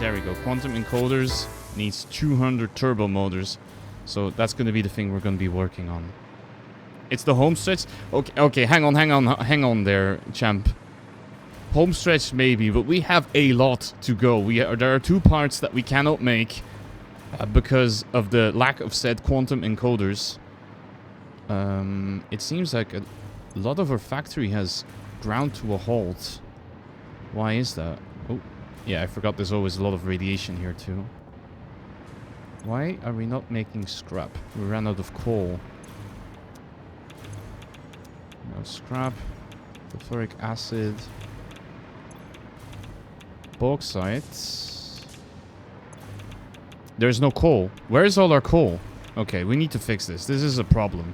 There we go. Quantum Encoders needs 200 turbo motors. So that's going to be the thing we're going to be working on. It's the home stretch. Okay, hang on there, champ. Home stretch maybe, but we have a lot to go. There are 2 parts that we cannot make because of the lack of said quantum encoders. It seems like a lot of our factory has ground to a halt. Why is that? Oh, yeah, I forgot there's always a lot of radiation here too. Why are we not making scrap? We ran out of coal. No scrap. Sulfuric acid. Bauxite. There's no coal. Where is all our coal? Okay, we need to fix this. This is a problem.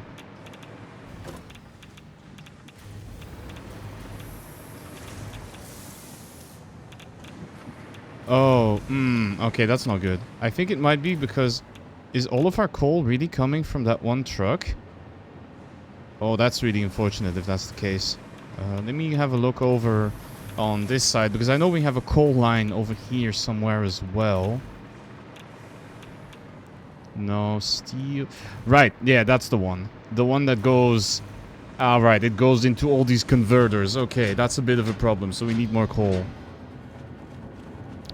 Oh, okay, that's not good. I think it might be because... Is all of our coal really coming from that one truck? Oh, that's really unfortunate if that's the case. Let me have a look over on this side, because I know we have a coal line over here somewhere as well. No, steel... Right, yeah, that's the one. The one that goes... Ah, right, it goes into all these converters. Okay, that's a bit of a problem, so we need more coal.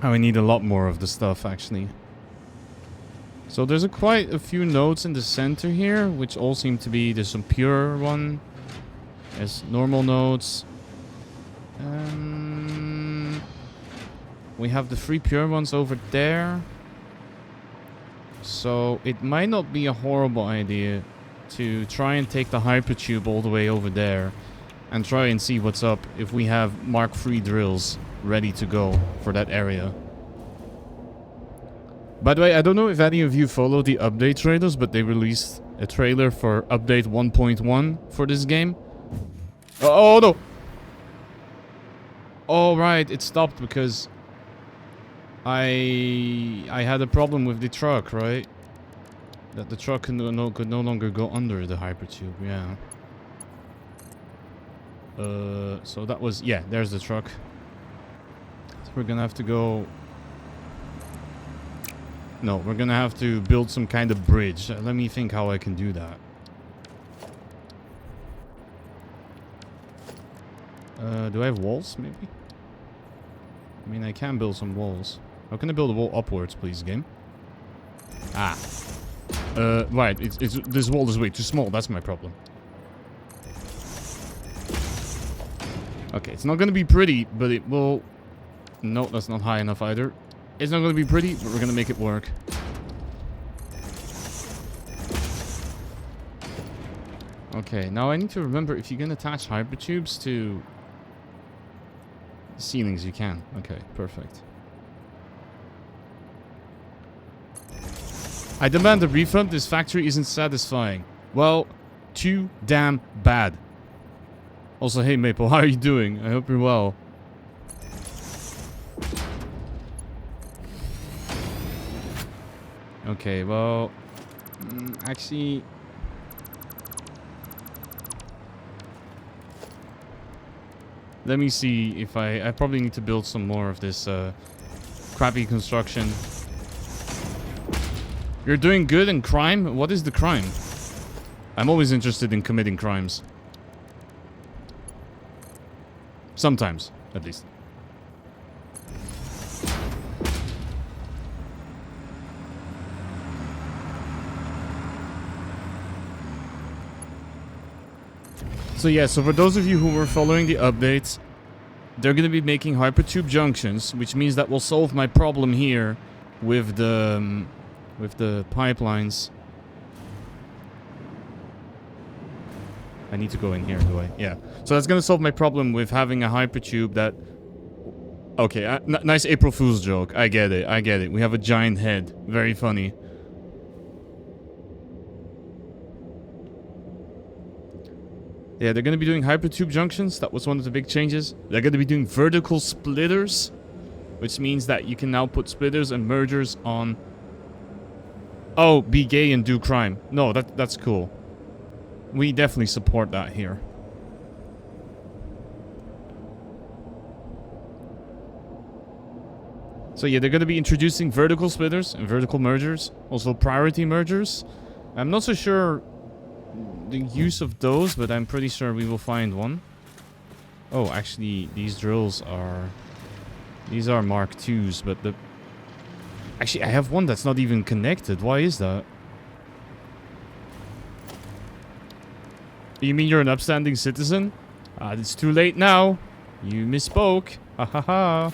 Oh, we need a lot more of the stuff, actually. So there's quite a few nodes in the center here, which all seem to be... There's some pure one. There's normal nodes. We have the 3 pure ones over there. So it might not be a horrible idea to try and take the hypertube all the way over there and try and see what's up if we have Mark III drills ready to go for that area. By the way, I don't know if any of you follow the update trailers, but they released a trailer for update 1.1 for this game. Oh no! Oh right, it stopped because I had a problem with the truck, right? That the truck could no longer go under the hypertube, yeah. So that was... Yeah, there's the truck. So we're gonna have to go... No, we're gonna have to build some kind of bridge. Let me think how I can do that. Do I have walls, maybe? I mean, I can build some walls. How can I build a wall upwards, please, game? Ah. Right, this wall is way too small, that's my problem. Okay, it's not gonna be pretty, but it will... No, that's not high enough either. It's not gonna be pretty, but we're gonna make it work. Okay, now I need to remember if you can attach hypertubes to... ceilings, you can. Okay, perfect. I demand a refund. This factory isn't satisfying. Well, too damn bad. Also, hey Maple, how are you doing? I hope you're well. Okay, well... actually... Let me see if I probably need to build some more of this crappy construction. You're doing good in crime? What is the crime? I'm always interested in committing crimes. Sometimes, at least. So yeah, so for those of you who were following the updates, they're going to be making hypertube junctions, which means that will solve my problem here with the pipelines. I need to go in here, do I? Yeah. So that's going to solve my problem with having a hypertube that... Okay, nice April Fool's joke. I get it, I get it. We have a giant head. Very funny. Yeah, they're going to be doing hypertube junctions. That was one of the big changes. They're going to be doing vertical splitters, which means that you can now put splitters and mergers on... Oh, be gay and do crime. No, that's cool. We definitely support that here. So yeah, they're going to be introducing vertical splitters and vertical mergers. Also priority mergers. I'm not so sure the use of those, but I'm pretty sure we will find one. Oh, actually, these drills are... These are Mark IIs, but the... Actually, I have one that's not even connected. Why is that? You mean you're an upstanding citizen? It's too late now. You misspoke. Ha ha ha.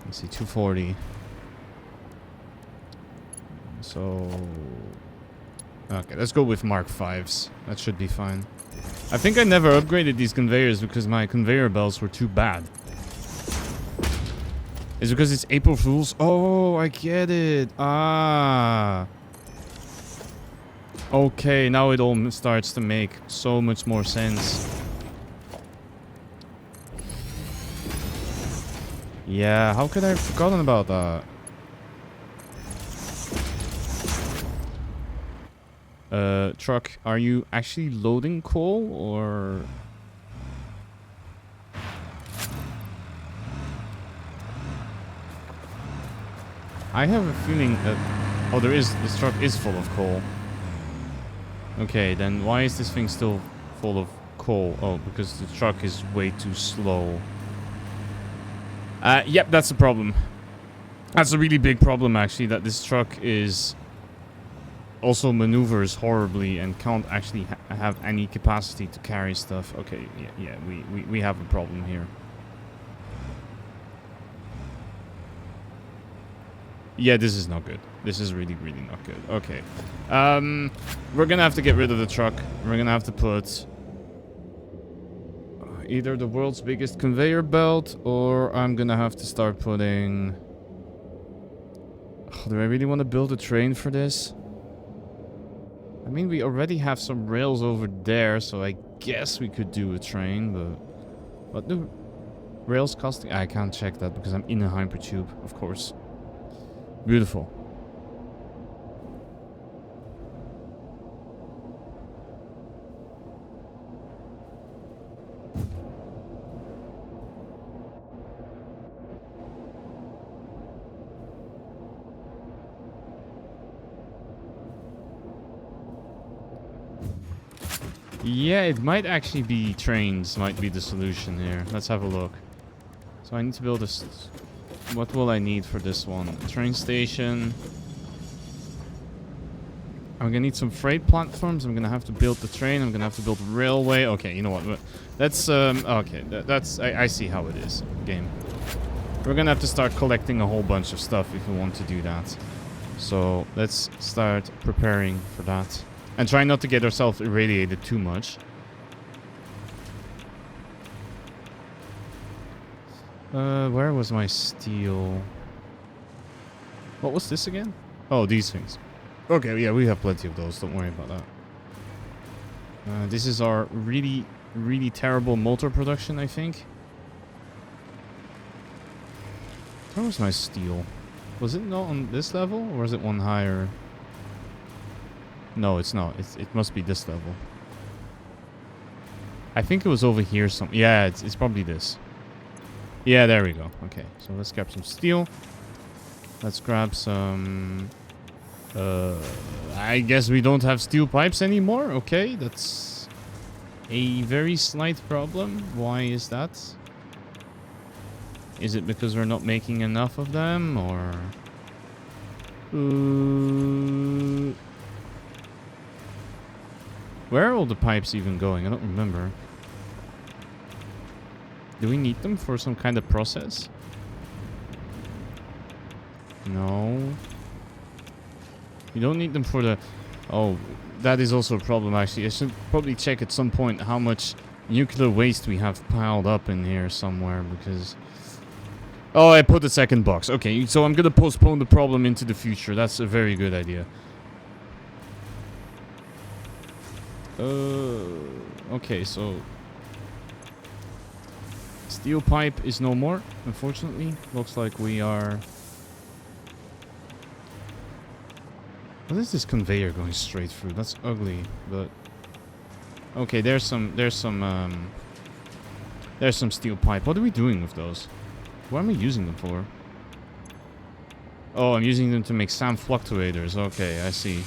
Let's see, 240. So... Okay, let's go with Mark 5s. That should be fine. I think I never upgraded these conveyors because my conveyor belts were too bad. Is it because it's April Fools? Oh, I get it. Ah. Okay, now it all starts to make so much more sense. Yeah, how could I have forgotten about that? Truck, are you actually loading coal, or... I have a feeling that... Oh, this truck is full of coal. Okay, then why is this thing still full of coal? Oh, because the truck is way too slow. Yep, that's a problem. That's a really big problem, actually, that this truck is... also maneuvers horribly and can't actually have any capacity to carry stuff. Okay, yeah, we have a problem here. Yeah, this is not good. This is really, really not good. Okay. We're gonna have to get rid of the truck. We're gonna have to put... either the world's biggest conveyor belt, or I'm gonna have to start putting... Oh, do I really want to build a train for this? I mean, we already have some rails over there, so I guess we could do a train, but... What do rails cost? I can't check that because I'm in a hypertube, of course. Beautiful. Yeah, it might actually be trains, might be the solution here. Let's have a look. So I need to build this. What will I need for this one? A train station. I'm gonna need some freight platforms. I'm gonna have to build the train. I'm gonna have to build railway. Okay, you know what? That's okay. That's I see how it is. Game. We're gonna have to start collecting a whole bunch of stuff if we want to do that. So let's start preparing for that. And try not to get ourselves irradiated too much. Where was my steel? What was this again? Oh, these things. Okay, yeah, we have plenty of those. Don't worry about that. This is our really, really terrible motor production, I think. Where was my steel? Was it not on this level? Or is it one higher? No, it's not. It must be this level. I think it was over here some... Yeah, it's probably this. Yeah, there we go. Okay, so let's grab some steel. Let's grab some... I guess we don't have steel pipes anymore. Okay, that's a very slight problem. Why is that? Is it because we're not making enough of them, or... Where are all the pipes even going? I don't remember. Do we need them for some kind of process? No. You don't need them for the... Oh, that is also a problem, actually. I should probably check at some point how much nuclear waste we have piled up in here somewhere, because... Oh, I put the second box. Okay, so I'm gonna postpone the problem into the future. That's a very good idea. Okay, so... Steel pipe is no more, unfortunately. Looks like we are... What is this conveyor going straight through? That's ugly, but... Okay, there's some steel pipe. What are we doing with those? What am I using them for? Oh, I'm using them to make SAM fluctuators. Okay, I see.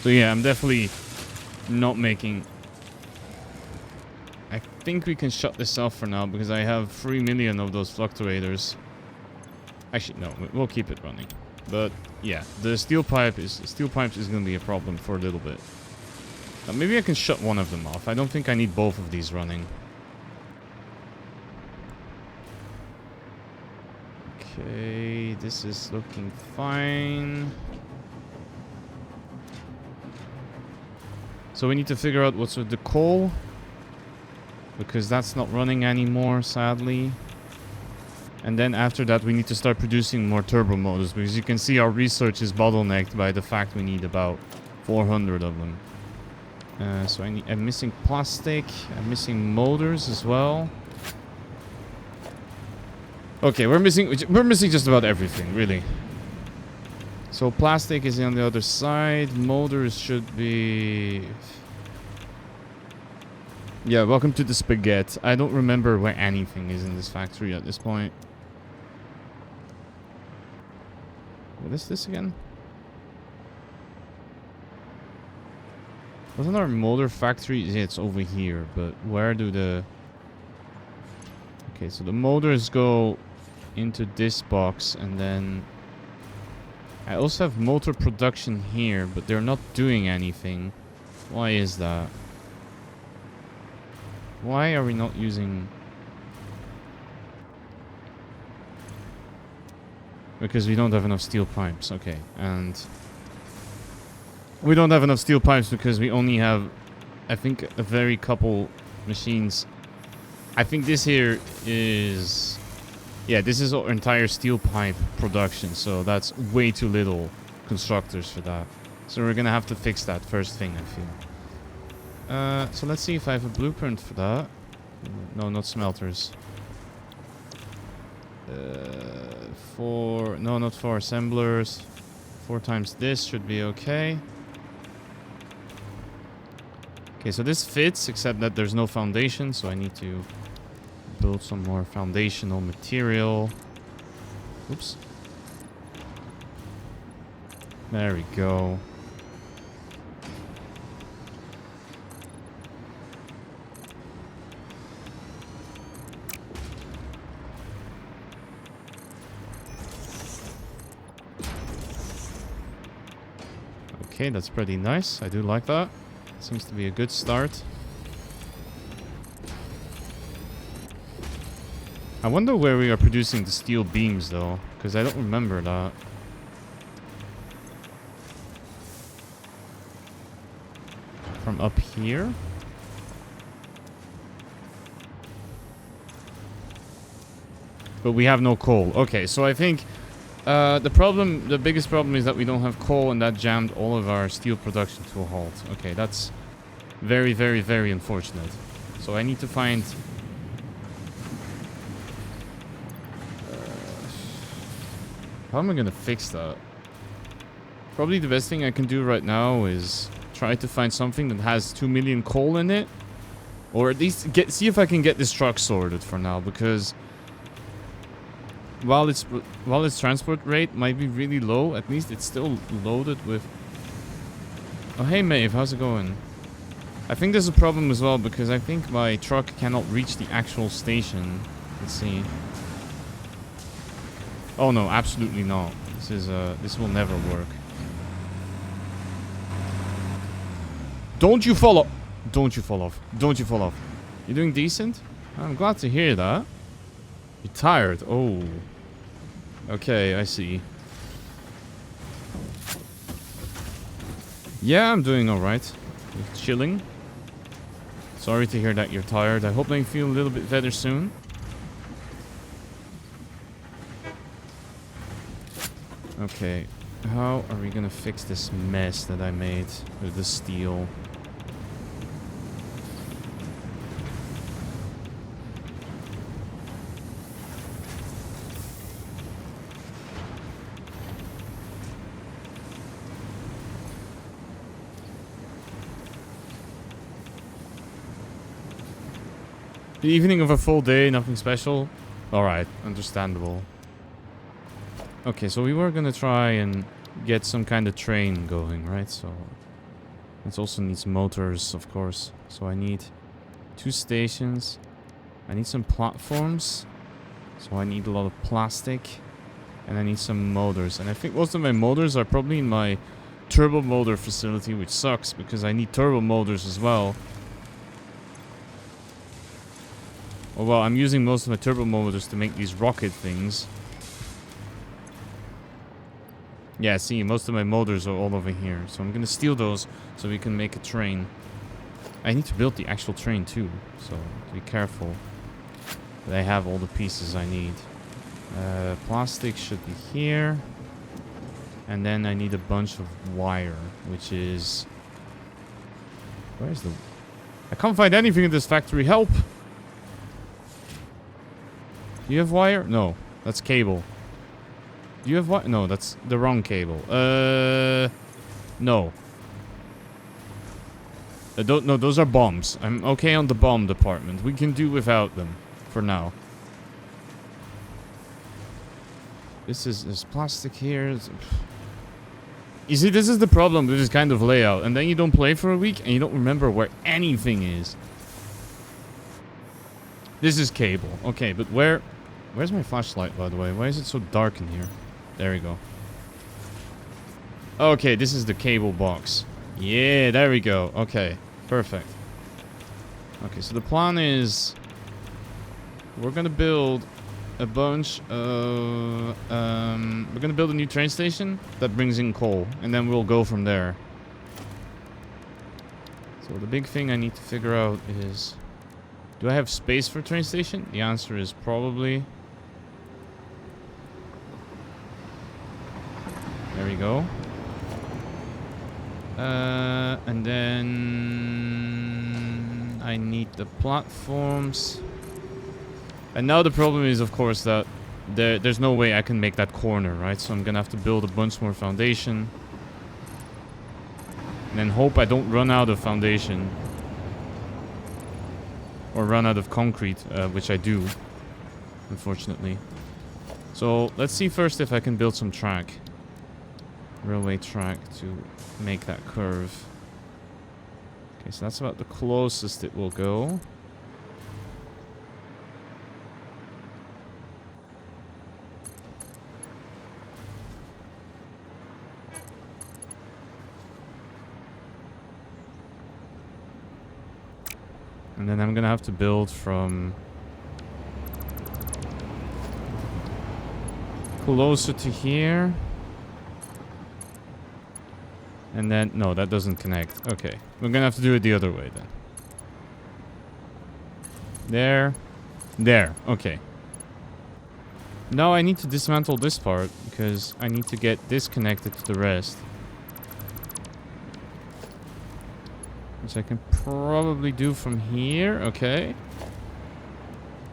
So yeah, I'm definitely not making... I think we can shut this off for now because I have 3 million of those fluctuators. Actually, no, we'll keep it running. But yeah, the steel pipes is going to be a problem for a little bit. Now, maybe I can shut one of them off. I don't think I need both of these running. Okay, this is looking fine. So we need to figure out what's with the coal, because that's not running anymore, sadly. And then after that, we need to start producing more turbo motors, because you can see our research is bottlenecked by the fact we need about 400 of them. So I'm missing plastic. I'm missing motors as well. Okay, we're missing just about everything, really. So plastic is on the other side. Motors should be... Yeah, welcome to the spaghetti. I don't remember where anything is in this factory at this point. What is this again? Wasn't our motor factory? Yeah, it's over here, but where do the... Okay, so the motors go into this box, and then... I also have motor production here, but they're not doing anything. Why is that? Why are we not using... Because we don't have enough steel pipes. Okay, and... We don't have enough steel pipes because we only have, I think, a very couple machines. I think this here is... Yeah, this is our entire steel pipe production, so that's way too little constructors for that. So we're gonna have to fix that first thing, I feel. So let's see if I have a blueprint for that. No, not smelters. No, not 4 assemblers. 4 times this should be okay. Okay, so this fits, except that there's no foundation, so I need to build some more foundational material. Oops. There we go. Okay, that's pretty nice. I do like that. Seems to be a good start. I wonder where we are producing the steel beams, though, because I don't remember that. From up here? But we have no coal. Okay, so I think the biggest problem is that we don't have coal, and that jammed all of our steel production to a halt. Okay, that's very, very, very unfortunate. So I need to find... how am I gonna fix that? Probably the best thing I can do right now is try to find something that has 2 million coal in it. Or at least see if I can get this truck sorted for now, because... While its transport rate might be really low, at least it's still loaded with... Oh, hey Maeve, how's it going? I think there's a problem as well, because I think my truck cannot reach the actual station. Let's see. Oh no, absolutely not. This will never work. Don't you fall off! Don't you fall off. Don't you fall off. You're doing decent? I'm glad to hear that. You're tired. Oh. Okay, I see. Yeah, I'm doing alright. Chilling. Sorry to hear that you're tired. I hope I feel a little bit better soon. Okay. How are we gonna fix this mess that I made with the steel? The evening of a full day, nothing special. Alright, understandable. Okay, so we were gonna try and get some kind of train going, right? So it also needs motors, of course. So I need 2 stations. I need some platforms. So I need a lot of plastic. And I need some motors. And I think most of my motors are probably in my turbo motor facility, which sucks because I need turbo motors as well. Oh, well, I'm using most of my turbo motors to make these rocket things. Yeah, see, most of my motors are all over here. So I'm gonna steal those so we can make a train. I need to build the actual train too, so be careful that I have all the pieces I need. Plastic should be here. And then I need a bunch of wire, which is... Where's the... I can't find anything in this factory. Help! Do you have wire? No, that's cable. Do you have wire? No, that's the wrong cable. No. No, those are bombs. I'm okay on the bomb department. We can do without them for now. There's plastic here. You see, this is the problem with this kind of layout. And then you don't play for a week and you don't remember where anything is. This is cable. Okay, but where's my flashlight, by the way? Why is it so dark in here? There we go. Okay, this is the cable box. Yeah, there we go. Okay, perfect. Okay, so the plan is... We're gonna build a bunch of... we're gonna build a new train station that brings in coal. And then we'll go from there. So the big thing I need to figure out is... Do I have space for a train station? The answer is probably... There we go. And then... I need the platforms. And now the problem is, of course, that there's no way I can make that corner, right? So I'm gonna have to build a bunch more foundation. And then hope I don't run out of foundation. Or run out of concrete, which I do, unfortunately. So let's see first if I can build some track. Railway track to make that curve. Okay, so that's about the closest it will go. And then I'm gonna have to build from closer to here. And then, no, that doesn't connect. Okay, we're gonna have to do it the other way then. There, okay. Now I need to dismantle this part because I need to get this connected to the rest. Which I can probably do from here. Okay.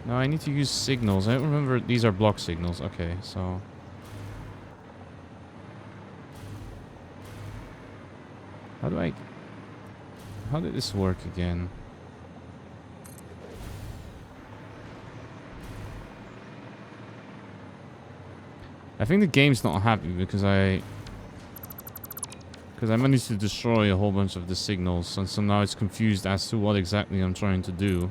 Now I need to use signals. I don't remember. These are block signals. Okay, so... How did this work again? I think the game's not happy because I managed to destroy a whole bunch of the signals, and so now it's confused as to what exactly I'm trying to do.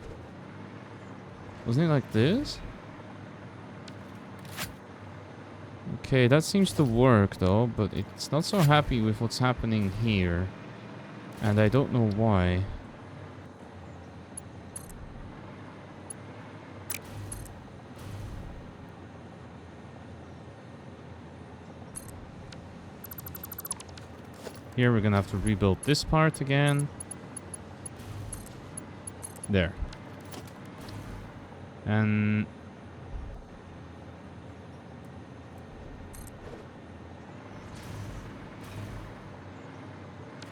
Wasn't it like this? Okay, that seems to work though, but it's not so happy with what's happening here. And I don't know why. Here we're gonna have to rebuild this part again. There. And...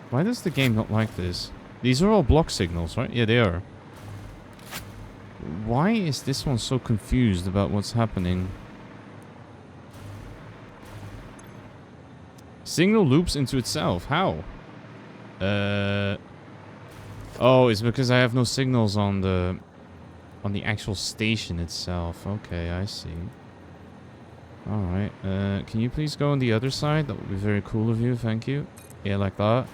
Why does the game not like this? These are all block signals, right? Yeah, they are. Why is this one so confused about what's happening? Signal loops into itself. How? Oh, it's because I have no signals on the actual station itself. Okay, I see. Alright, can you please go on the other side? That would be very cool of you, thank you. Yeah, like that.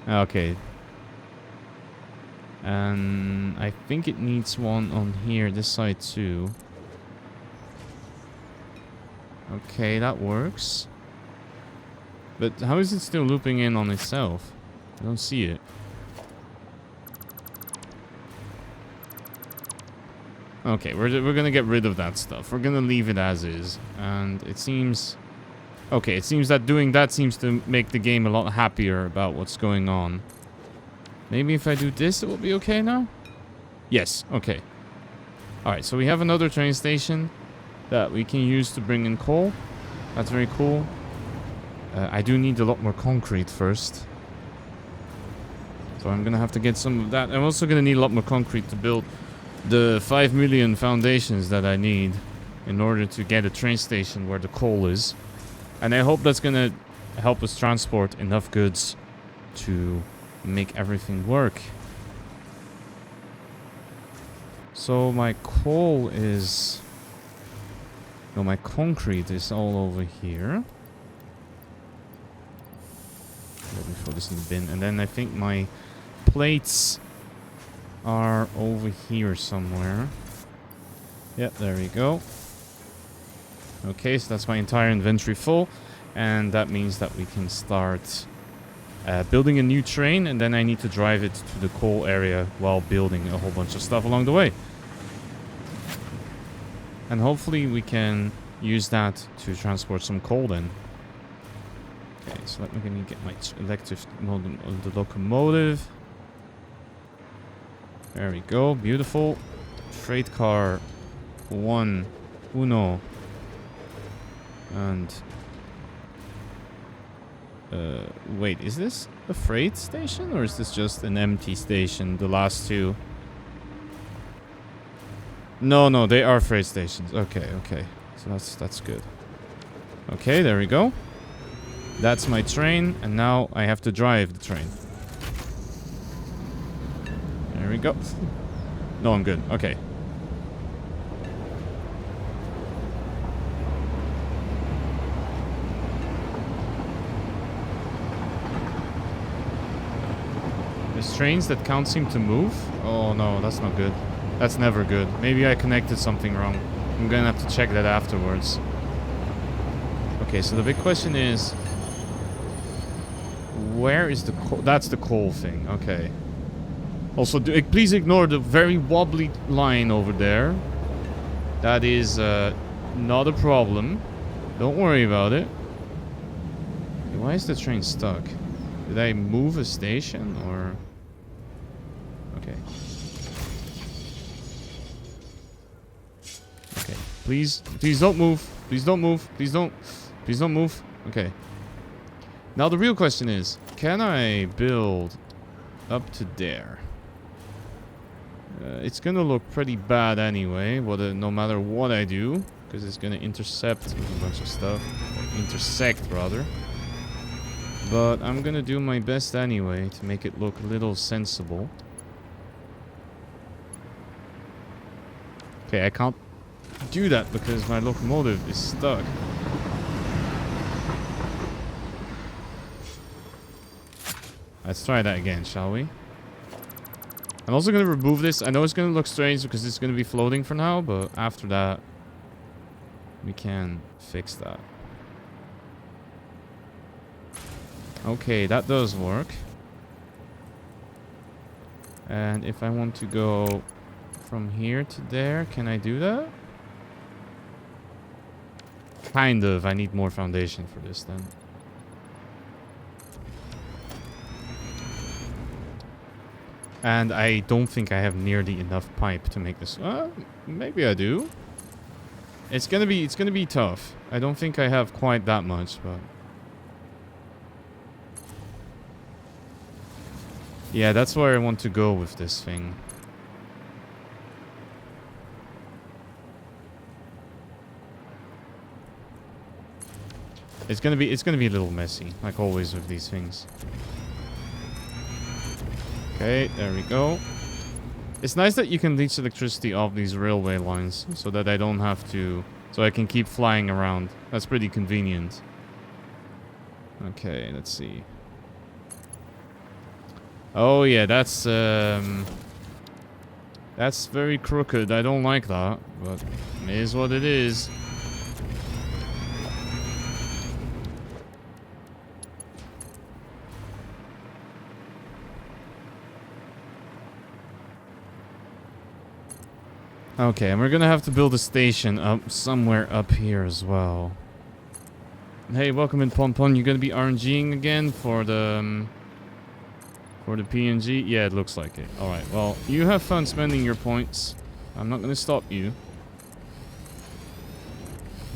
Okay. And I think it needs one on here, this side too. Okay, that works. But how is it still looping in on itself? I don't see it. Okay, we're gonna get rid of that stuff. We're gonna leave it as is. And it seems... Okay, it seems that doing that seems to make the game a lot happier about what's going on. Maybe if I do this, it will be okay now? Yes, okay. Alright, so we have another train station that we can use to bring in coal. That's very cool. I do need a lot more concrete first. So I'm gonna have to get some of that. I'm also gonna need a lot more concrete to build the 5 million foundations that I need in order to get a train station where the coal is. And I hope that's gonna help us transport enough goods to make everything work. So my coal is... No, my concrete is all over here. Let me throw this in the bin. And then I think my plates are over here somewhere. Yep, there we go. Okay, so that's my entire inventory full. And that means that we can start building a new train. And then I need to drive it to the coal area while building a whole bunch of stuff along the way. And hopefully we can use that to transport some coal then. Okay, so let me get my electric modem on the locomotive. There we go, beautiful. Freight car 1, uno. And... wait, is this a freight station? Or is this just an empty station, the last two? No, they are freight stations. Okay. So that's good. Okay, there we go. That's my train, and now I have to drive the train. There we go. No, I'm good. Okay. There's trains that can't seem to move? Oh no, that's not good. That's never good. Maybe I connected something wrong. I'm gonna have to check that afterwards. Okay, so the big question is... Where is the coal? That's the coal thing. Okay. Also, please ignore the very wobbly line over there. That is not a problem. Don't worry about it. Why is the train stuck? Did I move a station or... Okay. Okay. Please don't move. Please don't move. Please don't move. Okay. Now the real question is, can I build up to there? It's gonna look pretty bad anyway, no matter what I do, because it's gonna intercept a bunch of stuff. Intersect, rather. But I'm gonna do my best anyway to make it look a little sensible. Okay, I can't do that because my locomotive is stuck. Let's try that again, shall we? I'm also going to remove this. I know it's going to look strange because it's going to be floating for now, but after that, we can fix that. Okay, that does work. And if I want to go from here to there, can I do that? Kind of. I need more foundation for this then. And I don't think I have nearly enough pipe to make this. Maybe I do. It's gonna be tough. I don't think I have quite that much, but yeah, that's where I want to go with this thing. It's gonna be a little messy, like always with these things. Okay, there we go. It's nice that you can leech electricity off these railway lines, so that I don't have to So I can keep flying around. That's pretty convenient. Okay, let's see. Oh yeah, that's very crooked. I don't like that, but it is what it is. Okay, and we're gonna have to build a station up somewhere up here as well. Hey, welcome in Pon Pon. You're gonna be RNGing again for the PNG? Yeah, it looks like it. Alright, well, you have fun spending your points. I'm not gonna stop you.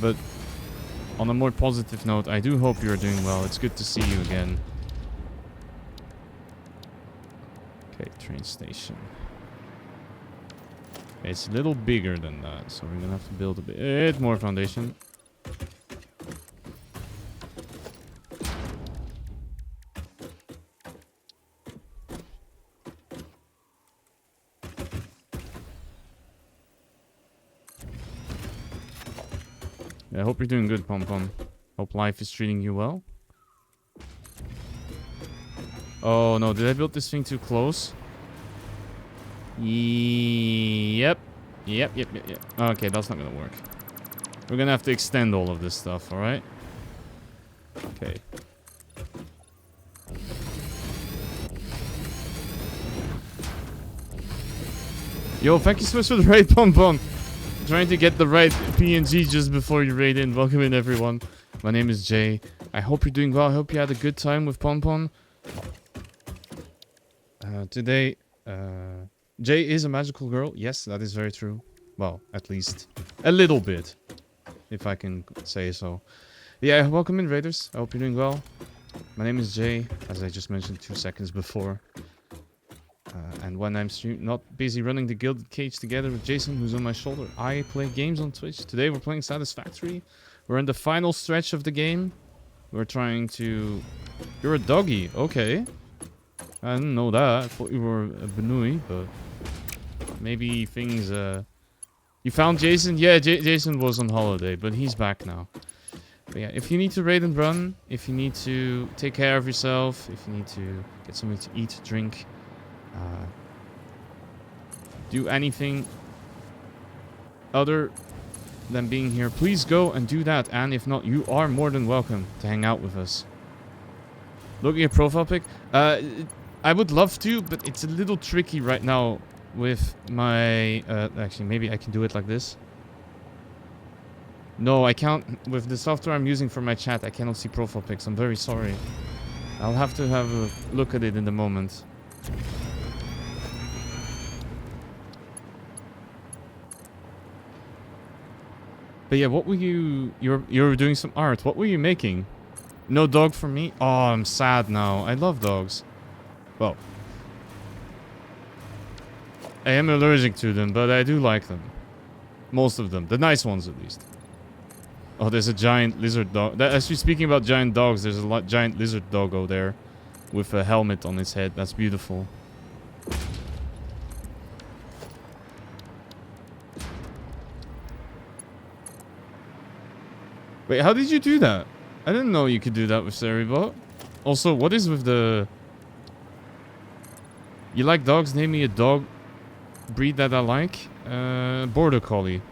But on a more positive note, I do hope you're doing well. It's good to see you again. Okay, train station. It's a little bigger than that, so we're gonna have to build a bit more foundation. Yeah, I hope you're doing good, Pom Pom. Hope life is treating you well. Oh no, did I build this thing too close? Yep. Yep. Okay, that's not gonna work. We're gonna have to extend all of this stuff, alright? Okay. Yo, thank you so much for the raid, Pom Pom. Trying to get the right PNG just before you raid in. Welcome in, everyone. My name is Jay. I hope you're doing well. I hope you had a good time with Pom Pom. Today, Jay is a magical girl. Yes, that is very true. Well, at least a little bit, if I can say so. Yeah, welcome in, Raiders. I hope you're doing well. My name is Jay, as I just mentioned 2 seconds before. And when I'm not busy running the Gilded Cage together with Jason, who's on my shoulder, I play games on Twitch. Today we're playing Satisfactory. We're in the final stretch of the game. We're trying to... You're a doggy. Okay. I didn't know that. I thought you were a Benui, but... Maybe things... You found Jason? Yeah, Jason was on holiday, but he's back now. But yeah, if you need to raid and run, if you need to take care of yourself, if you need to get something to eat, drink... do anything other than being here, please go and do that. And if not, you are more than welcome to hang out with us. Look at your profile pic. I would love to, but it's a little tricky right now with my... actually, maybe I can do it like this. No, I can't. With the software I'm using for my chat, I cannot see profile pics. I'm very sorry. I'll have to have a look at it in the moment. But yeah, what were you... You're doing some art. What were you making? No dog for me? Oh, I'm sad now. I love dogs. Well. I am allergic to them, but I do like them. Most of them. The nice ones, at least. Oh, there's a giant lizard dog. Actually, speaking about giant dogs, there's a giant lizard doggo there. With a helmet on his head. That's beautiful. Wait, how did you do that? I didn't know you could do that with Ceribot. Also, what is with the... You like dogs? Name me a dog breed that I like. Border Collie.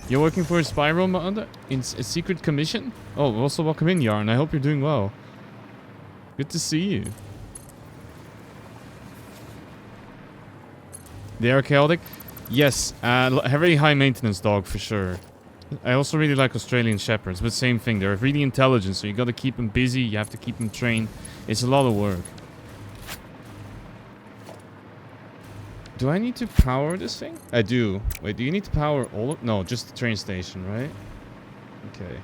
You're working for a Spyro mod in a secret commission? Oh, also welcome in, Yarn. I hope you're doing well. Good to see you. They are chaotic? Yes, very high maintenance dog for sure. I also really like Australian Shepherds, but same thing. They're really intelligent, so you gotta keep them busy. You have to keep them trained. It's a lot of work. Do I need to power this thing? I do. Wait, do you need to power all of... No, just the train station, right? Okay.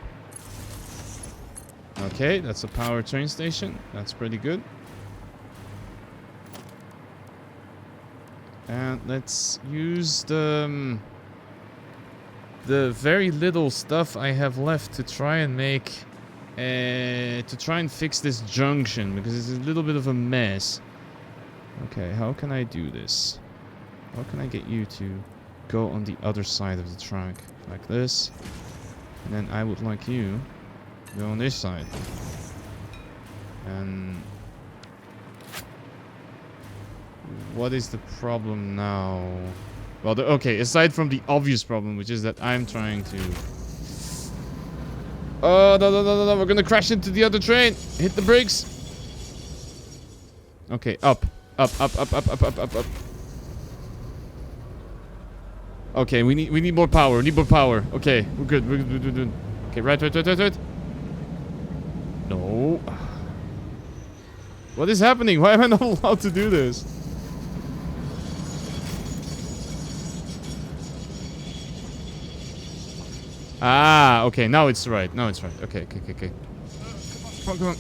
Okay, that's a power train station. That's pretty good. And let's use the very little stuff I have left to try and make... to try and fix this junction, because it's a little bit of a mess. Okay, how can I do this? How can I get you to go on the other side of the track, like this. And then I would like you to go on this side. And what is the problem now? Well, okay, aside from the obvious problem, which is that I'm trying to... Oh, no, we're gonna crash into the other train. Hit the brakes. Okay, up. Up. Okay, we need more power. Okay, we're good. Okay, right. No. What is happening? Why am I not allowed to do this? Ah, okay, now it's right. Okay. Come on.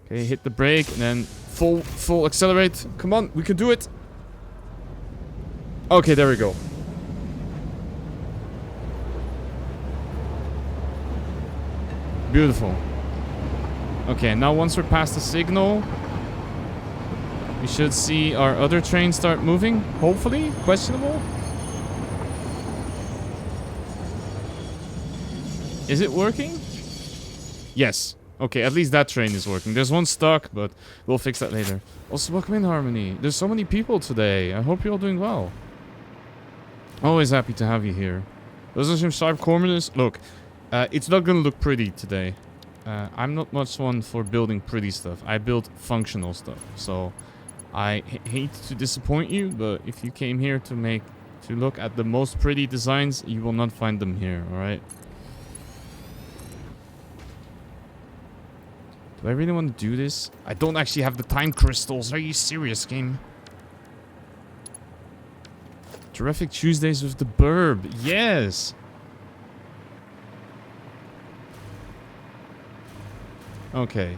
Okay, hit the brake and then full accelerate. Come on, we can do it. Okay, there we go. Beautiful. Okay, now once we're past the signal, we should see our other train start moving. Hopefully, questionable. Is it working? Yes. Okay, at least that train is working. There's one stuck, but we'll fix that later. Also, welcome in, Harmony. There's so many people today. I hope you're all doing well. Always happy to have you here. Those are some sharp corners. Look, it's not gonna look pretty today. I'm not much one for building pretty stuff. I build functional stuff. So, I hate to disappoint you, but if you came here to look at the most pretty designs, you will not find them here, alright? Do I really want to do this? I don't actually have the time crystals. Are you serious, game? Terrific Tuesdays with the Birb. Yes! Okay.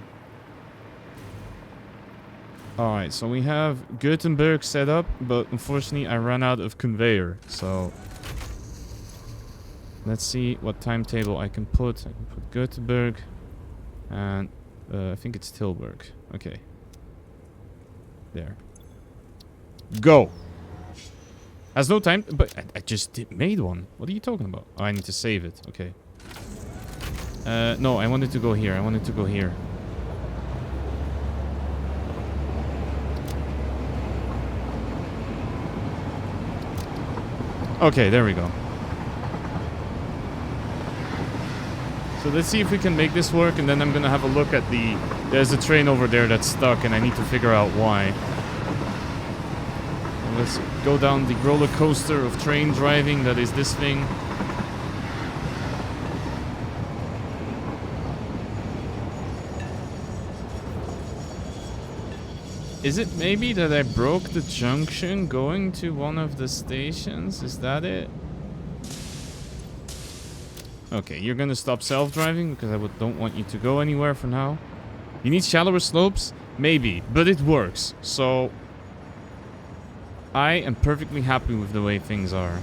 Alright, so we have Gutenberg set up, but unfortunately I ran out of conveyor, so... Let's see what timetable I can put. I can put Gutenberg, and I think it's Tilburg. Okay. There. Go! Has no time, but I just made one. What are you talking about? Oh, I need to save it. Okay. No, I wanted to go here. Okay, there we go. So let's see if we can make this work, and then I'm gonna have a look at the... There's a train over there that's stuck, and I need to figure out why. And let's go down the roller coaster of train driving that is this thing. Is it maybe that I broke the junction going to one of the stations? Is that it? Okay, you're gonna stop self-driving because I don't want you to go anywhere for now. You need shallower slopes? Maybe, but it works. So, I am perfectly happy with the way things are.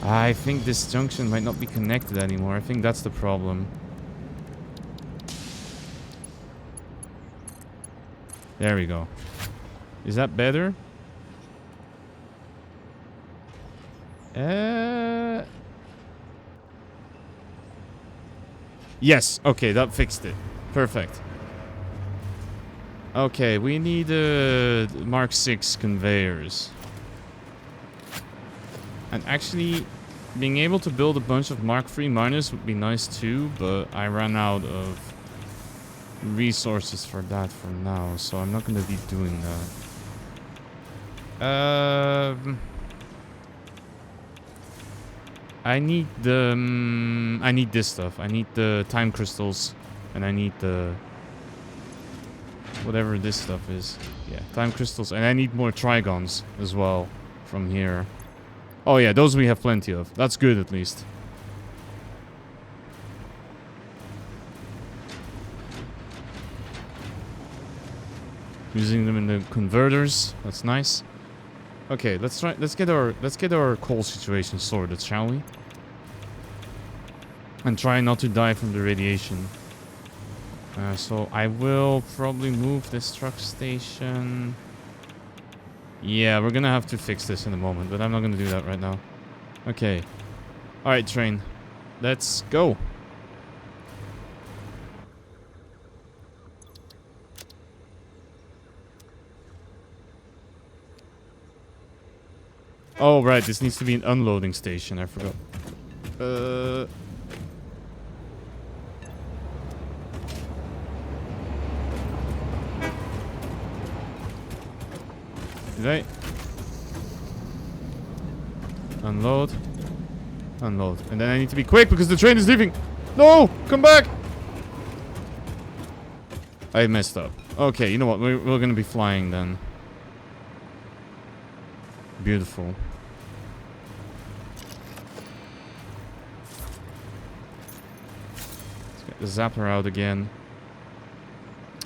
I think this junction might not be connected anymore. I think that's the problem. There we go. Is that better? Yes, okay, that fixed it. Perfect. Okay, we need Mark 6 conveyors. And actually, being able to build a bunch of Mark 3 miners would be nice too, but I ran out of resources for that for now, so I'm not going to be doing that. I need the... I need this stuff. I need the time crystals. And I need the... whatever this stuff is. Yeah, time crystals. And I need more trigons as well from here. Oh yeah, those we have plenty of. That's good at least. Using them in the converters. That's nice. Okay, let's get our coal situation sorted, shall we? And try not to die from the radiation. So I will probably move this truck station. Yeah, we're gonna have to fix this in a moment, but I'm not gonna do that right now. Okay. Alright, train. Let's go. Oh, right, this needs to be an unloading station, I forgot. Did I? Unload. Unload. And then I need to be quick because the train is leaving. No! Come back! I messed up. Okay, you know what? We're gonna be flying then. Beautiful. Let's get the zapper out again.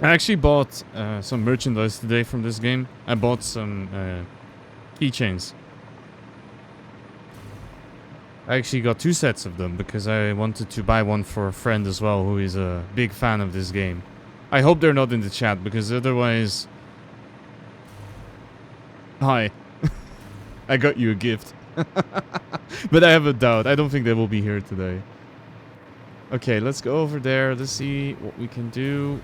I actually bought some merchandise today from this game. I bought some keychains. I actually got 2 sets of them because I wanted to buy one for a friend as well who is a big fan of this game. I hope they're not in the chat because otherwise... Hi. I got you a gift. But I have a doubt. I don't think they will be here today. Okay, let's go over there. Let's see what we can do.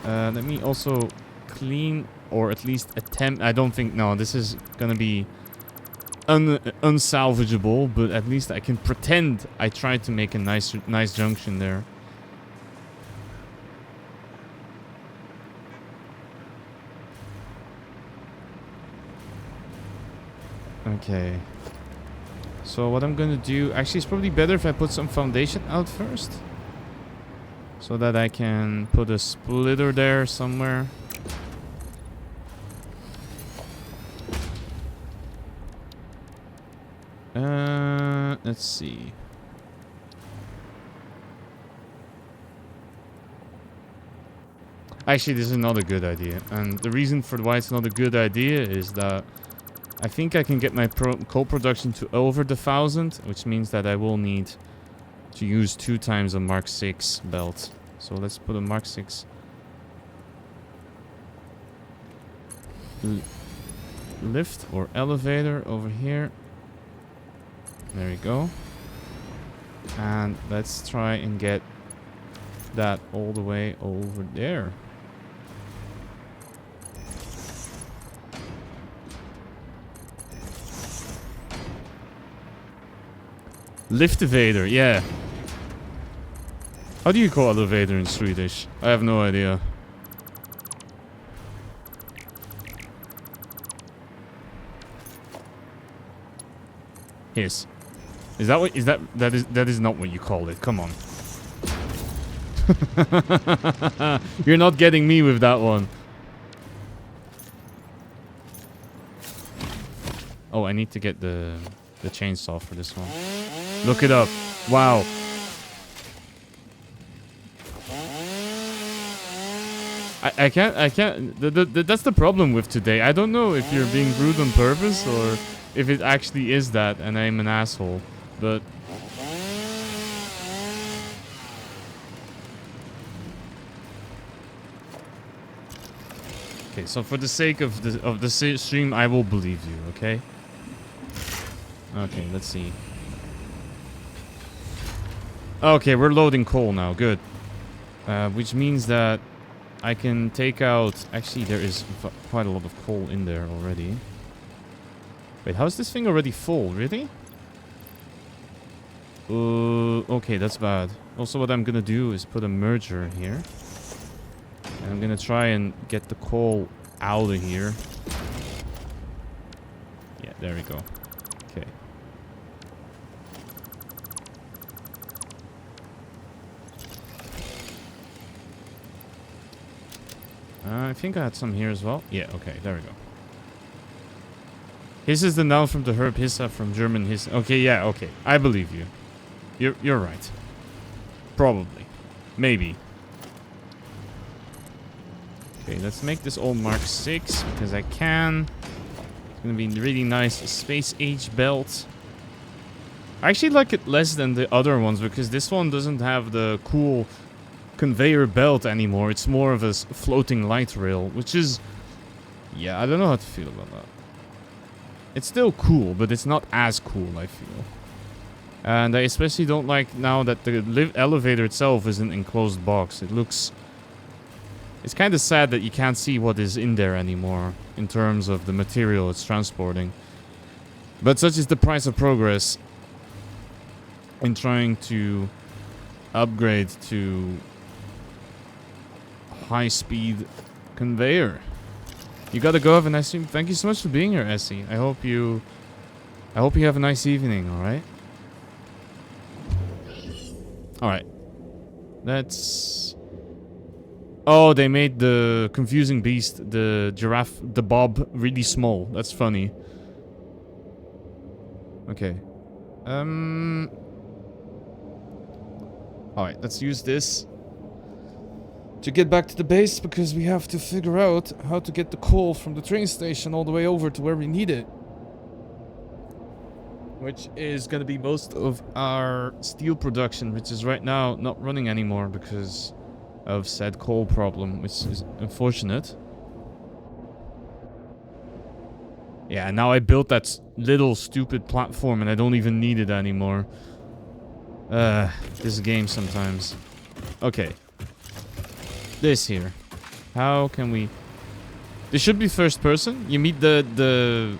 Let me also clean, or at least attempt. I don't think, no, this is gonna be unsalvageable, but at least I can pretend I tried to make a nice junction there. Okay. So what I'm gonna do, actually it's probably better if I put some foundation out first. So that I can put a splitter there somewhere. Let's see. Actually, this is not a good idea. And the reason for why it's not a good idea is that I think I can get my coal production to over the 1,000, which means that I will need to use 2 times a Mark 6 belt. So let's put a Mark 6 lift or elevator over here. There we go. And let's try and get that all the way over there. Liftvator, yeah. How do you call elevator in Swedish? I have no idea. Hiss. Is that what that is not what you call it. Come on. You're not getting me with that one. Oh, I need to get the chainsaw for this one. Look it up. Wow. I can't. That's the problem with today. I don't know if you're being rude on purpose or if it actually is that and I'm an asshole. But okay, so for the sake of the stream, I will believe you. Okay. Okay, let's see. Okay, we're loading coal now. Good. Which means that I can take out... Actually, there is quite a lot of coal in there already. Wait, how's this thing already full? Really? Okay, that's bad. Also, what I'm gonna do is put a merger here. And I'm gonna try and get the coal out of here. Yeah, there we go. Okay. I think I had some here as well. Yeah, okay, there we go. Hiss is the noun from the verb hissa from German hiss. Okay, yeah, okay. I believe you. You're right. Probably. Maybe. Okay, let's make this all Mark 6 because I can. It's gonna be really nice space age belt. I actually like it less than the other ones because this one doesn't have the cool conveyor belt anymore. It's more of a floating light rail, which is... Yeah, I don't know how to feel about that. It's still cool, but it's not as cool, I feel. And I especially don't like now that the elevator itself is an enclosed box. It looks... It's kind of sad that you can't see what is in there anymore in terms of the material it's transporting. But such is the price of progress in trying to upgrade to high-speed conveyor. You gotta go, have a nice evening. Thank you so much for being here, Essie. I hope you have a nice evening, alright? Alright. Let's... Oh, they made the confusing beast, the giraffe, the bob, really small. That's funny. Okay. Alright, let's use this to get back to the base, because we have to figure out how to get the coal from the train station all the way over to where we need it. Which is going to be most of our steel production, which is right now not running anymore because of said coal problem, which is unfortunate. Yeah, now I built that little stupid platform and I don't even need it anymore. This game sometimes. Okay. This here. How can we... This should be first person. You meet the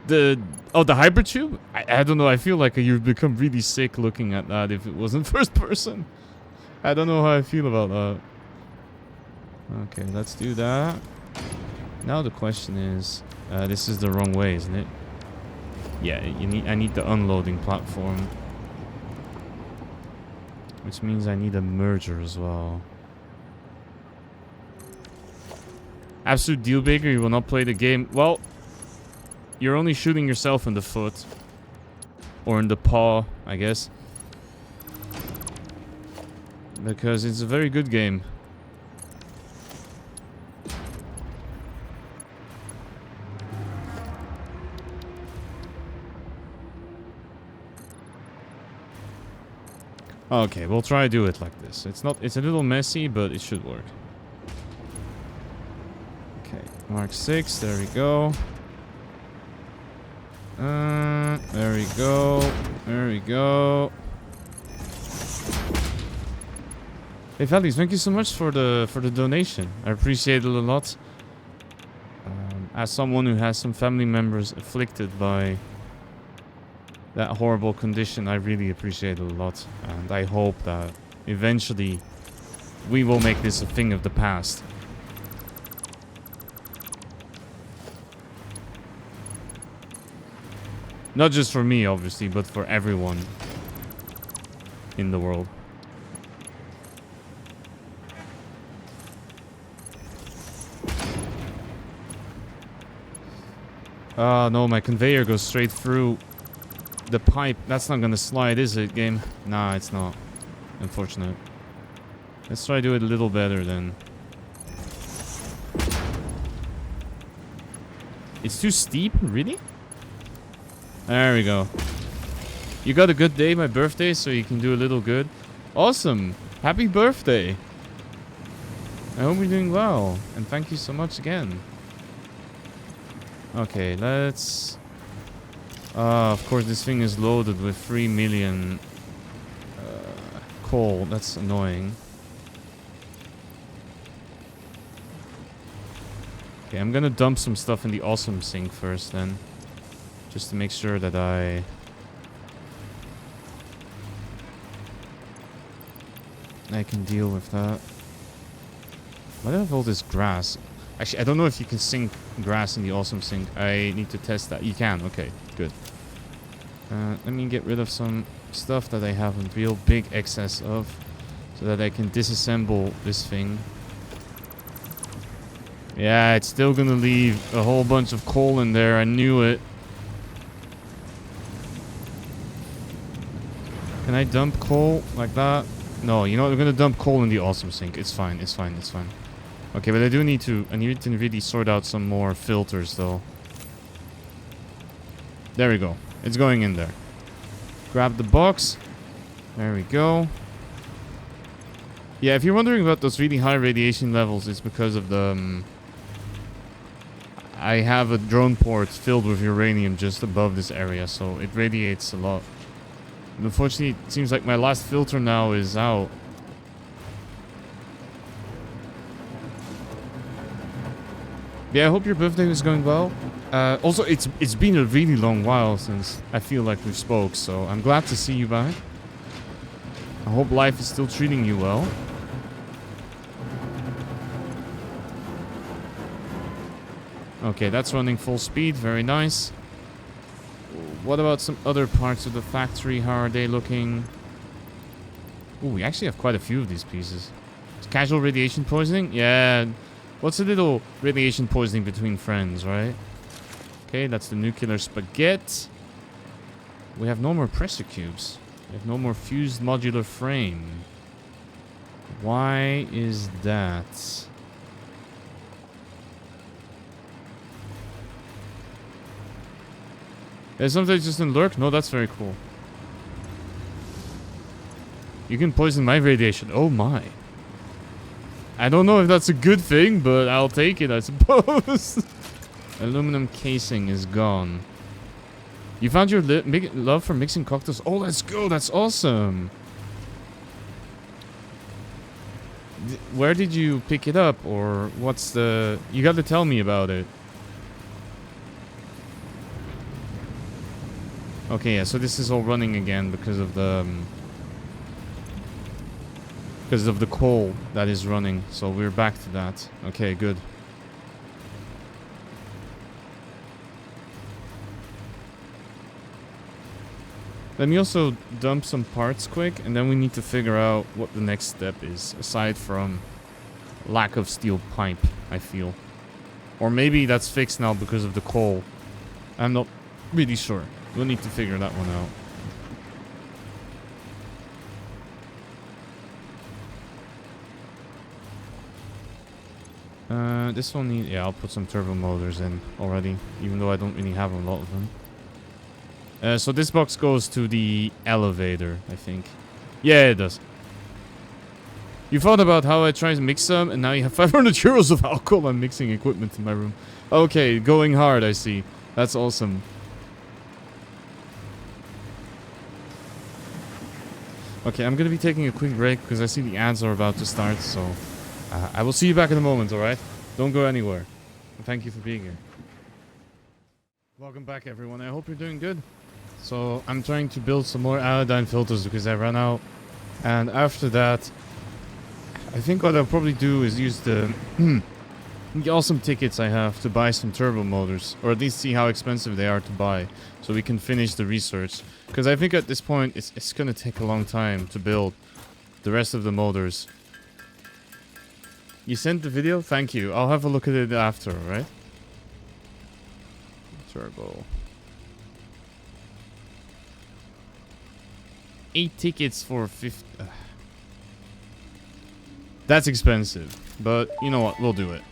hypertube? I don't know, I feel like you've become really sick looking at that if it wasn't first person. I don't know how I feel about that. Okay, let's do that. Now the question is... this is the wrong way, isn't it? Yeah, I need the unloading platform. Which means I need a merger as well. Absolute deal breaker, you will not play the game. Well, you're only shooting yourself in the foot. Or in the paw, I guess. Because it's a very good game. Okay, we'll try to do it like this. It's a little messy, but it should work. Okay, Mark 6, there we go. There we go. There we go. Hey Valleys, thank you so much for the donation. I appreciate it a lot. As someone who has some family members afflicted by that horrible condition, I really appreciate it a lot. And I hope that eventually we will make this a thing of the past. Not just for me, obviously, but for everyone in the world. Oh no, my conveyor goes straight through the pipe. That's not gonna slide, is it, game? Nah, it's not. Unfortunate. Let's try to do it a little better then. It's too steep? Really? There we go. You got a good day, my birthday, so you can do a little good. Awesome. Happy birthday. I hope you're doing well. And thank you so much again. Okay, let's... of course, this thing is loaded with 3 million coal. That's annoying. Okay, I'm gonna dump some stuff in the awesome sink first then. Just to make sure that I can deal with that. Why do I have all this grass? Actually, I don't know if you can sink grass in the awesome sink. I need to test that. You can. Okay, good. Let me get rid of some stuff that I have a real big excess of, so that I can disassemble this thing. Yeah, it's still gonna leave a whole bunch of coal in there. I knew it. Can I dump coal like that? No, you know what? I'm gonna dump coal in the awesome sink. It's fine, it's fine, it's fine. Okay, but I need to really sort out some more filters though. There we go. It's going in there. Grab the box. There we go. Yeah, if you're wondering about those really high radiation levels, it's because of the... I have a drone port filled with uranium just above this area, so it radiates a lot. And unfortunately, it seems like my last filter now is out. Yeah, I hope your birthday was going well. Also, it's been a really long while since I feel like we spoke, so I'm glad to see you back. I hope life is still treating you well. Okay, that's running full speed. Very nice. What about some other parts of the factory? How are they looking? Ooh, we actually have quite a few of these pieces. It's casual radiation poisoning? Yeah. What's a little radiation poisoning between friends, right? Okay, that's the nuclear spaghetti. We have no more pressure cubes. We have no more fused modular frame. Why is that? Sometimes just in lurk? No, that's very cool. You can poison my radiation. Oh my. I don't know if that's a good thing, but I'll take it, I suppose. Aluminum casing is gone. You found your love for mixing cocktails? Oh, let's go. That's awesome. Where did you pick it up? Or what's the... You got to tell me about it. Okay, yeah, so this is all running again because of the... because of the coal that is running. So we're back to that. Okay, good. Let me also dump some parts quick, and then we need to figure out what the next step is, aside from lack of steel pipe, I feel. Or maybe that's fixed now because of the coal. I'm not really sure. We'll need to figure that one out. This one need... Yeah, I'll put some turbo motors in already, even though I don't really have a lot of them. So this box goes to the elevator, I think. Yeah, it does. You thought about how I try to mix some, and now you have 500 euros of alcohol and mixing equipment in my room. Okay, going hard, I see. That's awesome. Okay, I'm gonna be taking a quick break because I see the ads are about to start, so... I will see you back in a moment, alright? Don't go anywhere. Thank you for being here. Welcome back, everyone. I hope you're doing good. So, I'm trying to build some more iodine filters because I ran out. And after that, I think what I'll probably do is use the awesome tickets I have to buy some turbo motors. Or at least see how expensive they are to buy. So we can finish the research. Because I think at this point, it's going to take a long time to build the rest of the motors. You sent the video? Thank you. I'll have a look at it after, alright? Turbo. 8 tickets for 50... That's expensive. But, you know what? We'll do it.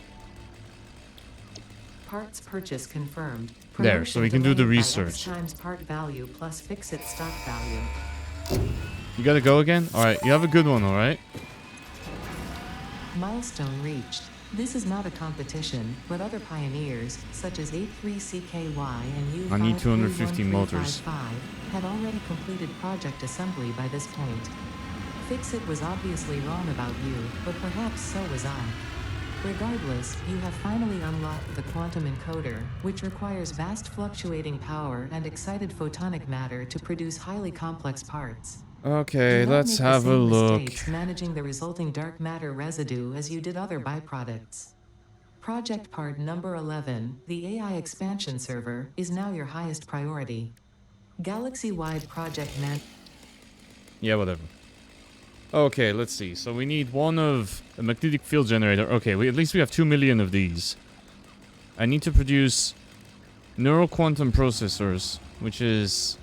Parts purchase confirmed. There, so we can do the research. Times part value plus fix-it stock value. You gotta go again? Alright, you have a good one, alright? Milestone reached. This is not a competition, but other pioneers, such as A3CKY and U5 I need 250 motors. had already completed project assembly by this point. Fix-it was obviously wrong about you, but perhaps so was I. Regardless, you have finally unlocked the Quantum Encoder, which requires vast fluctuating power and excited photonic matter to produce highly complex parts. Okay, let's have a look. Managing the resulting dark matter residue as you did other byproducts. Project part number 11, the AI expansion server, is now your highest priority. Galaxy-wide project Yeah, whatever. Okay, let's see. So we need one of a magnetic field generator. Okay, at least we have 2 million of these. I need to produce neural quantum processors, which is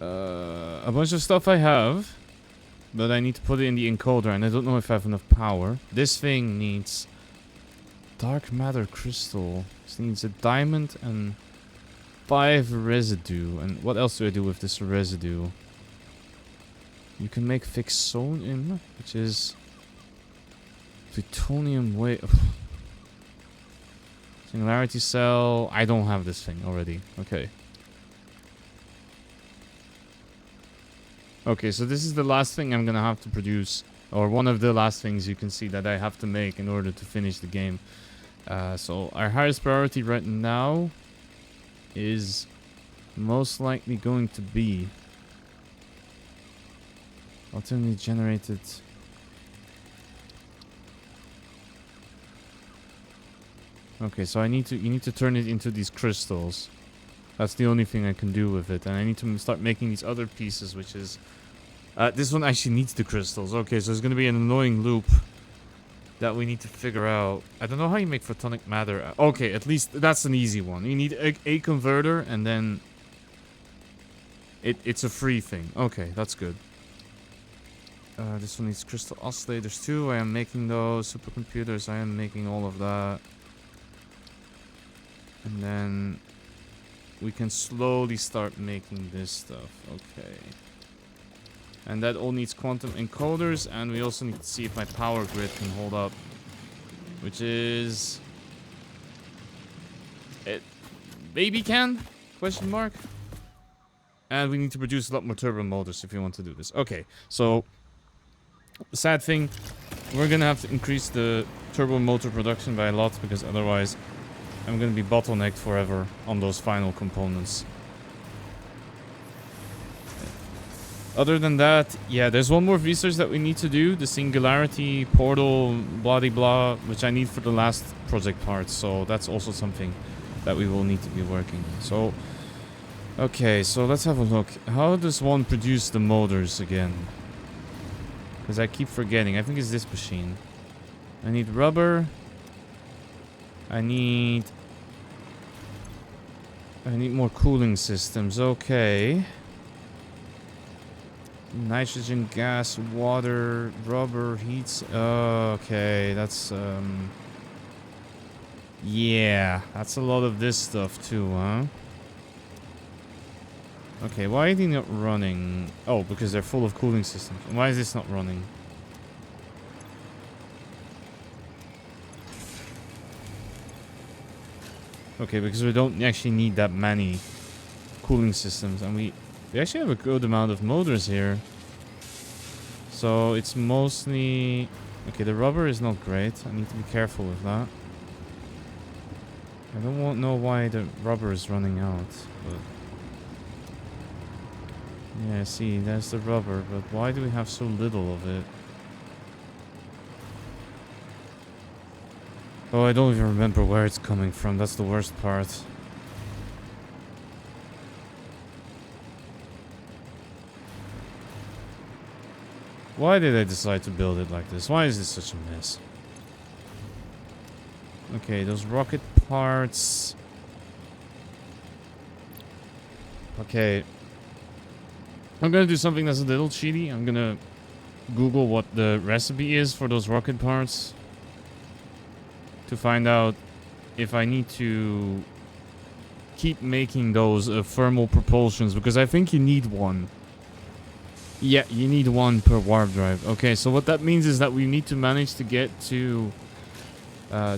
a bunch of stuff I have, but I need to put it in the encoder, and I don't know if I have enough power. This thing needs dark matter crystal. This needs a diamond and 5 residue. And what else do I do with this residue? You can make fixonium, which is plutonium weight. Singularity cell. I don't have this thing already. Okay. Okay, so this is the last thing I'm gonna have to produce, or one of the last things you can see that I have to make in order to finish the game. So our highest priority right now is most likely going to be alternately generated. Okay, so you need to turn it into these crystals. That's the only thing I can do with it, and I need to start making these other pieces, which is this one actually needs the crystals. Okay, so it's gonna be an annoying loop that we need to figure out. I don't know how you make photonic matter. Okay, at least that's an easy one. You need a converter, and then it's a free thing. Okay, that's good. This one needs crystal oscillators too. I am making those supercomputers. I am making all of that, and then we can slowly start making this stuff. Okay. And that all needs quantum encoders, and we also need to see if my power grid can hold up. Which is... it maybe can? Question mark? And we need to produce a lot more turbo motors if you want to do this. Okay, so... the sad thing, we're gonna have to increase the turbo motor production by a lot, because otherwise I'm gonna be bottlenecked forever on those final components. Other than that, yeah, there's one more research that we need to do, the singularity portal blah blah, which I need for the last project part, so that's also something that we will need to be working on. So, okay, so let's have a look. How does one produce the motors again? Because I keep forgetting. I think it's this machine. I need rubber. I need more cooling systems. Okay. Nitrogen, gas, water, rubber, heats. Okay, that's yeah, that's a lot of this stuff too, huh? Okay, why are they not running? Oh, because they're full of cooling systems. Why is this not running? Okay, because we don't actually need that many cooling systems, and we actually have a good amount of motors here. So it's mostly... okay, the rubber is not great. I need to be careful with that. I don't know why the rubber is running out, but... yeah, see, there's the rubber, but why do we have so little of it? Oh, I don't even remember where it's coming from. That's the worst part. Why did I decide to build it like this? Why is this such a mess? Okay, those rocket parts. Okay. I'm gonna do something that's a little cheaty. I'm gonna Google what the recipe is for those rocket parts to find out if I need to keep making those thermal propulsions, because I think you need one. Yeah, you need one per warp drive. Okay, so what that means is that we need to manage to get to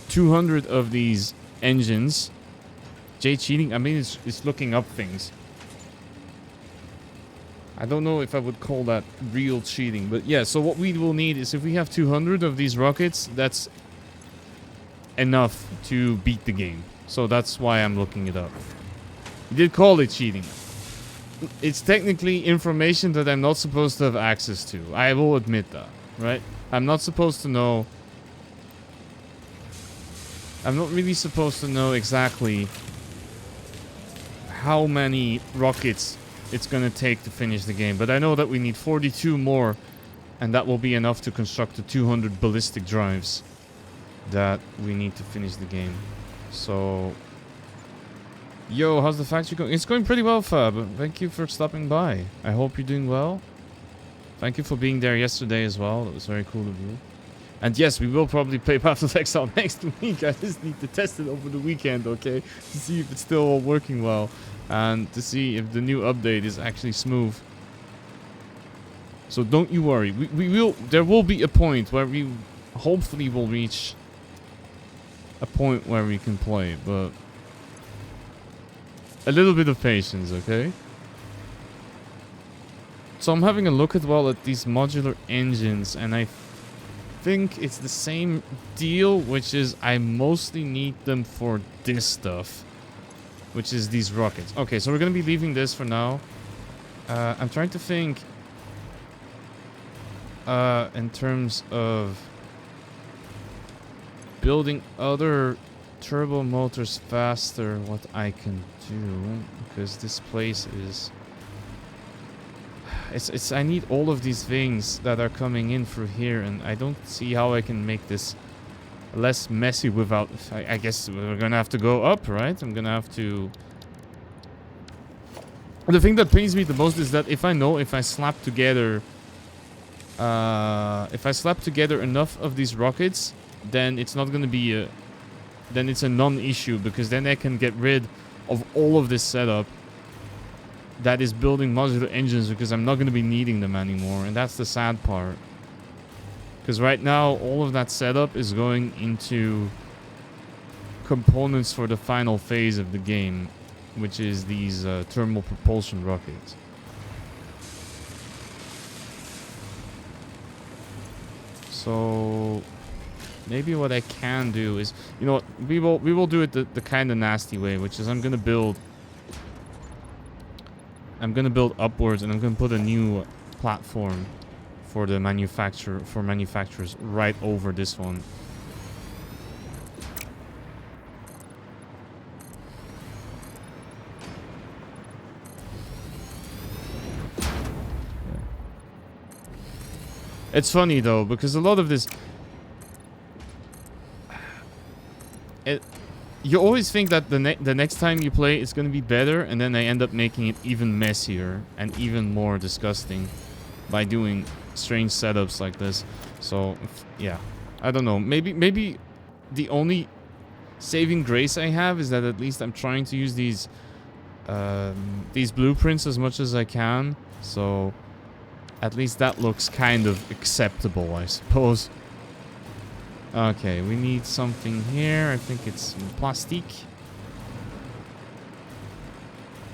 200 of these engines. Jay cheating? I mean, it's looking up things. I don't know if I would call that real cheating, but yeah, so what we will need is if we have 200 of these rockets, that's enough to beat the game. So that's why I'm looking it up. You did call it cheating. It's technically information that I'm not supposed to have access to. I will admit that, right? I'm not supposed to know... I'm not really supposed to know exactly how many rockets it's gonna take to finish the game, but I know that we need 42 more, and that will be enough to construct the 200 ballistic drives that we need to finish the game. So... yo, how's the factory going? It's going pretty well, Fab. Thank you for stopping by. I hope you're doing well. Thank you for being there yesterday as well. That was very cool of you. And yes, we will probably play Path of Exile next week. I just need to test it over the weekend, okay? To see if it's still all working well. And to see if the new update is actually smooth. So don't you worry. We will. There will be a point where we hopefully will reach a point where we can play, but a little bit of patience, okay? So I'm having a look as well at these modular engines, and I think it's the same deal, which is I mostly need them for this stuff, which is these rockets. Okay, so we're gonna be leaving this for now. I'm trying to think in terms of building other turbo motors faster, what I can do, because this place is I need all of these things that are coming in through here, and I don't see how I can make this less messy without... I guess we're gonna have to go up, right? I'm gonna have to... The thing that pains me the most is that if I slap together... if I slap together enough of these rockets, then it's not gonna be a... Then it's a non-issue, because then I can get rid of all of this setup that is building modular engines, because I'm not going to be needing them anymore, and that's the sad part. Because right now, all of that setup is going into components for the final phase of the game, which is these thermal propulsion rockets. So maybe what I can do is, you know what, we will do it the kind of nasty way, which is I'm gonna build upwards, and I'm gonna put a new platform for the manufacturers right over this one. It's funny though, because a lot of this, you always think that the next time you play it's going to be better, and then they end up making it even messier and even more disgusting by doing strange setups like this. So yeah, I don't know. Maybe the only saving grace I have is that at least I'm trying to use these blueprints as much as I can. So at least that looks kind of acceptable, I suppose. Okay, we need something here. I think it's plastic.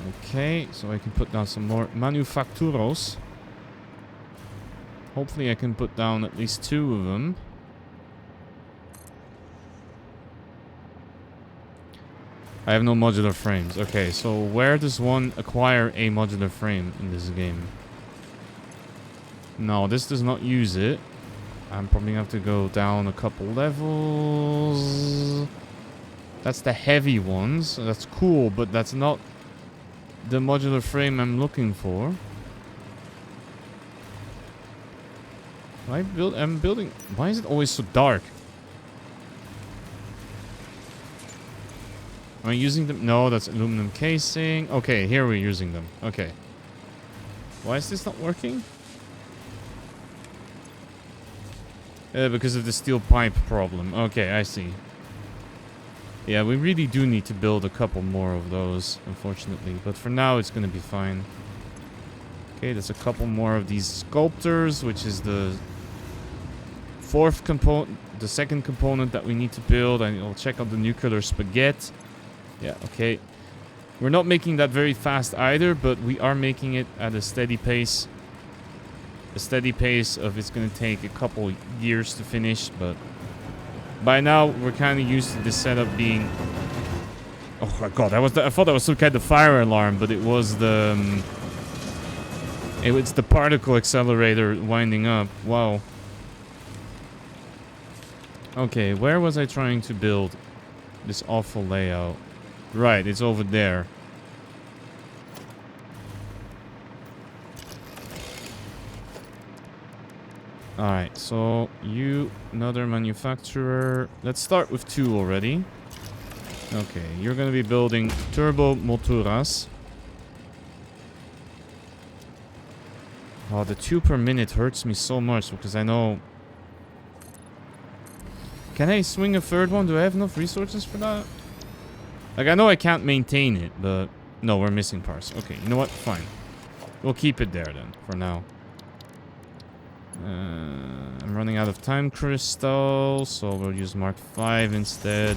Okay, so I can put down some more manufacturos. Hopefully I can put down at least 2 of them. I have no modular frames. Okay, so where does one acquire a modular frame in this game? No, this does not use it. I'm probably gonna have to go down a couple levels. That's the heavy ones. That's cool, but that's not the modular frame I'm looking for. I'm building... Why is it always so dark? Am I using them? No, that's aluminum casing. Okay, here we're using them. Okay. Why is this not working? Because of the steel pipe problem. Okay, I see. Yeah, we really do need to build a couple more of those, unfortunately. But for now, it's going to be fine. Okay, there's a couple more of these sculptors, which is the fourth component, the second component that we need to build. I'll check out the nuclear spaghetti. Yeah, okay. We're not making that very fast either, but we are making it at a steady pace. A steady pace of it's going to take a couple years to finish, but by now we're kind of used to this setup being... Oh my god, I thought that was some kind of fire alarm, but it was the... it's the particle accelerator winding up. Wow. Okay, where was I trying to build this awful layout? Right, it's over there. Alright, so you, another manufacturer. Let's start with 2 already. Okay, you're gonna be building turbo motoras. Oh, the 2 per minute hurts me so much because I know... Can I swing a 3rd one? Do I have enough resources for that? Like, I know I can't maintain it, but... No, we're missing parts. Okay, you know what? Fine. We'll keep it there then, for now. I'm running out of time crystal, so we'll use Mark 5 instead.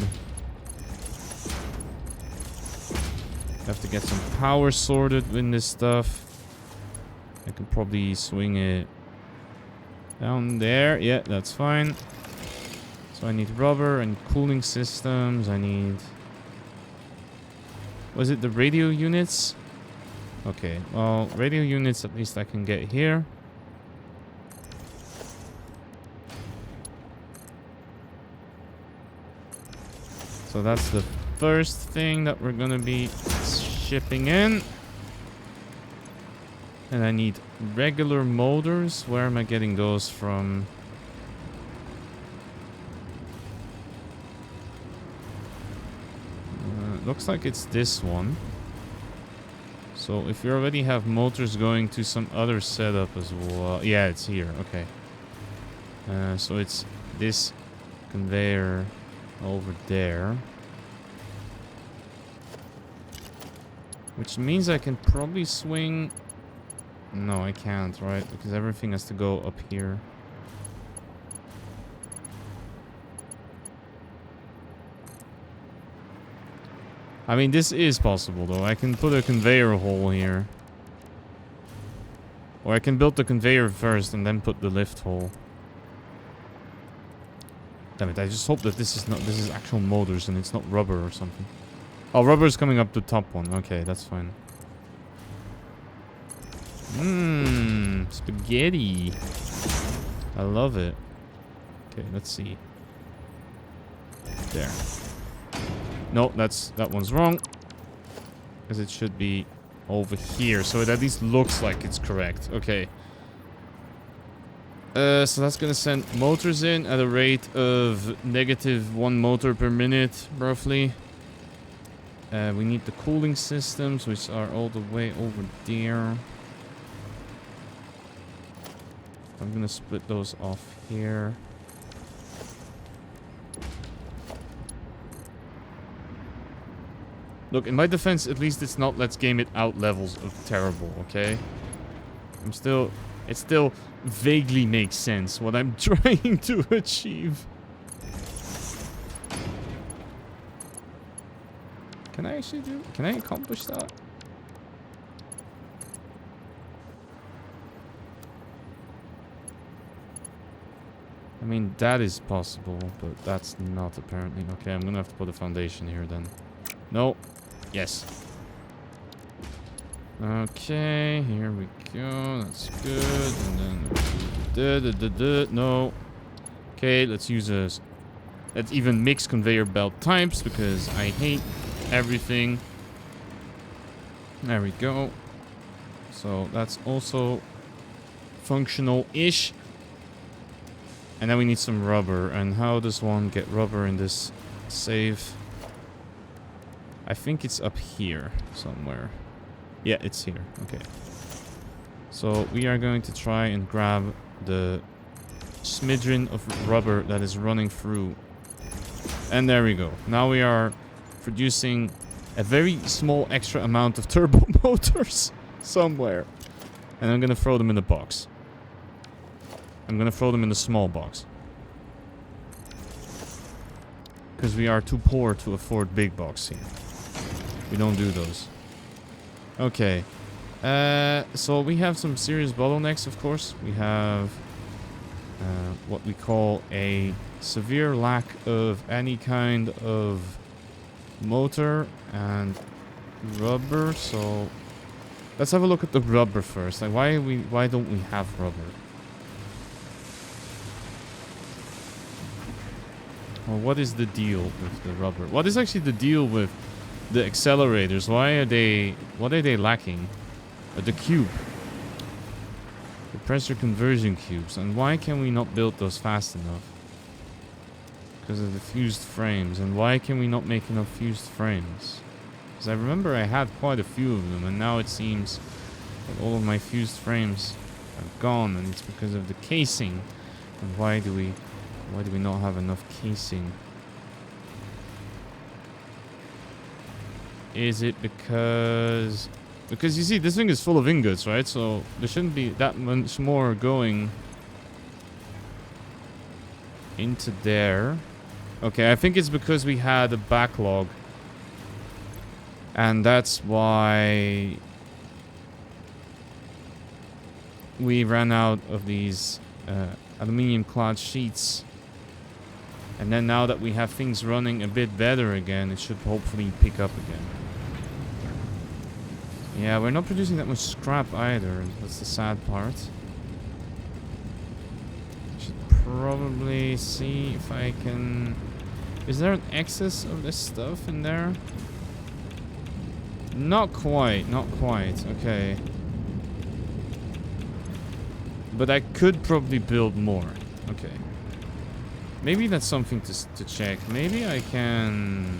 Have to get some power sorted in this stuff. I can probably swing it down there. Yeah, that's fine. So I need rubber and cooling systems. I need... Was it the radio units? Okay, well, radio units at least I can get here. So that's the first thing that we're gonna be shipping in. And I need regular motors. Where am I getting those from? Looks like it's this one. So if you already have motors going to some other setup as well. Yeah, it's here. Okay. So it's this conveyor over there. Which means I can probably swing... No, I can't, right? Because everything has to go up here. I mean, this is possible, though. I can put a conveyor hole here. Or I can build the conveyor first and then put the lift hole. Damn it, I just hope that this is not... This is actual motors and it's not rubber or something. Oh, rubber is coming up the top one. Okay, that's fine. Mmm, spaghetti. I love it. Okay, let's see. There. No, that one's wrong. Because it should be over here. So it at least looks like it's correct. Okay. So that's gonna send motors in at a rate of -1 motor per minute, roughly. We need the cooling systems, which are all the way over there. I'm gonna split those off here. Look, in my defense, at least it's not let's game it out levels of terrible, okay? It still vaguely makes sense what I'm trying to achieve. Can I actually can I accomplish that? I mean, that is possible, but that's not apparently. Okay, I'm gonna have to put a foundation here then. No. Yes. Okay, here we go. That's good. And then... No. Okay, let's use a... Let's even mix conveyor belt types, because I hate everything. There we go. So that's also functional-ish. And then we need some rubber. And how does one get rubber in this save? I think it's up here somewhere. Yeah, it's here. Okay. So we are going to try and grab the smidgen of rubber that is running through. And there we go. Now we are producing a very small extra amount of turbo motors somewhere. And I'm going to throw them in the box. I'm going to throw them in the small box. Because we are too poor to afford big box here. We don't do those. Okay. So we have some serious bottlenecks, of course. We have what we call a severe lack of any kind of motor and rubber. So let's have a look at the rubber first. Like, why don't we have rubber? Well, what is the deal with the rubber? What is actually the deal with the accelerators? What are they lacking? The cube. The pressure conversion cubes. And why can we not build those fast enough? Because of the fused frames. And why can we not make enough fused frames? Because I remember I had quite a few of them, and now it seems that all of my fused frames are gone, and it's because of the casing. And why do we not have enough casing? Is it because you see, this thing is full of ingots, right? So there shouldn't be that much more going into there. Okay, I think it's because we had a backlog. And that's why we ran out of these aluminium clad sheets. And then now that we have things running a bit better again, it should hopefully pick up again. Yeah, we're not producing that much scrap either. That's the sad part. Should probably see if I can... Is there an excess of this stuff in there? Not quite, not quite. Okay. But I could probably build more. Okay. Maybe that's something to check. Maybe I can...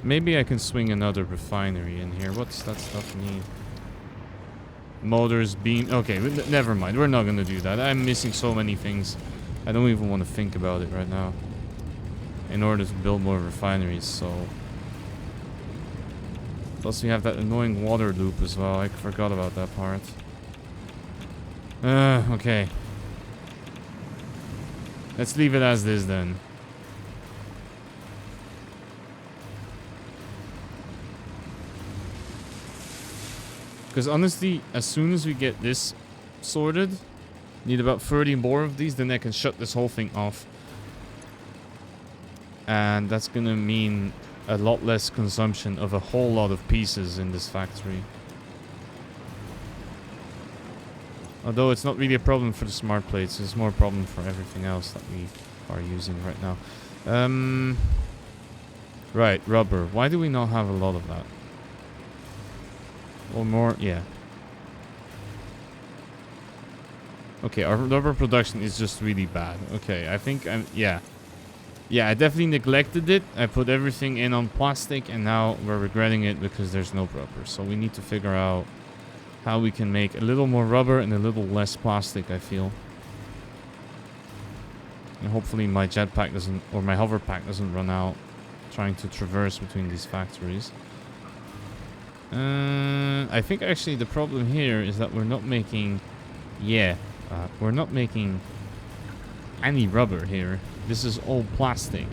Maybe I can swing another refinery in here. What's that stuff need? Motors, beam... Okay, never mind. We're not gonna do that. I'm missing so many things. I don't even want to think about it right now. In order to build more refineries, so... Plus we have that annoying water loop as well. I forgot about that part. Okay. Let's leave it as this then. Because honestly, as soon as we get this sorted, need about 30 more of these, then I can shut this whole thing off. And that's gonna mean a lot less consumption of a whole lot of pieces in this factory. Although it's not really a problem for the smart plates, it's more a problem for everything else that we are using right now. Right, rubber. Why do we not have a lot of that? Or more? Yeah. Okay, our rubber production is just really bad. Okay, I think I'm... Yeah. Yeah, I definitely neglected it. I put everything in on plastic, and now we're regretting it because there's no rubber. So we need to figure out how we can make a little more rubber and a little less plastic, I feel. And hopefully my jetpack doesn't... Or my hover pack doesn't run out trying to traverse between these factories. I think actually the problem here is that we're not making... Yeah, we're not making any rubber here. This is all plastic.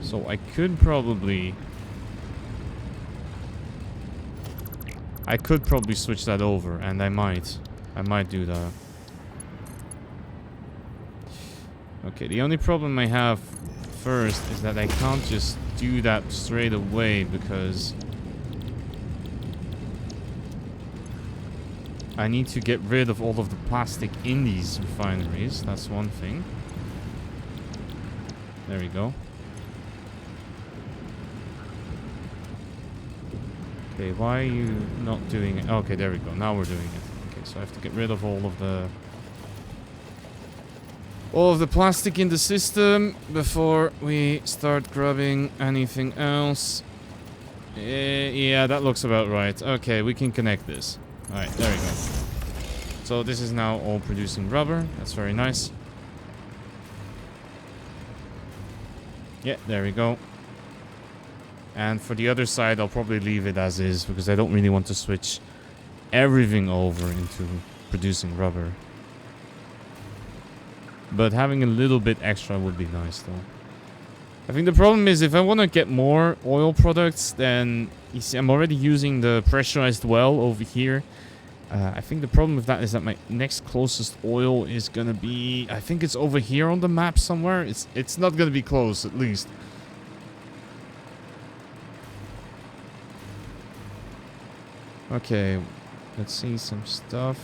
So I could probably... switch that over, and I might do that. Okay, the only problem I have first is that I can't just do that straight away because I need to get rid of all of the plastic in these refineries. That's one thing. There we go. Okay, why are you not doing it? Okay, there we go. Now we're doing it. Okay, so I have to get rid of all of the plastic in the system before we start grabbing anything else. Yeah, that looks about right. Okay, we can connect this. Alright, there we go. So this is now all producing rubber. That's very nice. Yeah, there we go. And for the other side, I'll probably leave it as is because I don't really want to switch everything over into producing rubber. But having a little bit extra would be nice though. I think the problem is if I want to get more oil products, then you see I'm already using the pressurized well over here. I think the problem with that is that my next closest oil is gonna be... I think it's over here on the map somewhere. It's not gonna be close, at least. Okay, let's see some stuff.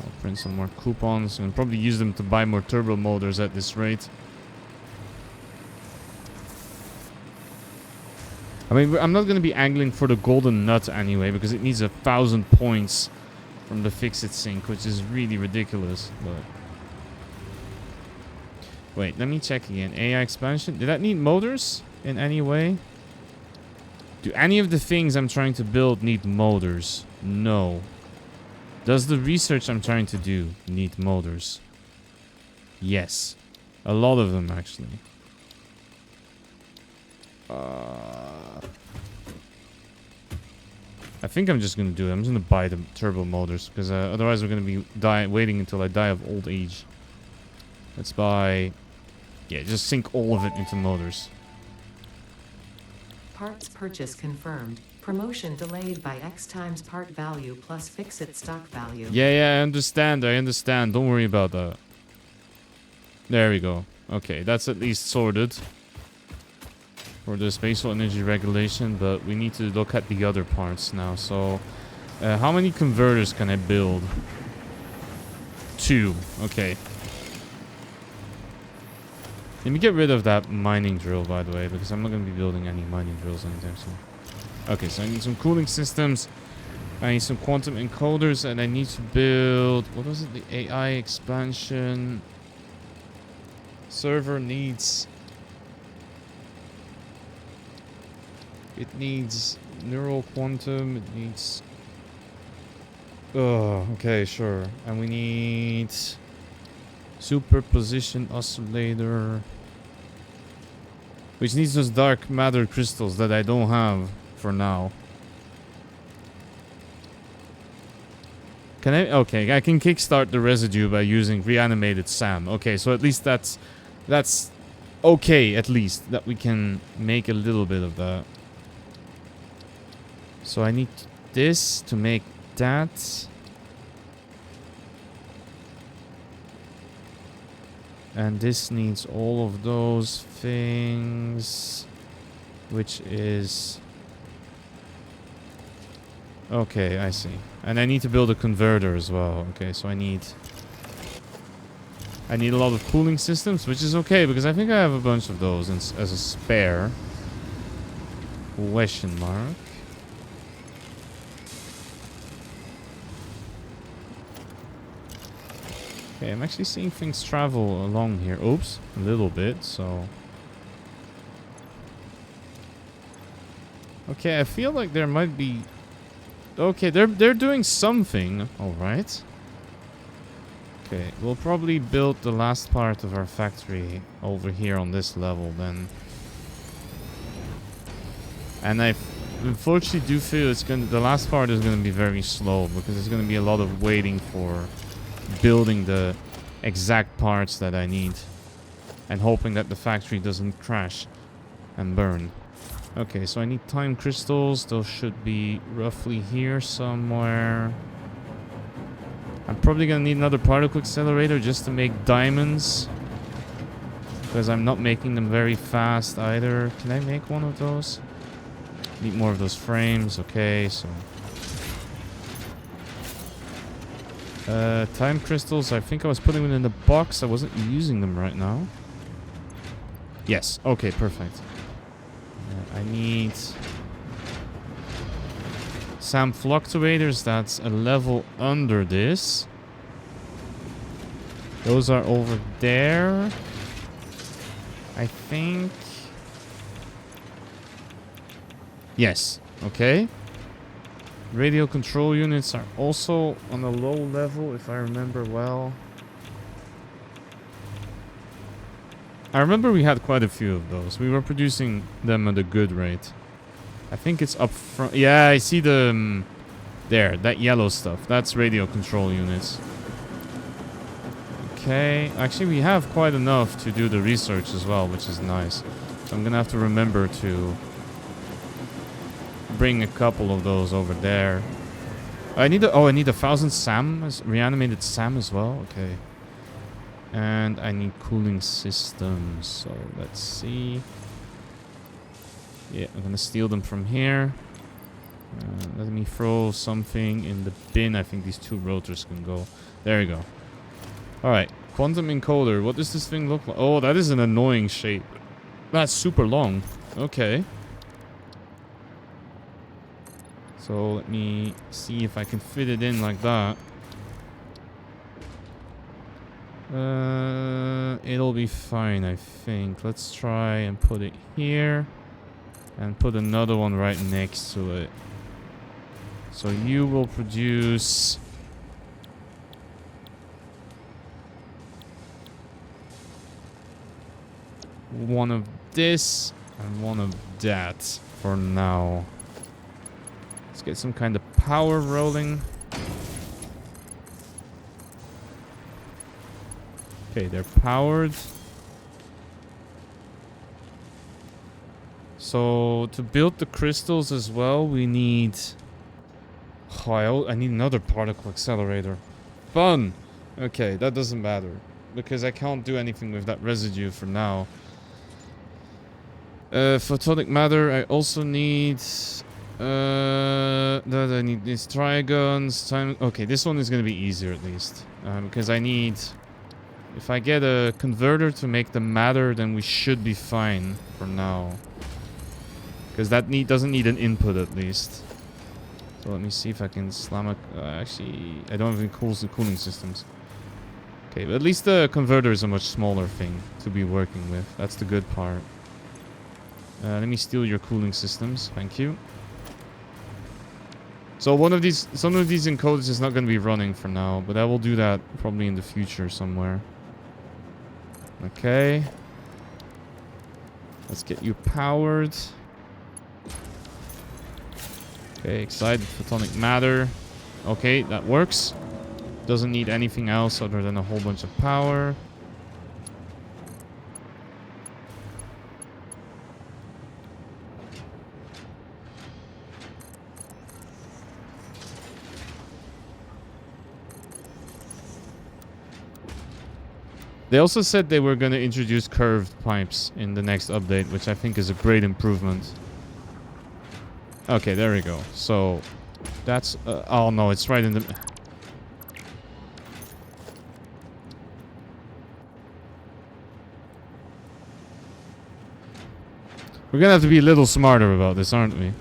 I'll print some more coupons and probably use them to buy more turbo motors at this rate. I mean, I'm not going to be angling for the golden nut anyway, because it needs 1,000 points from the fix-it sink, which is really ridiculous. But wait, let me check again. AI expansion. Did that need motors in any way? Do any of the things I'm trying to build need motors? No. Does the research I'm trying to do need motors? Yes. A lot of them, actually. I think I'm just gonna do it. I'm just gonna buy the turbo motors because otherwise we're gonna be waiting until I die of old age. Let's buy. Yeah, just sink all of it into motors. Parts purchase confirmed. Promotion delayed by X times part value plus fix-it stock value. Yeah, I understand. Don't worry about that. There we go. Okay, that's at least sorted for the spatial energy regulation, but we need to look at the other parts now. So, how many converters can I build? 2. Okay. Let me get rid of that mining drill, by the way, because I'm not going to be building any mining drills anytime soon. Okay, so I need some cooling systems. I need some quantum encoders, and I need to build... What was it? The AI expansion... Server needs... It needs neural quantum. It needs... Oh, okay, sure. And we need... Superposition oscillator. Which needs those dark matter crystals that I don't have for now. Can I? Okay, I can kickstart the residue by using reanimated SAM. Okay, so at least that's okay, at least. That we can make a little bit of that. So I need this to make that. And this needs all of those things. Which is... Okay, I see. And I need to build a converter as well. Okay, so I need a lot of cooling systems, which is okay, because I think I have a bunch of those as a spare. Question mark. Okay, I'm actually seeing things travel along here. Oops, a little bit, so... Okay, I feel like there might be... Okay, they're doing something. Alright. Okay, we'll probably build the last part of our factory over here on this level then. And I unfortunately do feel the last part is gonna be very slow, because there's gonna be a lot of waiting for building the exact parts that I need. And hoping that the factory doesn't crash and burn. Okay, so I need time crystals. Those should be roughly here somewhere. I'm probably gonna need another particle accelerator just to make diamonds. Because I'm not making them very fast either. Can I make one of those? Need more of those frames. Okay, so... time crystals. I think I was putting them in the box. I wasn't using them right now. Yes. Okay, perfect. I need SAM fluctuators. That's a level under this. Those are over there, I think. Yes. Okay. Radio control units are also on a low level, if I remember well. I remember we had quite a few of those. We were producing them at a good rate. I think it's up front. Yeah, I see the... there, that yellow stuff. That's radio control units. Okay. Actually, we have quite enough to do the research as well, which is nice. So I'm gonna have to remember to bring a couple of those over there. I need 1,000 SAM, reanimated SAM as well. Okay. And I need cooling systems. So let's see. Yeah, I'm gonna steal them from here. Let me throw something in the bin. I think these 2 rotors can go. There we go. Alright, Quantum Encoder. What does this thing look like? Oh, that is an annoying shape. That's super long. Okay. So let me see if I can fit it in like that. It'll be fine, I think. Let's try and put it here. And put another one right next to it. So you will produce... one of this and one of that for now. Let's get some kind of power rolling. Okay, they're powered. So, to build the crystals as well, we need... Oh, I need another particle accelerator. Fun! Okay, that doesn't matter. Because I can't do anything with that residue for now. Photonic matter, I also need... I need these trigons. Okay, this one is gonna be easier at least. Because I need... If I get a converter to make the matter, then we should be fine for now. Because that doesn't need an input at least. So let me see if I can slam a... actually, I don't have any cooling systems. Okay, but at least the converter is a much smaller thing to be working with. That's the good part. Let me steal your cooling systems. Thank you. So some of these encoders is not going to be running for now, but I will do that probably in the future somewhere. Okay. Let's get you powered. Okay, excited photonic matter. Okay, that works. Doesn't need anything else other than a whole bunch of power. They also said they were going to introduce curved pipes in the next update, which I think is a great improvement. Okay, there we go. So, that's... oh no, it's right in the... We're gonna have to be a little smarter about this, aren't we?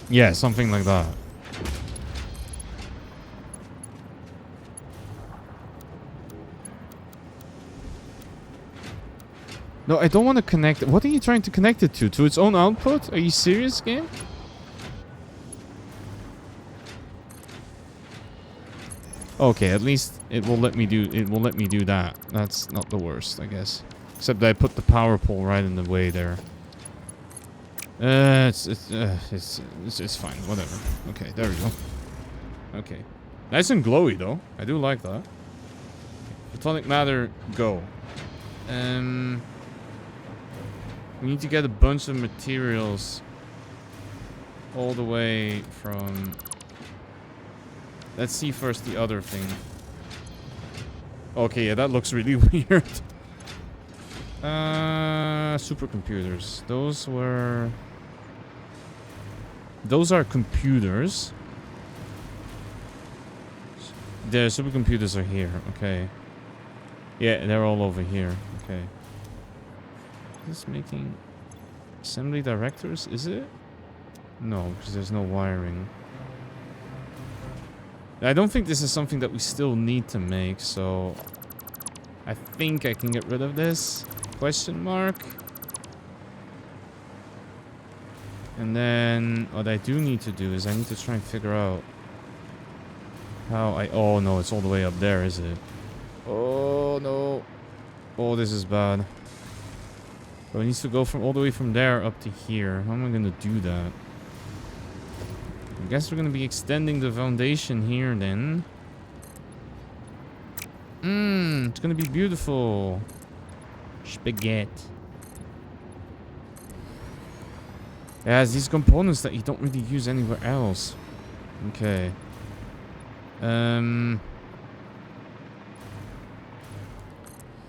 Yeah, something like that. No, I don't want to connect it. What are you trying to connect it to? To its own output? Are you serious, game? Okay, at least it will let me do that. That's not the worst, I guess. Except that I put the power pole right in the way there. It's fine, whatever. Okay, there we go. Okay. Nice and glowy though. I do like that. Photonic matter, go. We need to get a bunch of materials all the way from... Let's see first the other thing. Okay, yeah, that looks really weird. Supercomputers. Those are computers. The supercomputers are here. Okay. Yeah, they're all over here. Okay. Is this making assembly directors? Is it? No, because there's no wiring. I don't think this is something that we still need to make, so I think I can get rid of this. Question mark. And then what I do need to do is I need to try and figure out how I... Oh no, it's all the way up there, is it? Oh no. Oh, this is bad. So it needs to go from all the way from there up to here. How am I going to do that? I guess we're going to be extending the foundation here then. It's going to be beautiful. Spaghetti. It has these components that you don't really use anywhere else. Okay.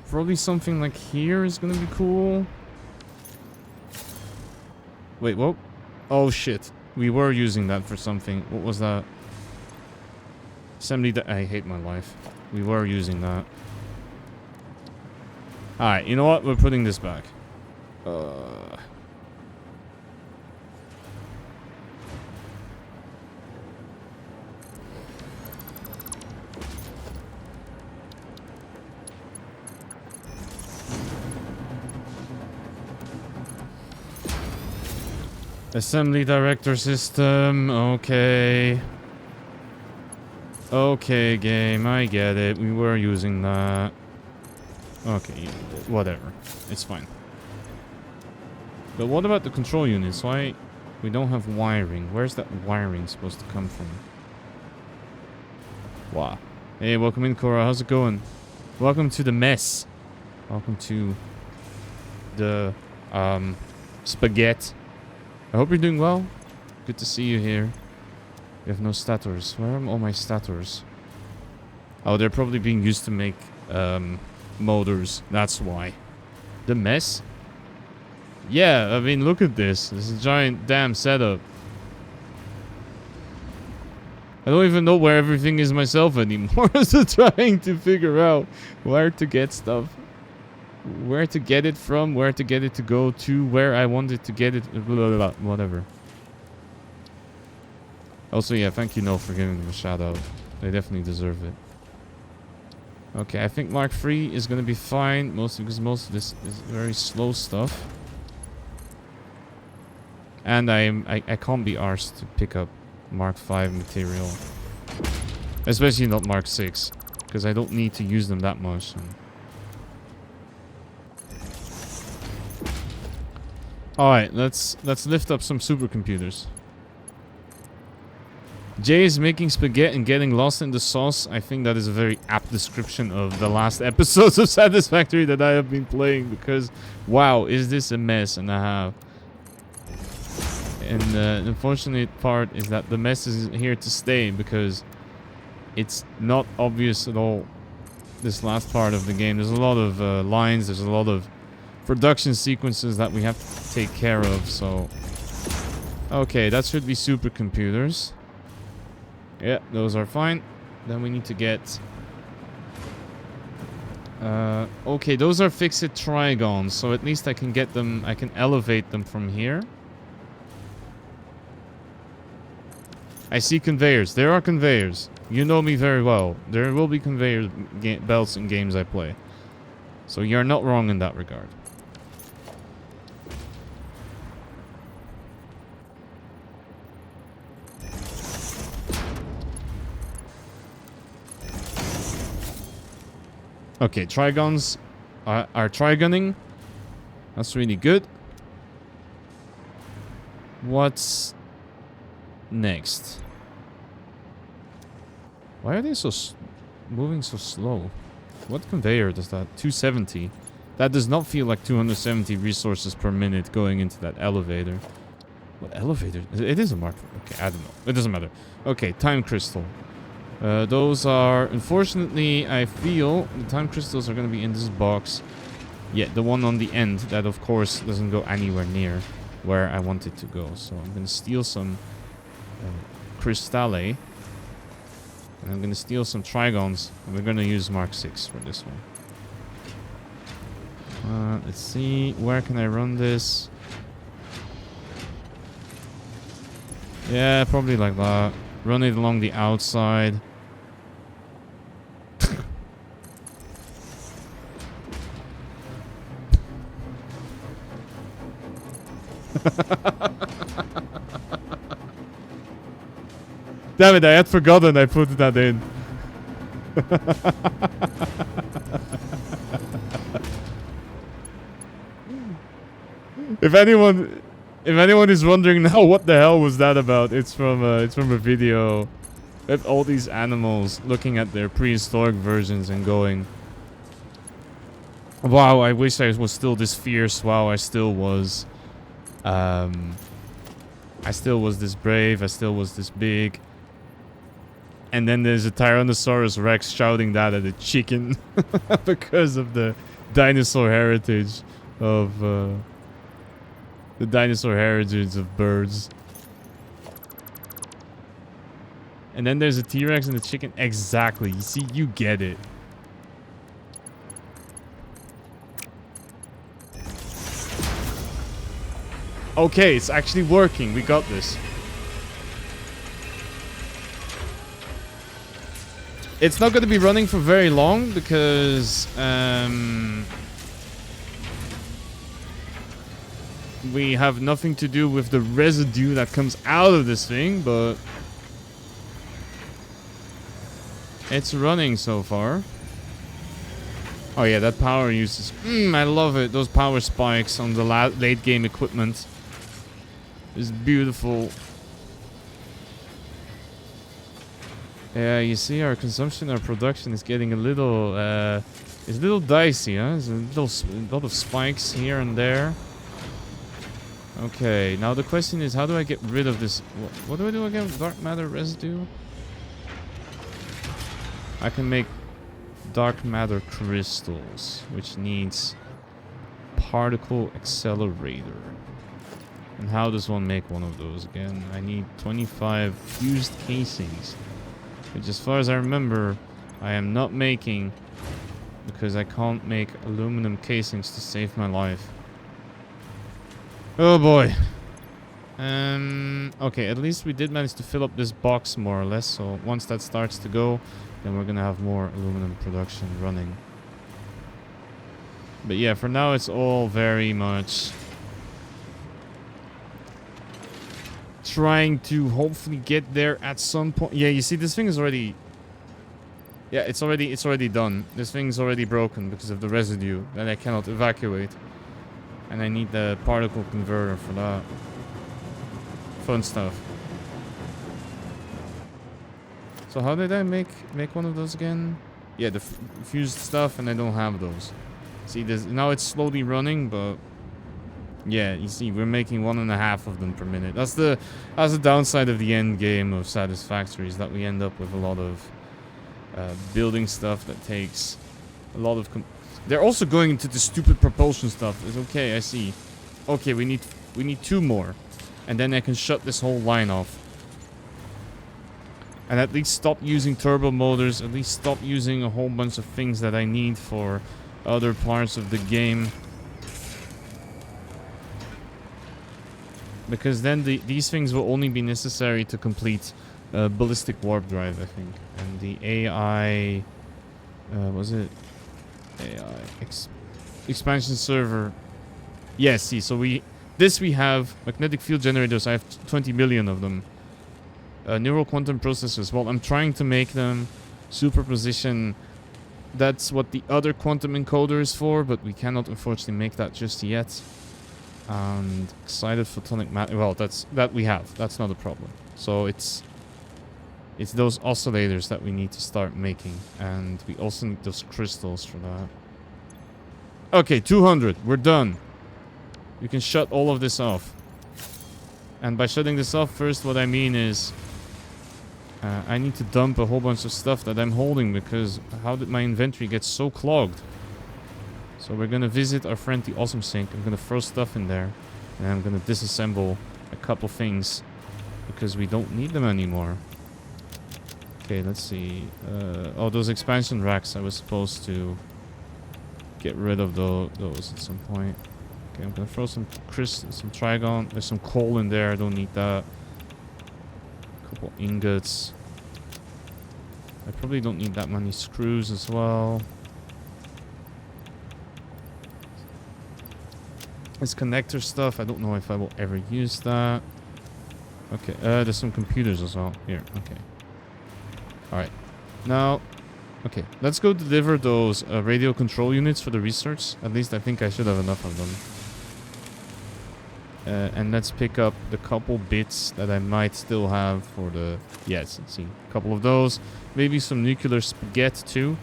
Probably something like here is gonna be cool. Wait, what? Oh shit. We were using that for something. What was that? Assembly that... I hate my life. We were using that. Alright, you know what? We're putting this back. Assembly director system. Okay. Okay, game. I get it. We were using that. Okay, whatever. It's fine. But what about the control units? Why we don't have wiring? Where's that wiring supposed to come from? Wow. Hey, welcome in, Cora. How's it going? Welcome to the mess. Welcome to the spaghetti. I hope you're doing well. Good to see you here. We have no stators. Where are all my stators? Oh, they're probably being used to make motors. That's why. The mess? Yeah, I mean, look at this. This is a giant damn setup. I don't even know where everything is myself anymore. So trying to figure out where to get stuff. Where to get it from, where to get it to go to, where I wanted to get it, blah, blah, blah, whatever. Also, yeah, thank you, Noel, for giving them a shout out. They definitely deserve it. Okay, I think Mark III is going to be fine, mostly because most of this is very slow stuff. And I can't be arsed to pick up Mark V material. Especially not Mark VI, because I don't need to use them that much. Alright, let's lift up some supercomputers. Jay is making spaghetti and getting lost in the sauce. I think that is a very apt description of the last episodes of Satisfactory that I have been playing, because wow, is this a mess and a half. And the unfortunate part is that the mess is here to stay, because it's not obvious at all, this last part of the game. There's a lot of lines, there's a lot of production sequences that we have to take care of, so... Okay, that should be supercomputers. Yeah, those are fine. Then we need to get... okay, those are fixed trigons, so at least I can get them, I can elevate them from here. I see conveyors. There are conveyors. You know me very well. There will be conveyor belts in games I play. So you're not wrong in that regard. Okay, trigons are trigoning. That's really good. What's next? Why are they so moving so slow? What conveyor does that? 270. That does not feel like 270 resources per minute going into that elevator. What elevator? It is a mark. Okay, I don't know. It doesn't matter. Okay, time crystal. Those are, unfortunately, I feel the time crystals are going to be in this box. Yeah, the one on the end that, of course, doesn't go anywhere near where I want it to go. So I'm going to steal some Crystalli. And I'm going to steal some Trigons. And we're going to use Mark 6 for this one. Let's see. Where can I run this? Yeah, probably like that. Run it along the outside. Damn it, I had forgotten I put that in. If anyone is wondering now what the hell was that about, it's from a video with all these animals looking at their prehistoric versions and going, wow, I wish I was still this fierce. Wow, I still was this brave. I still was this big. And then there's a Tyrannosaurus Rex shouting that at a chicken because of the dinosaur heritage of birds. And then there's a T-Rex and a chicken. Exactly. You see, you get it. Okay, it's actually working. We got this. It's not going to be running for very long because we have nothing to do with the residue that comes out of this thing, but it's running so far. Oh yeah, that power uses... I love it. Those power spikes on the late game equipment is beautiful. Yeah, you see our consumption, our production is getting a little... it's a little dicey, huh? There's a lot of spikes here and there. Okay, now the question is, how do I get rid of this? What do I do again? Dark matter residue? I can make dark matter crystals, which needs particle accelerator. And how does one make one of those again? I need 25 fused casings, which as far as I remember, I am not making because I can't make aluminum casings to save my life. Oh boy. Okay, at least we did manage to fill up this box more or less, so once that starts to go, then we're gonna have more aluminum production running. But yeah, for now it's all very much trying to hopefully get there at some point. Yeah, you see this thing is already... Yeah, it's already done. This thing's already broken because of the residue that I cannot evacuate. And I need the particle converter for that. Fun stuff. So how did I make one of those again? Yeah, the fused stuff, and I don't have those. See, this now it's slowly running, but yeah, you see, we're making 1.5 of them per minute. That's the downside of the end game of Satisfactory, is that we end up with a lot of building stuff that takes a lot of. They're also going into the stupid propulsion stuff. It's okay, I see. Okay, we need 2 more, and then I can shut this whole line off. And at least stop using turbo motors, at least stop using a whole bunch of things that I need for other parts of the game. Because then these things will only be necessary to complete ballistic warp drive, I think. And the AI... was it? AI... expansion server. Yes, see, so we have magnetic field generators. I have 20 million of them. Neural quantum processors. Well, I'm trying to make them superposition. That's what the other quantum encoder is for, but we cannot unfortunately make that just yet. And excited photonic matter. Well, that we have. That's not a problem. So it's those oscillators that we need to start making, and we also need those crystals for that. Okay, 200. We're done. You can shut all of this off. And by shutting this off, first, what I mean is I need to dump a whole bunch of stuff that I'm holding, because how did my inventory get so clogged? So we're gonna visit our friend the Awesome Sink. I'm gonna throw stuff in there, and I'm gonna disassemble a couple things because we don't need them anymore. Okay, let's see. Oh, those expansion racks, I was supposed to get rid of those at some point. Okay, I'm gonna throw some trigon. There's some coal in there. I don't need that. A couple ingots. I probably don't need that many screws as well. This connector stuff, I don't know if I will ever use that. Okay, there's some computers as well. Here, okay. Alright. Now, okay, let's go deliver those radio control units for the research. At least I think I should have enough of them. And let's pick up the couple bits that I might still have for the... Yes, let's see. A couple of those. Maybe some nuclear spaghetti too.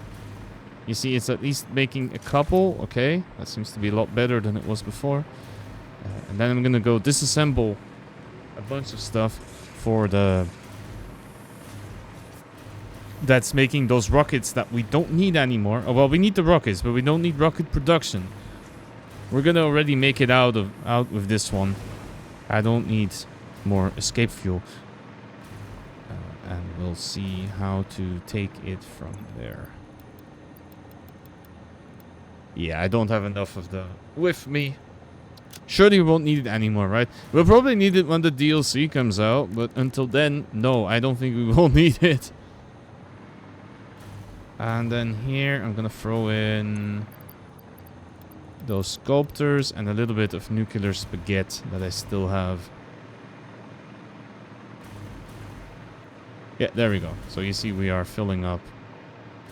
You see, it's at least making a couple. Okay, that seems to be a lot better than it was before. And then I'm gonna go disassemble a bunch of stuff for the... That's making those rockets that we don't need anymore. Oh, well, we need the rockets, but we don't need rocket production. We're gonna already make it out with this one. I don't need more escape fuel. And we'll see how to take it from there. Yeah, I don't have enough of the with me. Surely we won't need it anymore, right? We'll probably need it when the DLC comes out, but until then, no, I don't think we will need it. And then here, I'm gonna throw in those sculptors and a little bit of nuclear spaghetti that I still have. Yeah, there we go. So you see we are filling up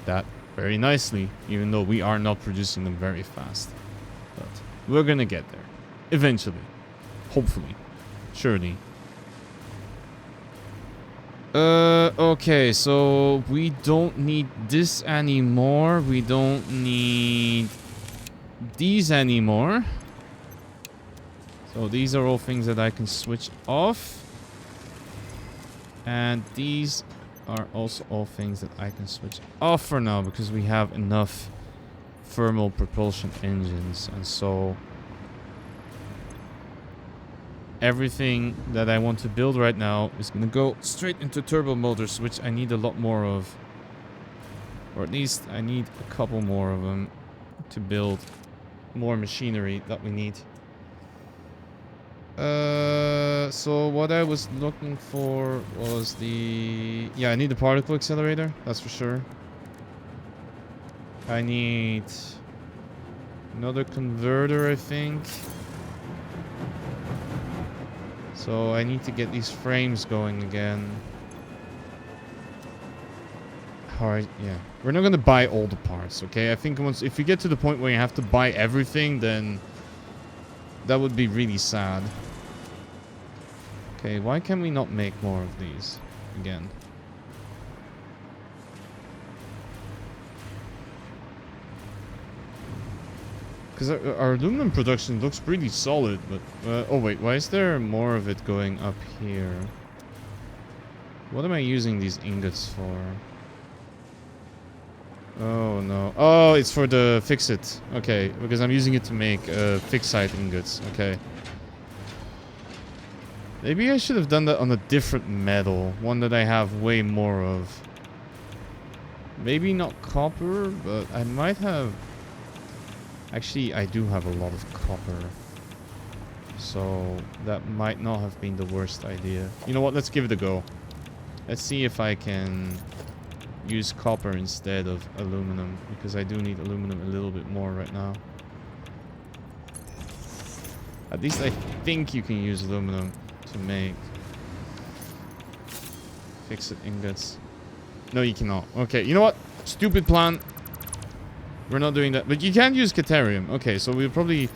that very nicely, even though we are not producing them very fast. But we're gonna get there. Eventually. Hopefully. Surely. Okay, so we don't need this anymore. We don't need these anymore. So these are all things that I can switch off. And these are also all things that I can switch off for now because we have enough thermal propulsion engines. And so everything that I want to build right now is going to go straight into turbo motors, which I need a lot more of. Or at least I need a couple more of them to build more machinery that we need. So what I was looking for was the... Yeah, I need the particle accelerator, that's for sure. I need another converter, I think. So I need to get these frames going again. Alright, yeah. We're not gonna buy all the parts, okay? I think if you get to the point where you have to buy everything, then that would be really sad. Okay, why can we not make more of these again? Because our aluminum production looks pretty solid, but... oh wait, why is there more of it going up here? What am I using these ingots for? Oh no. Oh, it's for the fix-it. Okay, because I'm using it to make fixite ingots. Okay. Maybe I should have done that on a different metal. One that I have way more of. Maybe not copper, but I might have... Actually, I do have a lot of copper. So that might not have been the worst idea. You know what? Let's give it a go. Let's see if I can use copper instead of aluminum. Because I do need aluminum a little bit more right now. At least I think you can use aluminum to make fix-it ingots. No, you cannot. Okay, you know what? Stupid plan. We're not doing that. But you can use Caterium. Okay, so we'll probably...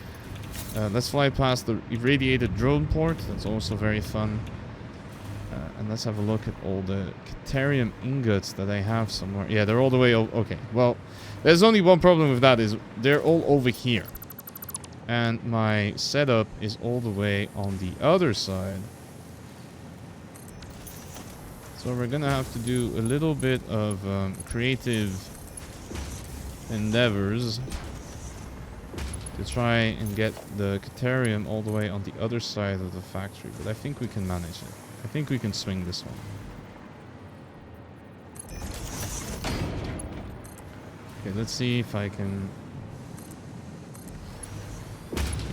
let's fly past the irradiated drone port. That's also very fun. And let's have a look at all the Caterium ingots that I have somewhere. Yeah, they're all the way... Okay, well, there's only one problem with that is they're all over here. And my setup is all the way on the other side. So we're gonna have to do a little bit of creative endeavors to try and get the Caterium all the way on the other side of the factory. But I think we can manage it. I think we can swing this one. Okay, let's see if I can...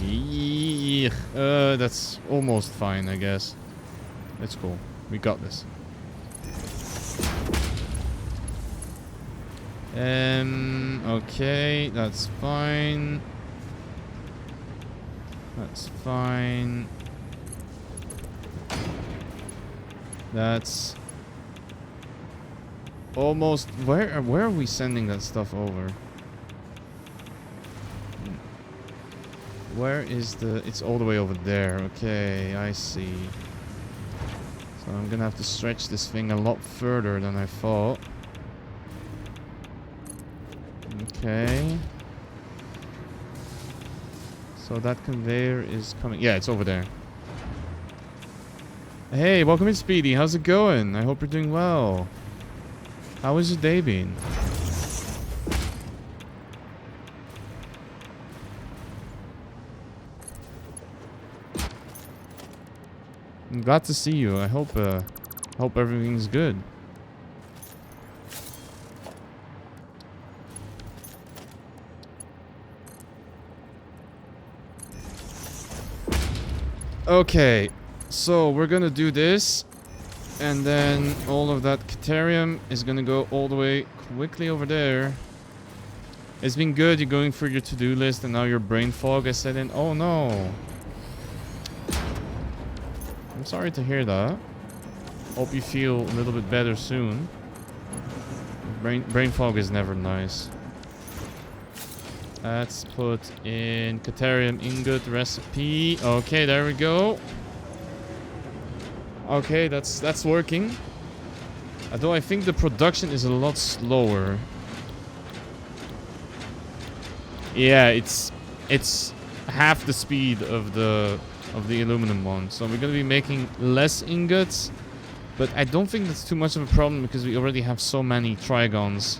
Yeah, that's almost fine, I guess. That's cool. We got this. Okay, that's fine. That's fine. That's almost... Where are we sending that stuff over? Where is the... It's all the way over there. Okay, I see. So I'm gonna have to stretch this thing a lot further than I thought. Okay. So that conveyor is coming... Yeah, it's over there. Hey, welcome in, Speedy. How's it going? I hope you're doing well. How has your day been? I'm glad to see you. I hope everything's good. Okay, so we're gonna do this, and then all of that Caterium is gonna go all the way quickly over there. It's been good. You're going through your to-do list, and now your brain fog is set in. Oh no. I'm sorry to hear that. Hope you feel a little bit better soon. Brain fog is never nice. Let's put in Caterium ingot recipe. Okay, there we go. Okay, that's working. Although I think the production is a lot slower. Yeah, it's half the speed of the aluminum one. So we're gonna be making less ingots, but I don't think that's too much of a problem because we already have so many trigons.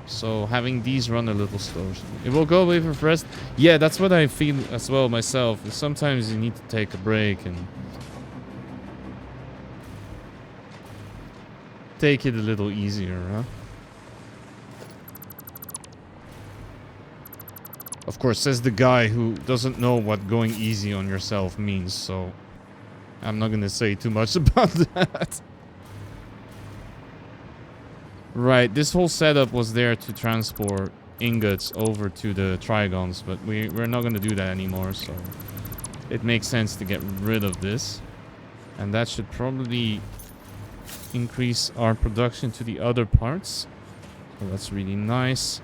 So having these run a little slower. It will go away for rest. Yeah, that's what I feel as well myself. Sometimes you need to take a break and take it a little easier, huh? Of course, says the guy who doesn't know what going easy on yourself means, so I'm not gonna say too much about that. Right, this whole setup was there to transport ingots over to the trigons, but we're not gonna do that anymore, so it makes sense to get rid of this. And that should probably increase our production to the other parts. So that's really nice.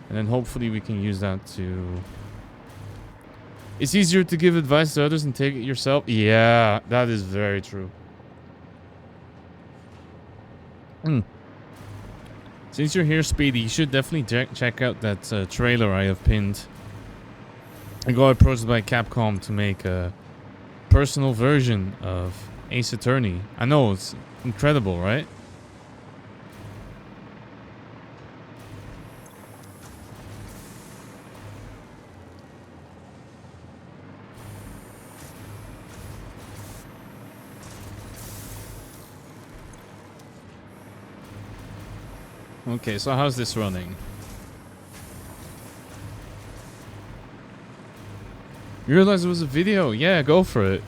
And then hopefully we can use that to... It's easier to give advice to others and take it yourself. Yeah, that is very true. Since you're here, Speedy, you should definitely check out that trailer I have pinned. I got approached by Capcom to make a personal version of Ace Attorney. I know, it's incredible, right? Okay, so how's this running? You realize it was a video? Yeah, go for it.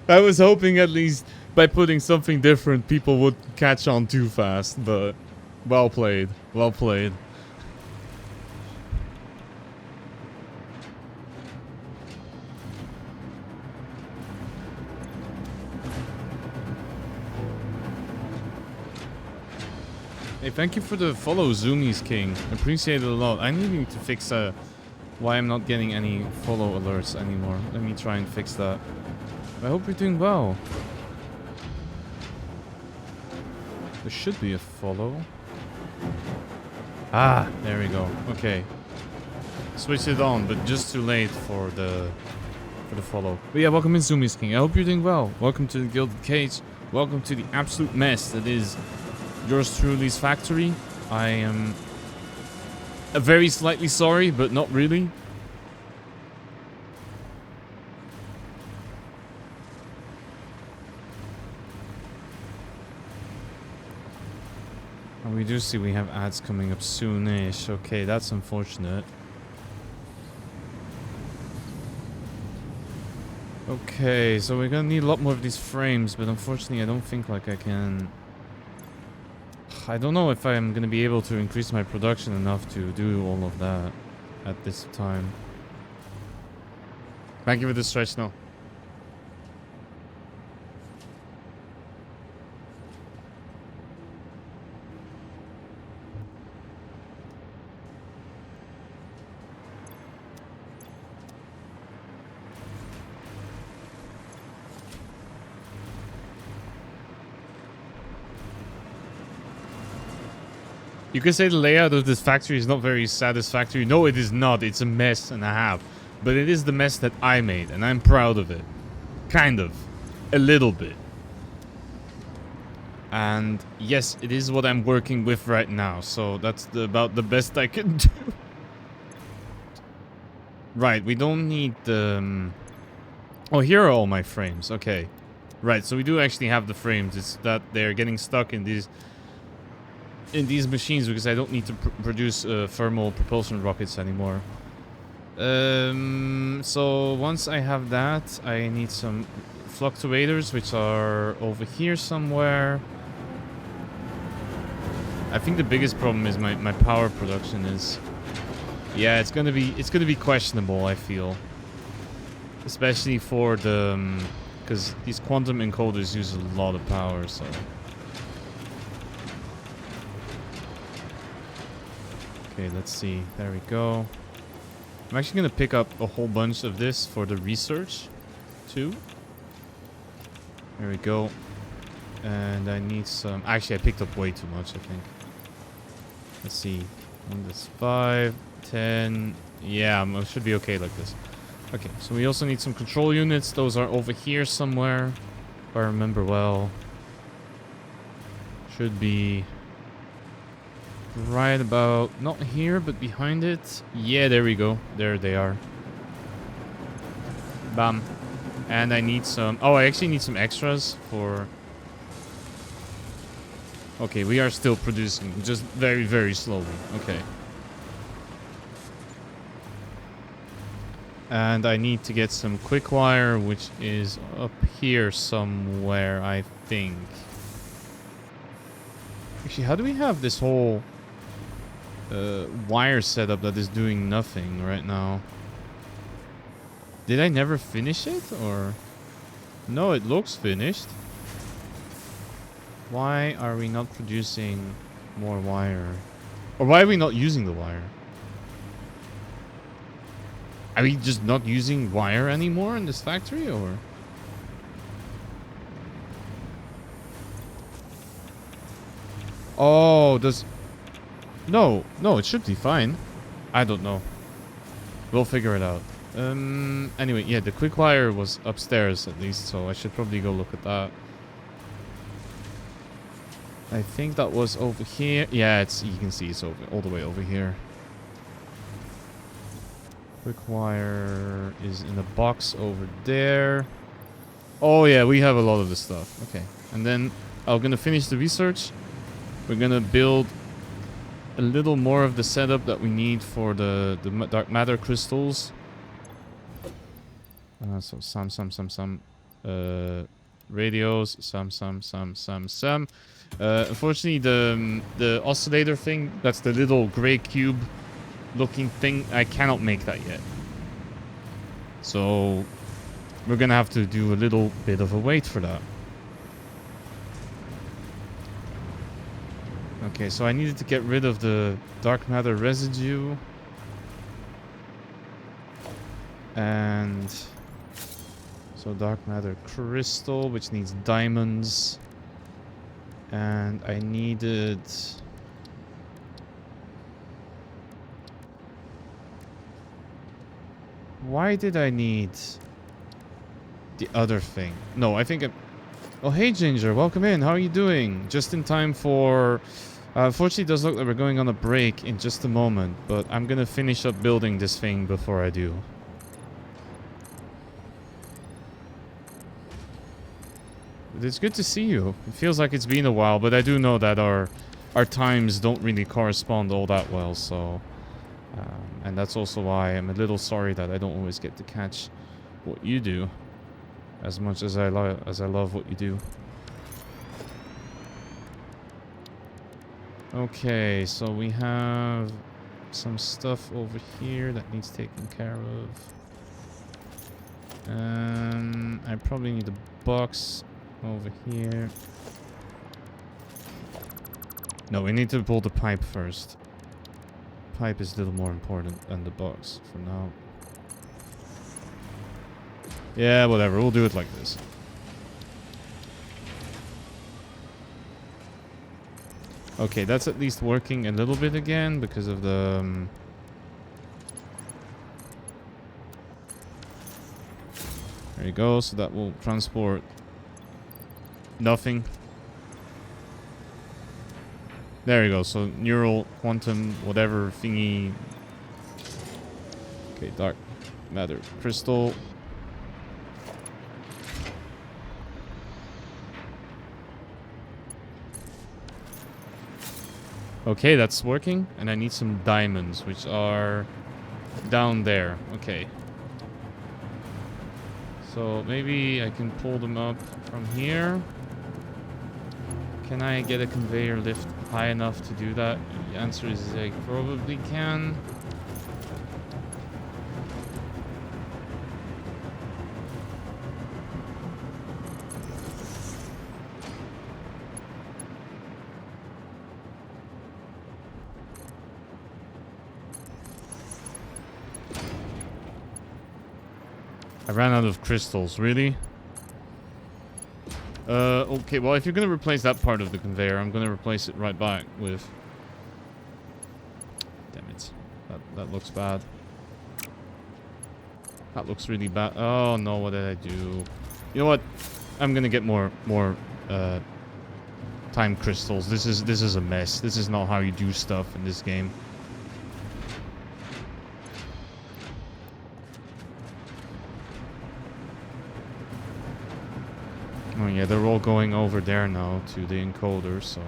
I was hoping at least by putting something different people would catch on too fast, but well played. Well played. Hey, thank you for the follow, Zoomies King. Appreciate it a lot. I need to fix why I'm not getting any follow alerts anymore. Let me try and fix that. I hope you're doing well. There should be a follow. Ah, there we go. Okay. Switch it on, but just too late for the follow. But yeah, welcome in, Zoomies King. I hope you're doing well. Welcome to the Gilded Cage. Welcome to the absolute mess that is yours truly's factory. I am very slightly sorry, but not really. And we do see we have ads coming up soonish. Okay, that's unfortunate. Okay, so we're gonna need a lot more of these frames, but unfortunately I don't think like I can... I don't know if I'm gonna be able to increase my production enough to do all of that at this time. Thank you for the stretch, no. You could say the layout of this factory is not very satisfactory. No, it is not. It's a mess and a half. But it is the mess that I made, and I'm proud of it. Kind of. A little bit. And yes, it is what I'm working with right now. So that's about the best I can do. Right, we don't need the... Oh, here are all my frames. Okay. Right, so we do actually have the frames. It's that they're getting stuck in these machines because I don't need to produce thermal propulsion rockets anymore. So once I have that, I need some fluctuators, which are over here somewhere. I think the biggest problem is my power production is... Yeah, it's gonna be questionable, I feel. Especially for the... because these quantum encoders use a lot of power, so... Okay, let's see. There we go. I'm actually gonna pick up a whole bunch of this for the research, too. There we go. And I need some... Actually, I picked up way too much, I think. Let's see. One, that's 5, 10... Yeah, I should be okay like this. Okay, so we also need some control units. Those are over here somewhere, if I remember well. Should be... right about... not here, but behind it. Yeah, there we go. There they are. Bam. And I need some... Oh, I actually need some extras for... Okay, we are still producing, just very, very slowly. Okay. And I need to get some quick wire, which is up here somewhere, I think. Actually, how do we have this whole wire setup that is doing nothing right now? Did I never finish it, or... No, it looks finished. Why are we not producing more wire? Or why are we not using the wire? Are we just not using wire anymore in this factory, or? Oh, does... No, it should be fine. I don't know. We'll figure it out. Anyway, yeah, the quick wire was upstairs at least, so I should probably go look at that. I think that was over here. Yeah, you can see it's all the way over here. Quick wire is in a box over there. Oh yeah, we have a lot of this stuff. Okay, and then I'm gonna finish the research. We're gonna build a little more of the setup that we need for the dark matter crystals. So some radios, some. Unfortunately, the oscillator thing, that's the little gray cube looking thing, I cannot make that yet. So we're gonna have to do a little bit of a wait for that. Okay, so I needed to get rid of the dark matter residue. And so dark matter crystal, which needs diamonds. And I needed... Why did I need the other thing? No, I think... Oh, hey Ginger, welcome in. How are you doing? Just in time for... Unfortunately, it does look like we're going on a break in just a moment, but I'm gonna finish up building this thing before I do. But it's good to see you. It feels like it's been a while, but I do know that our times don't really correspond all that well, so... and that's also why I'm a little sorry that I don't always get to catch what you do as much as I love what you do. Okay, so we have some stuff over here that needs taken care of. I probably need a box over here. No, we need to pull the pipe first. Pipe is a little more important than the box for now. Yeah, whatever. We'll do it like this. Okay, that's at least working a little bit again because of the... There you go. So that will transport nothing. There you go. So neural, quantum, whatever thingy. Okay, dark matter crystal. Okay, that's working. And I need some diamonds, which are down there. Okay. So maybe I can pull them up from here. Can I get a conveyor lift high enough to do that? The answer is I probably can. I ran out of crystals, really? Okay, well, if you're gonna replace that part of the conveyor, I'm gonna replace it right back with... Damn it. That looks bad. That looks really bad. Oh, no, what did I do? You know what? I'm gonna get more time crystals. This is a mess. This is not how you do stuff in this game. Oh yeah, they're all going over there now to the encoder, so...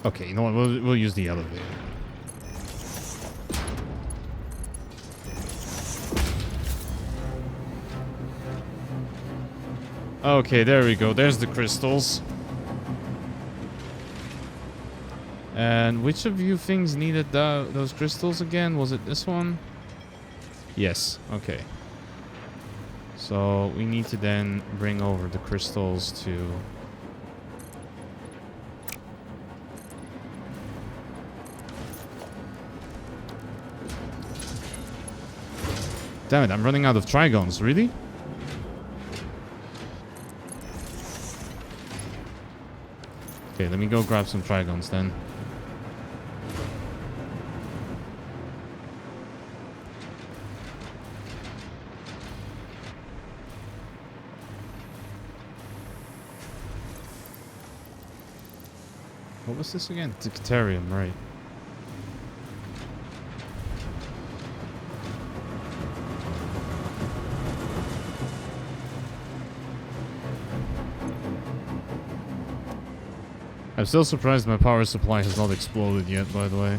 Okay, you know what, we'll use the elevator. Okay, there we go, there's the crystals. And which of you things needed those crystals again? Was it this one? Yes, okay. So we need to then bring over the crystals to... Damn it, I'm running out of trigons, really? Okay, let me go grab some trigons then. What was this again? Dicterium, right. I'm still surprised my power supply has not exploded yet, by the way.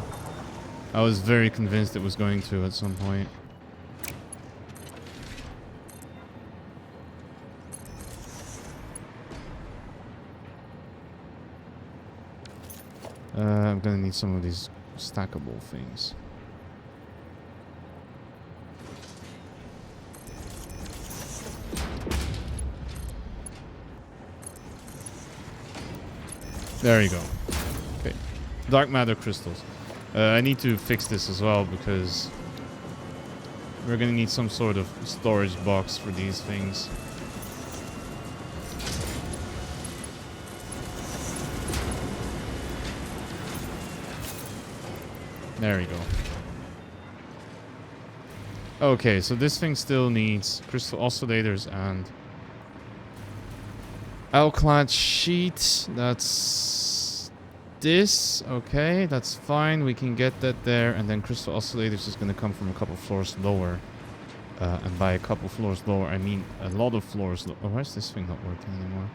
I was very convinced it was going to at some point. I'm gonna need some of these stackable things. There you go. Okay. Dark matter crystals. I need to fix this as well because we're gonna need some sort of storage box for these things. There we go. Okay, so this thing still needs crystal oscillators and alclad sheet. That's this. Okay, that's fine. We can get that there. And then crystal oscillators is going to come from a couple floors lower. And by a couple floors lower, I mean a lot of floors lower. Oh, why is this thing not working anymore?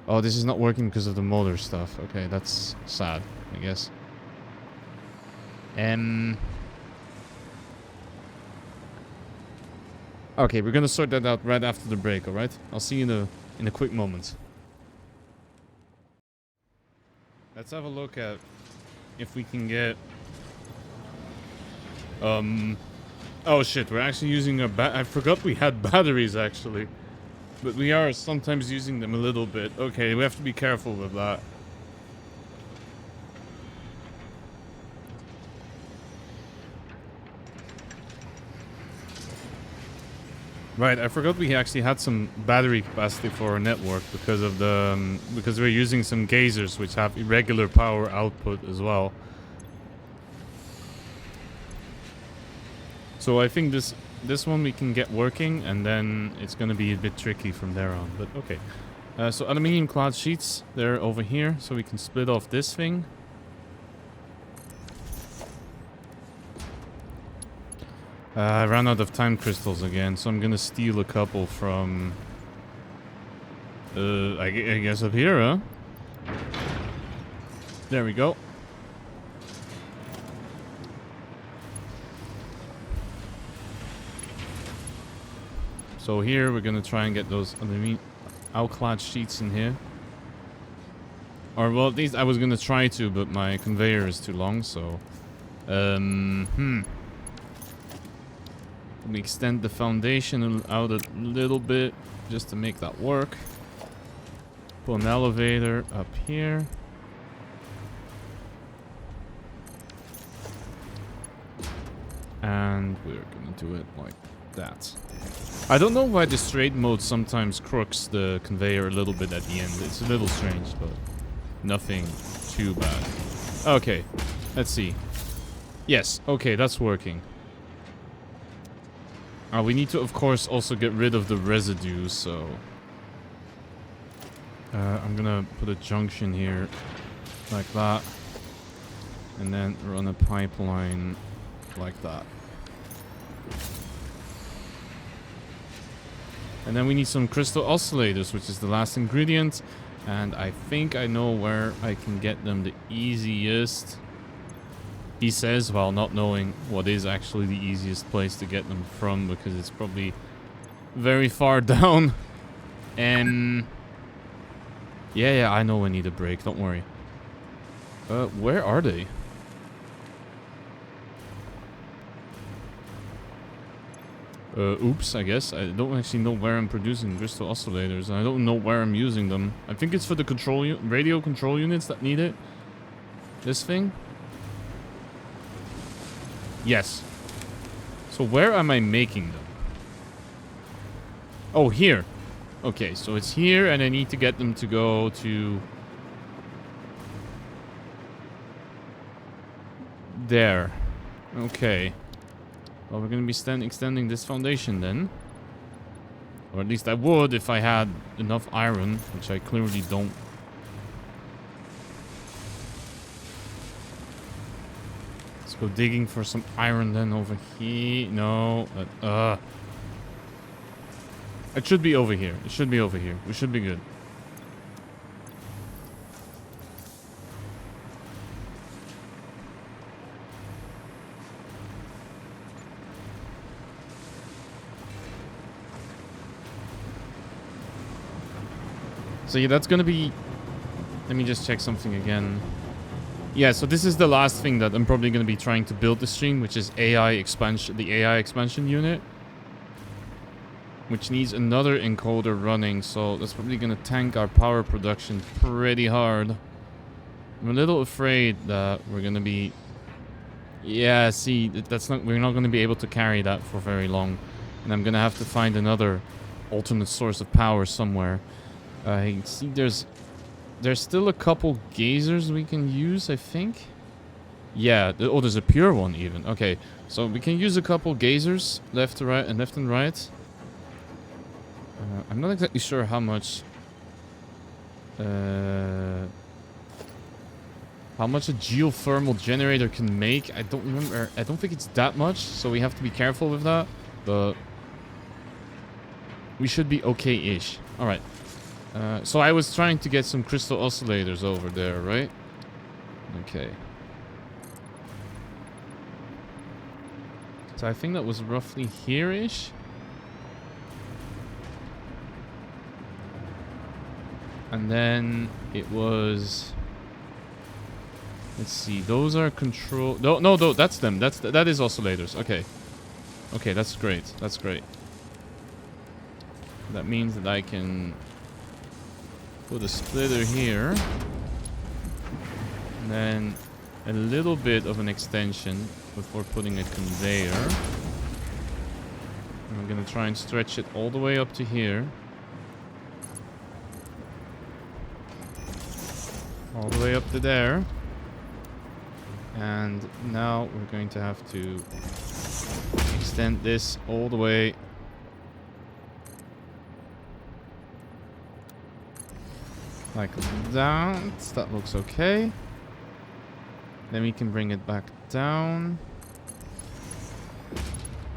Oh, this is not working because of the motor stuff. Okay, that's sad, I guess. Okay, we're gonna sort that out right after the break, alright? I'll see you in a quick moment. Let's have a look at if we can get... Oh shit, we're actually using a I forgot we had batteries, actually. But we are sometimes using them a little bit. Okay, we have to be careful with that. Right, I forgot we actually had some battery capacity for our network because of the because we're using some gazers which have irregular power output as well. So I think this one we can get working, and then it's going to be a bit tricky from there on, but okay. So aluminium clad sheets, they're over here, so we can split off this thing. I ran out of time crystals again, so I'm gonna steal a couple from... I guess up here, huh? There we go. So here we're gonna try and get those underneath outclad sheets in here. Or well, at least I was gonna try to, but my conveyor is too long, so... Let me extend the foundation out a little bit, just to make that work. Put an elevator up here. And we're gonna do it like that. I don't know why the straight mode sometimes crooks the conveyor a little bit at the end. It's a little strange, but nothing too bad. Okay, let's see. Yes, okay, that's working. We need to, of course, also get rid of the residue, so... I'm gonna put a junction here, like that. And then run a pipeline like that. And then we need some crystal oscillators, which is the last ingredient. And I think I know where I can get them the easiest. He says, while not knowing what is actually the easiest place to get them from, because it's probably very far down. And yeah, I know I need a break, don't worry. Where are they? Oops, I guess. I don't actually know where I'm producing crystal oscillators. I don't know where I'm using them. I think it's for the radio control units that need it. This thing? Yes. So where am I making them? Oh, here. Okay, so it's here, and I need to get them to go to... there. Okay. Well, we're going to be extending this foundation then. Or at least I would if I had enough iron, which I clearly don't. Let's go digging for some iron then over here. No. It should be over here. It should be over here. We should be good. So yeah, that's gonna be... Let me just check something again. Yeah, so this is the last thing that I'm probably gonna be trying to build the stream, which is AI expansion, the AI expansion unit. Which needs another encoder running, so that's probably gonna tank our power production pretty hard. I'm a little afraid that we're gonna be... Yeah, see, we're not gonna be able to carry that for very long. And I'm gonna have to find another alternate source of power somewhere. I see there's still a couple gazers we can use, I think. Yeah, there's a pure one even. Okay, so we can use a couple gazers left to right and left and right. I'm not exactly sure how much a geothermal generator can make. I don't remember. I don't think it's that much, so we have to be careful with that. But we should be okay-ish. All right. So I was trying to get some crystal oscillators over there, right? Okay. So I think that was roughly here-ish. And then it was... Let's see, those are control... No, that's them. That is oscillators. Okay. Okay, that's great. That's great. That means that I can... put a splitter here. And then a little bit of an extension before putting a conveyor. And I'm gonna try and stretch it all the way up to here. All the way up to there. And now we're going to have to extend this all the way like that. That looks okay. Then we can bring it back down.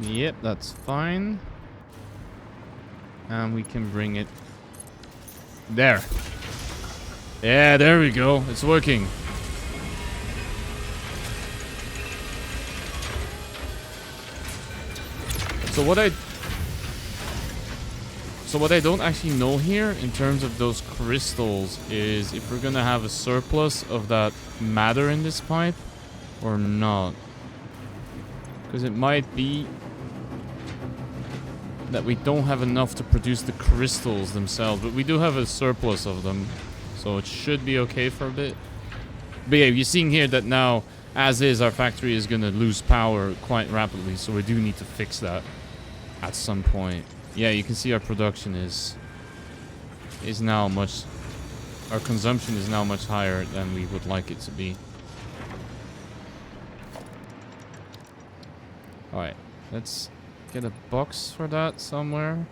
Yep, that's fine. And we can bring it there. Yeah, there we go. It's working. So what I don't actually know here in terms of those crystals is if we're gonna have a surplus of that matter in this pipe or not. Because it might be that we don't have enough to produce the crystals themselves, but we do have a surplus of them, so it should be okay for a bit. But yeah, you're seeing here that now, as is, our factory is gonna lose power quite rapidly, so we do need to fix that at some point. Yeah, you can see our production is now much... Our consumption is now much higher than we would like it to be. Alright, let's get a box for that somewhere.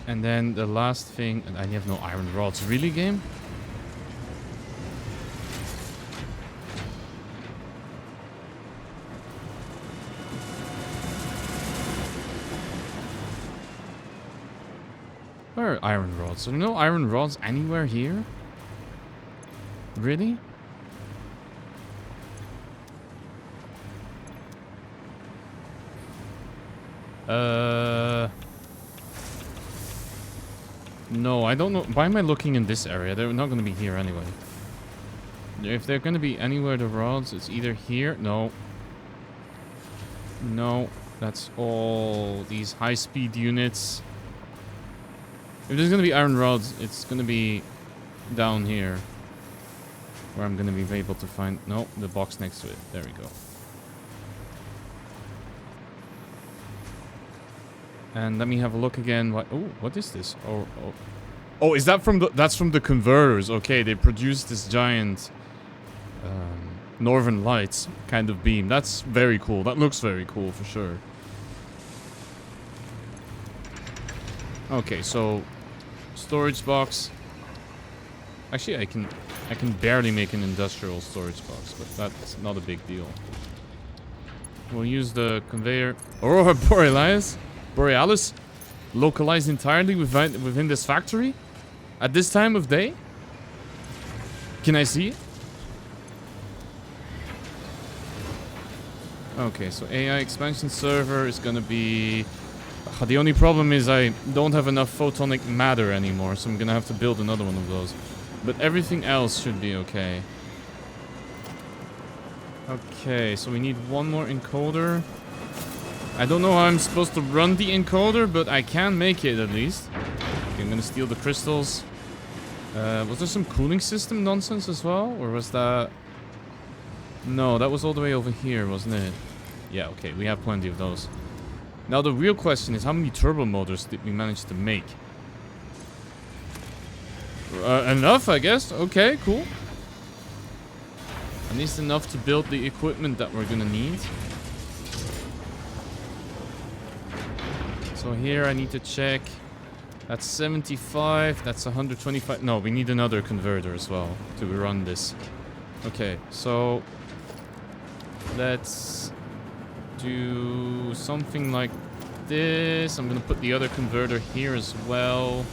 And then the last thing... And I have no iron rods. Really, game? Where are iron rods? Are there no iron rods anywhere here? Really? No, I don't know. Why am I looking in this area? They're not going to be here anyway. If they're going to be anywhere, the rods, it's either here. No. No. That's all these high-speed units. If there's going to be iron rods, it's going to be down here. Where I'm going to be able to find... No, the box next to it. There we go. And let me have a look again. What? Oh, what is this? Oh, is that from the... That's from the converters. Okay, they produced this giant... Northern Lights kind of beam. That's very cool. That looks very cool for sure. Okay, so... Storage box. Actually, I can barely make an industrial storage box, but that's not a big deal. We'll use the conveyor. Aurora Borealis? Localized entirely within this factory? At this time of day? Can I see it? Okay, so AI expansion server is gonna be... The only problem is I don't have enough photonic matter anymore, so I'm gonna have to build another one of those. But everything else should be okay. Okay, so we need one more encoder. I don't know how I'm supposed to run the encoder, but I can make it at least. Okay, I'm gonna steal the crystals. Was there some cooling system nonsense as well? Or was that... No, that was all the way over here, wasn't it? Yeah, okay, we have plenty of those. Now the real question is, how many turbo motors did we manage to make? Enough, I guess. Okay, cool. At least enough to build the equipment that we're gonna need. So here I need to check. That's 75. That's 125. No, we need another converter as well to run this. Okay, so let's do something like this. I'm gonna put the other converter here as well.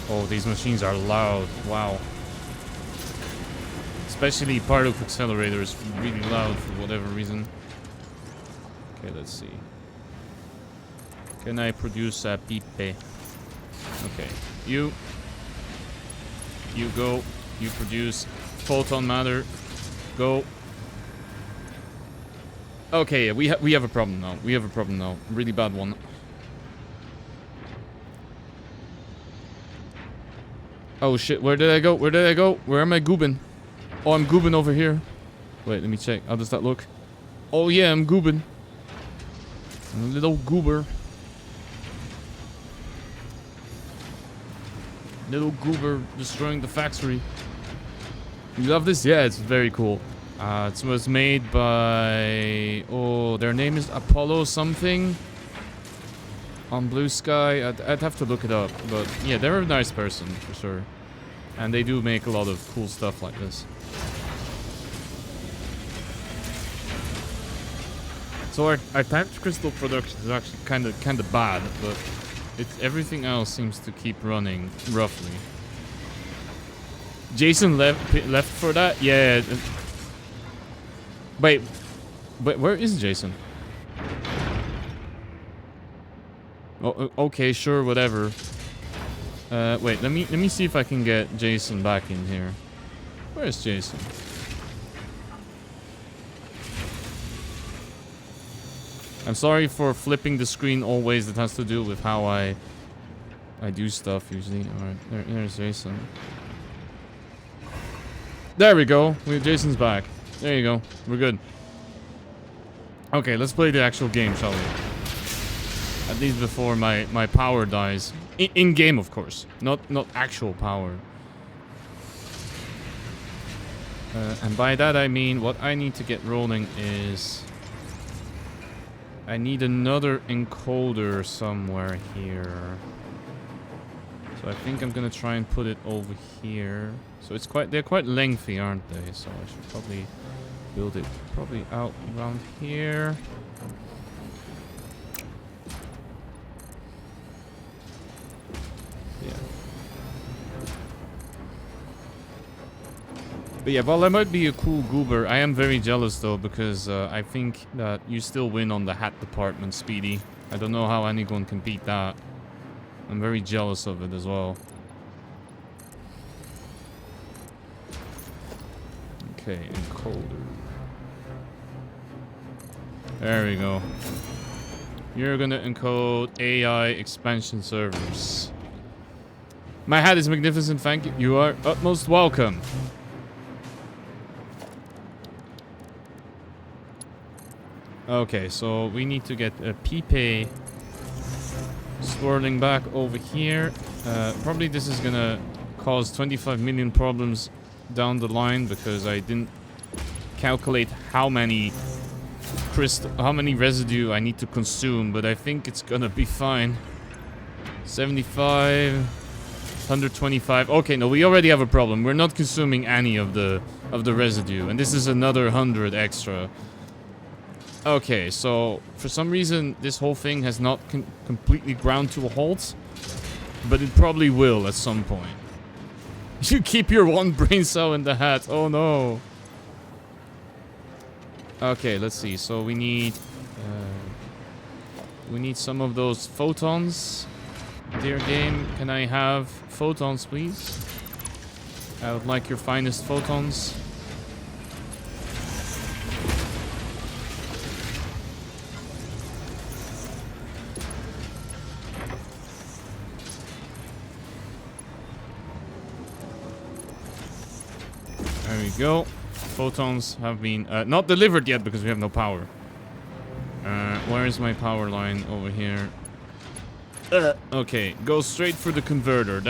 Oh, these machines are loud. Wow. Especially particle accelerator is really loud for whatever reason. Okay, let's see. Can I produce a pipe? Okay. You go. You produce photon matter. Go. Okay, yeah, we have a problem now. We have a problem now. Really bad one. Oh shit, where did I go? Where did I go? Where am I goobing? Oh, I'm goobing over here. Wait, let me check. How does that look? Oh yeah, I'm goobing. I'm a little goober. Little goober destroying the factory. You love this? Yeah, it's very cool. It was made by... Oh, their name is Apollo something. On Blue Sky. I'd have to look it up. But yeah, they're a nice person, for sure. And they do make a lot of cool stuff like this. So our time crystal production is actually kind of bad, but everything else seems to keep running roughly. Jason left for that? Yeah. Wait, where is Jason? Oh, okay, sure, whatever. Wait, let me see if I can get Jason back in here. Where is Jason? I'm sorry for flipping the screen always. That has to do with how I do stuff usually. Alright, there's Jason. There we go. Jason's back. There you go. We're good. Okay, let's play the actual game, shall we? At least before my power dies. In game, of course. Not actual power. And by that I mean what I need to get rolling is... I need another encoder somewhere here. So I think I'm gonna try and put it over here. So they're quite lengthy, aren't they? So I should probably build it out around here. Yeah. But yeah, while I might be a cool goober, I am very jealous though, because I think that you still win on the hat department, Speedy. I don't know how anyone can beat that. I'm very jealous of it as well. Okay, encoder. There we go. You're gonna encode AI expansion servers. My hat is magnificent, thank you. You are utmost welcome. Okay, so we need to get a Pipe swirling back over here. Probably this is gonna cause 25 million problems down the line because I didn't calculate how many residue I need to consume, but I think it's gonna be fine. 75, 125. Okay, no, we already have a problem. We're not consuming any of the residue, and this is another 100 extra. Okay, so for some reason this whole thing has not completely ground to a halt, but it probably will at some point. You keep your one brain cell in the hat. Oh no. Okay, let's see. So we need some of those photons. Dear game, can I have photons, please? I would like your finest photons. There we go. Photons have been not delivered yet because we have no power. Where is my power line over here? Okay, go straight for the converter.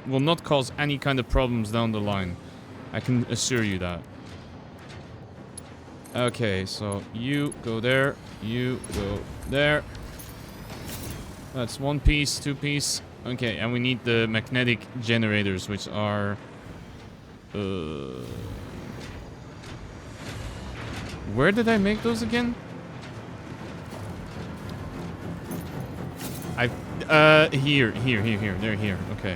Will not cause any kind of problems down the line. I can assure you that. Okay, so you go there, you go there. That's one piece, two piece. Okay, and we need the magnetic generators, which are where did I make those again? Here. They're here. Okay.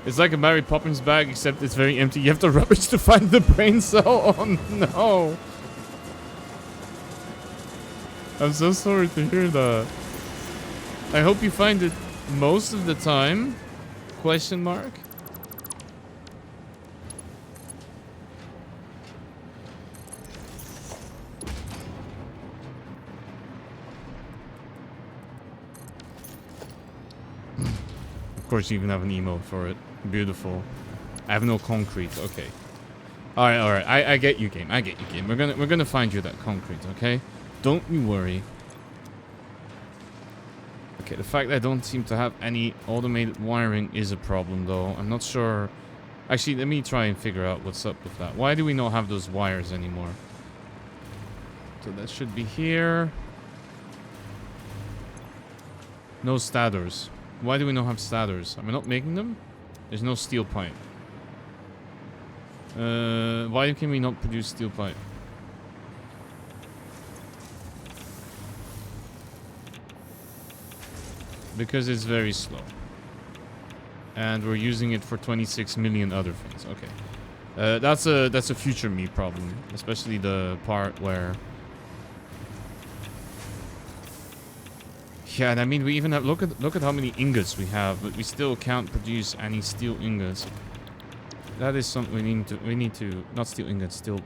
It's like a Mary Poppins bag, except it's very empty. You have to rubbish to find the brain cell. Oh no. I'm so sorry to hear that. I hope you find it most of the time. Question mark? Of course you even have an emote for it. Beautiful. I have no concrete. Okay. Alright. I get you, game. I get you, game. We're gonna find you that concrete, okay? Don't you worry. Okay, the fact I don't seem to have any automated wiring is a problem, though. I'm not sure. Actually, let me try and figure out what's up with that. Why do we not have those wires anymore? So that should be here. No stators. Why do we not have stators? Am I not making them? There's no steel pipe. Why can we not produce steel pipe? Because it's very slow. And we're using it for 26 million other things. Okay. That's a future me problem. Especially the part where... Yeah, and I mean, we even have... Look at how many ingots we have, but we still can't produce any steel ingots. That is something we need to... Not steel ingots, steel...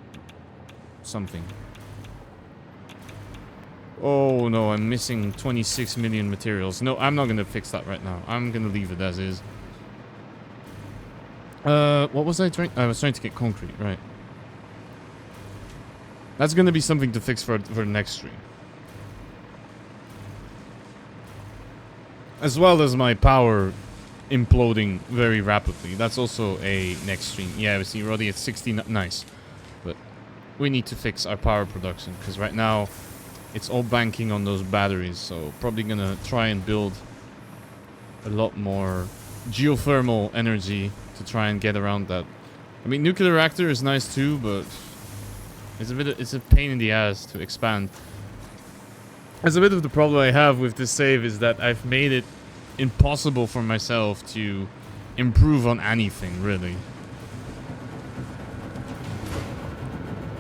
something. Oh no, I'm missing 26 million materials. No, I'm not gonna fix that right now. I'm gonna leave it as is. What was I trying? I was trying to get concrete, right? That's gonna be something to fix for the next stream. As well as my power imploding very rapidly. That's also a next stream. Yeah, we see Roddy at 60. Nice. But we need to fix our power production, because right now it's all banking on those batteries. So probably gonna try and build a lot more geothermal energy to try and get around that. I mean, nuclear reactor is nice too, but it's a pain in the ass to expand. That's a bit of the problem I have with this save, is that I've made it impossible for myself to improve on anything, really.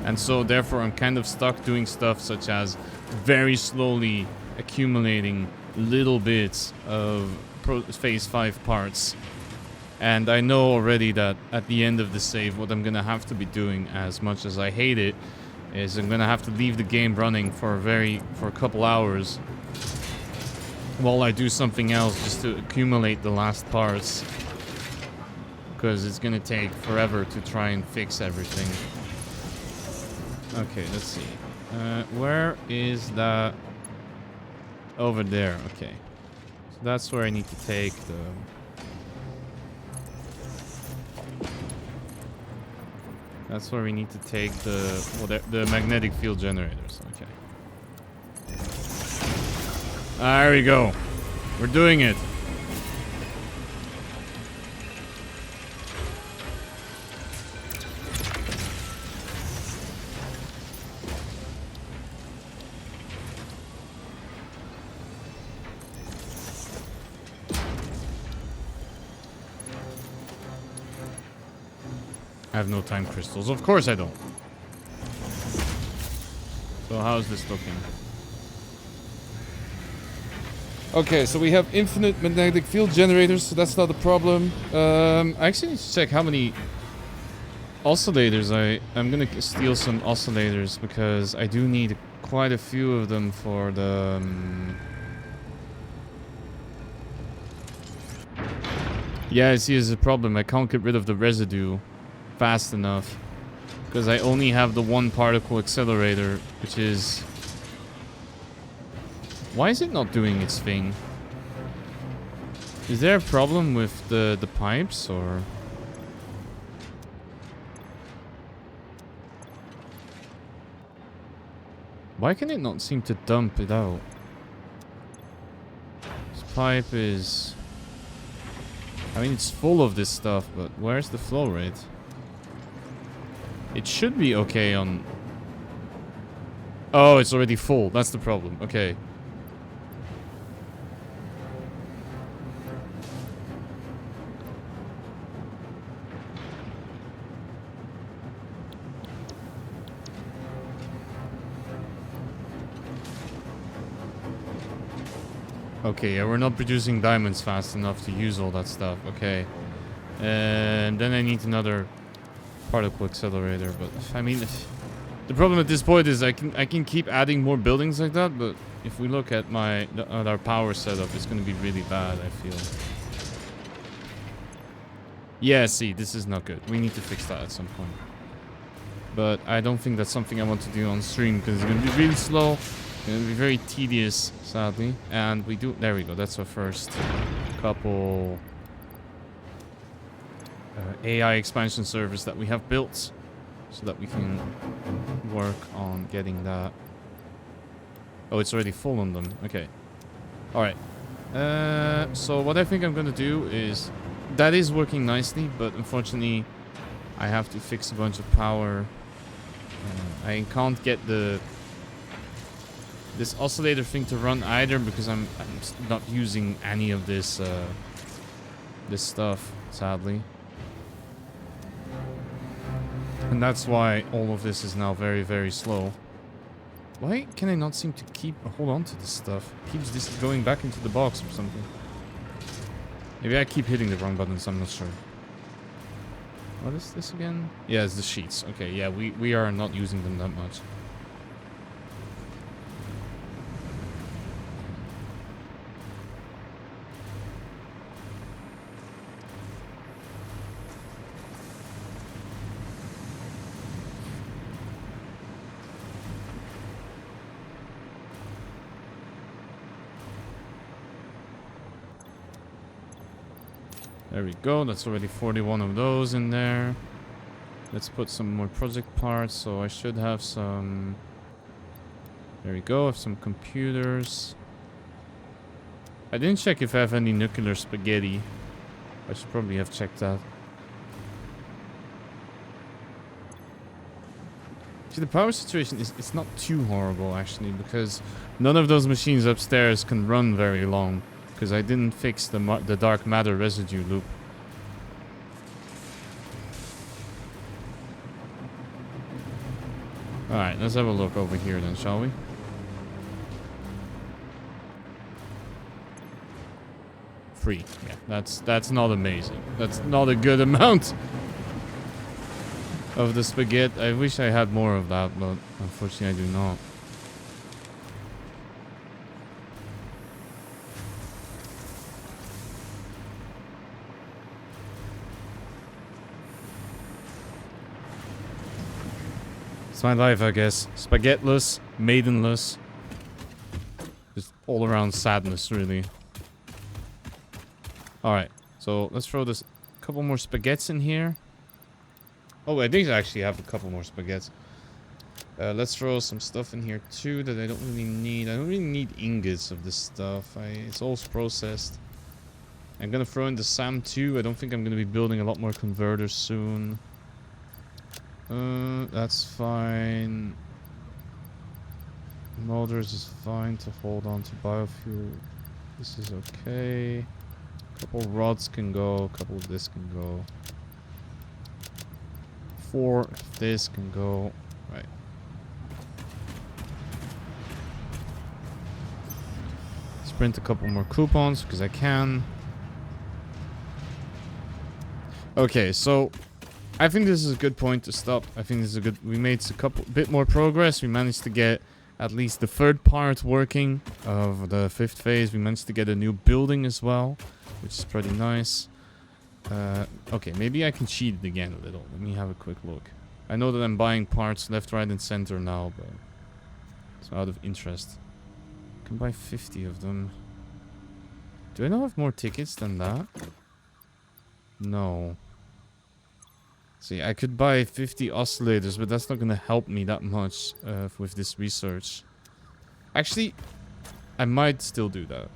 And so, therefore, I'm kind of stuck doing stuff such as very slowly accumulating little bits of Phase 5 parts. And I know already that at the end of the save, what I'm gonna have to be doing, as much as I hate it, is I'm gonna have to leave the game running for a couple hours while I do something else just to accumulate the last parts, because it's gonna take forever to try and fix everything. Okay, let's see. Where is that? Over there. Okay, so that's where I need to take the... That's where we need to take the magnetic field generators. Okay. There we go. We're doing it. I have no time crystals. Of course I don't. So how's this looking? Okay, so we have infinite magnetic field generators, so that's not a problem. I actually need to check how many oscillators I'm gonna steal some oscillators, because I do need quite a few of them for the... Yeah, I see there's a problem. I can't get rid of the residue fast enough, because I only have the one particle accelerator, which is... Why is it not doing its thing? Is there a problem with the pipes, or... Why can it not seem to dump it out? This pipe is... I mean, it's full of this stuff, but where's the flow rate? It should be okay on... Oh, it's already full. That's the problem. Okay. Okay, yeah, we're not producing diamonds fast enough to use all that stuff. Okay. And then I need another particle accelerator, but I mean, the problem at this point is I can keep adding more buildings like that, but if we look at our power setup, it's going to be really bad, I feel. Yeah, see, this is not good. We need to fix that at some point. But I don't think that's something I want to do on stream, because it's going to be really slow. gonna be very tedious, sadly. And we do... There we go. That's our first couple AI expansion servers that we have built. So that we can work on getting that. Oh, it's already full on them. Okay. Alright. So what I think I'm gonna do is... That is working nicely, but unfortunately I have to fix a bunch of power. I can't get this oscillator thing to run either because I'm not using any of this this stuff, sadly. And that's why all of this is now very, very slow. Why can I not seem to hold on to this stuff? It keeps this going back into the box or something. Maybe I keep hitting the wrong buttons, I'm not sure. What is this again? Yeah, it's the sheets. Okay, yeah, we are not using them that much. There we go, that's already 41 of those in there. Let's put some more project parts, so I should have some... There we go, I have some computers. I didn't check if I have any nuclear spaghetti. I should probably have checked that. See, the power situation it's not too horrible, actually, because none of those machines upstairs can run very long. Because I didn't fix the dark matter residue loop. Alright, let's have a look over here then, shall we? Free. Yeah, that's not amazing. That's not a good amount of the spaghetti. I wish I had more of that, but unfortunately I do not. It's my life, I guess. Spaghettiless, maidenless. Just all around sadness, really. Alright, so let's throw this couple more spaghettis in here. Oh, I think I actually have a couple more spaghettis. Let's throw some stuff in here too that I don't really need. I don't really need ingots of this stuff. It's all processed. I'm gonna throw in the SAM too. I don't think I'm gonna be building a lot more converters soon. That's fine. Motors is fine to hold on to biofuel. This is okay. A couple rods can go, a couple of this can go. 4 of this can go. Right. Let's print a couple more coupons because I can. Okay, so I think this is a good point to stop. I think this is a good... We made a bit more progress. We managed to get at least the third part working of the 5th phase. We managed to get a new building as well, which is pretty nice. Okay, maybe I can cheat it again a little. Let me have a quick look. I know that I'm buying parts left, right, and center now, but it's out of interest. I can buy 50 of them. Do I not have more tickets than that? No. See, I could buy 50 oscillators, but that's not going to help me that much with this research. Actually, I might still do that.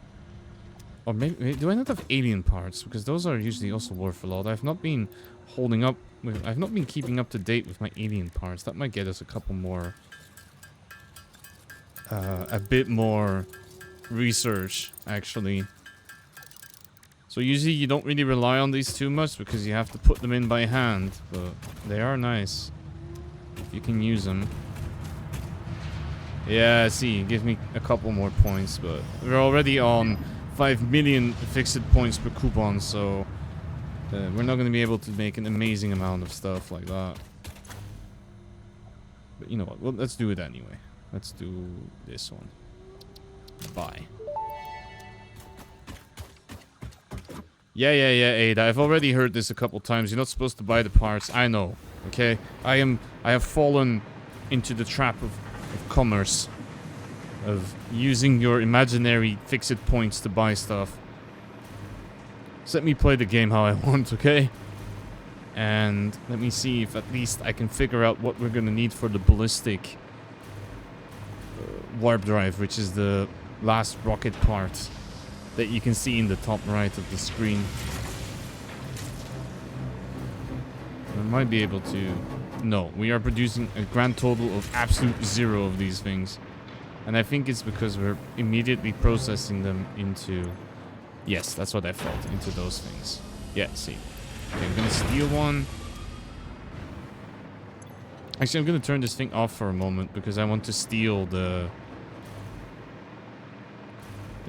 Or maybe, do I not have alien parts? Because those are usually also worth a lot. I've not been holding up with... I've not been keeping up to date with my alien parts. That might get us a couple more... a bit more research, actually. So usually you don't really rely on these too much because you have to put them in by hand, but they are nice if you can use them. Yeah, see, it gives me a couple more points, but we're already on 5 million fixed points per coupon, so we're not going to be able to make an amazing amount of stuff like that. But you know what, well, let's do it anyway. Let's do this one. Buy. Yeah, Ada. I've already heard this a couple times. You're not supposed to buy the parts. I know. Okay? I have fallen into the trap of commerce. of using your imaginary fix-it points to buy stuff. Just let me play the game how I want, okay? And let me see if at least I can figure out what we're gonna need for the ballistic warp drive, which is the last rocket part that you can see in the top right of the screen. I might be able to... No, we are producing a grand total of absolute 0 of these things. And I think it's because we're immediately processing them into... Yes, that's what I thought, into those things. Yeah, see. Okay, I'm gonna steal one. Actually, I'm gonna turn this thing off for a moment because I want to steal the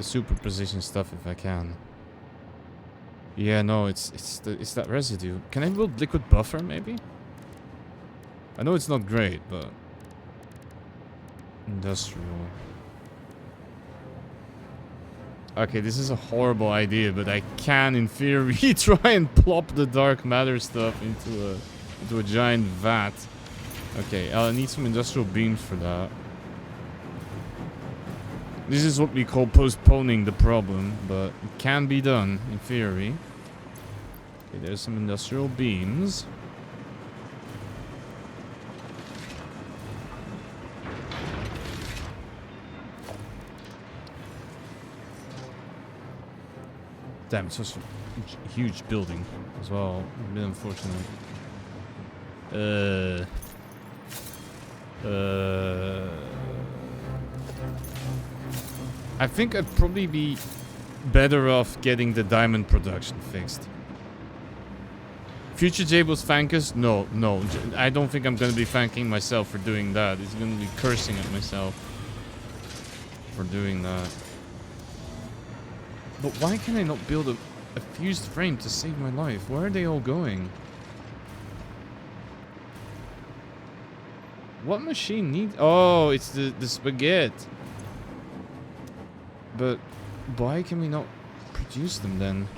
superposition stuff if I can. Yeah, no, it's that residue. Can I build liquid buffer maybe? I know it's not great, but industrial. Okay, this is a horrible idea, but I can, in theory, try and plop the dark matter stuff into a giant vat. Okay, I'll need some industrial beams for that. This is what we call postponing the problem, but it can be done, in theory. Okay, there's some industrial beams. Damn, it's such a huge building as well. A bit unfortunate. I think I'd probably be better off getting the diamond production fixed. Future Jables thank us? No, no. I don't think I'm going to be thanking myself for doing that. It's going to be cursing at myself for doing that. But why can I not build a fused frame to save my life? Where are they all going? What machine needs... Oh, it's the spaghetti. But why can we not produce them then?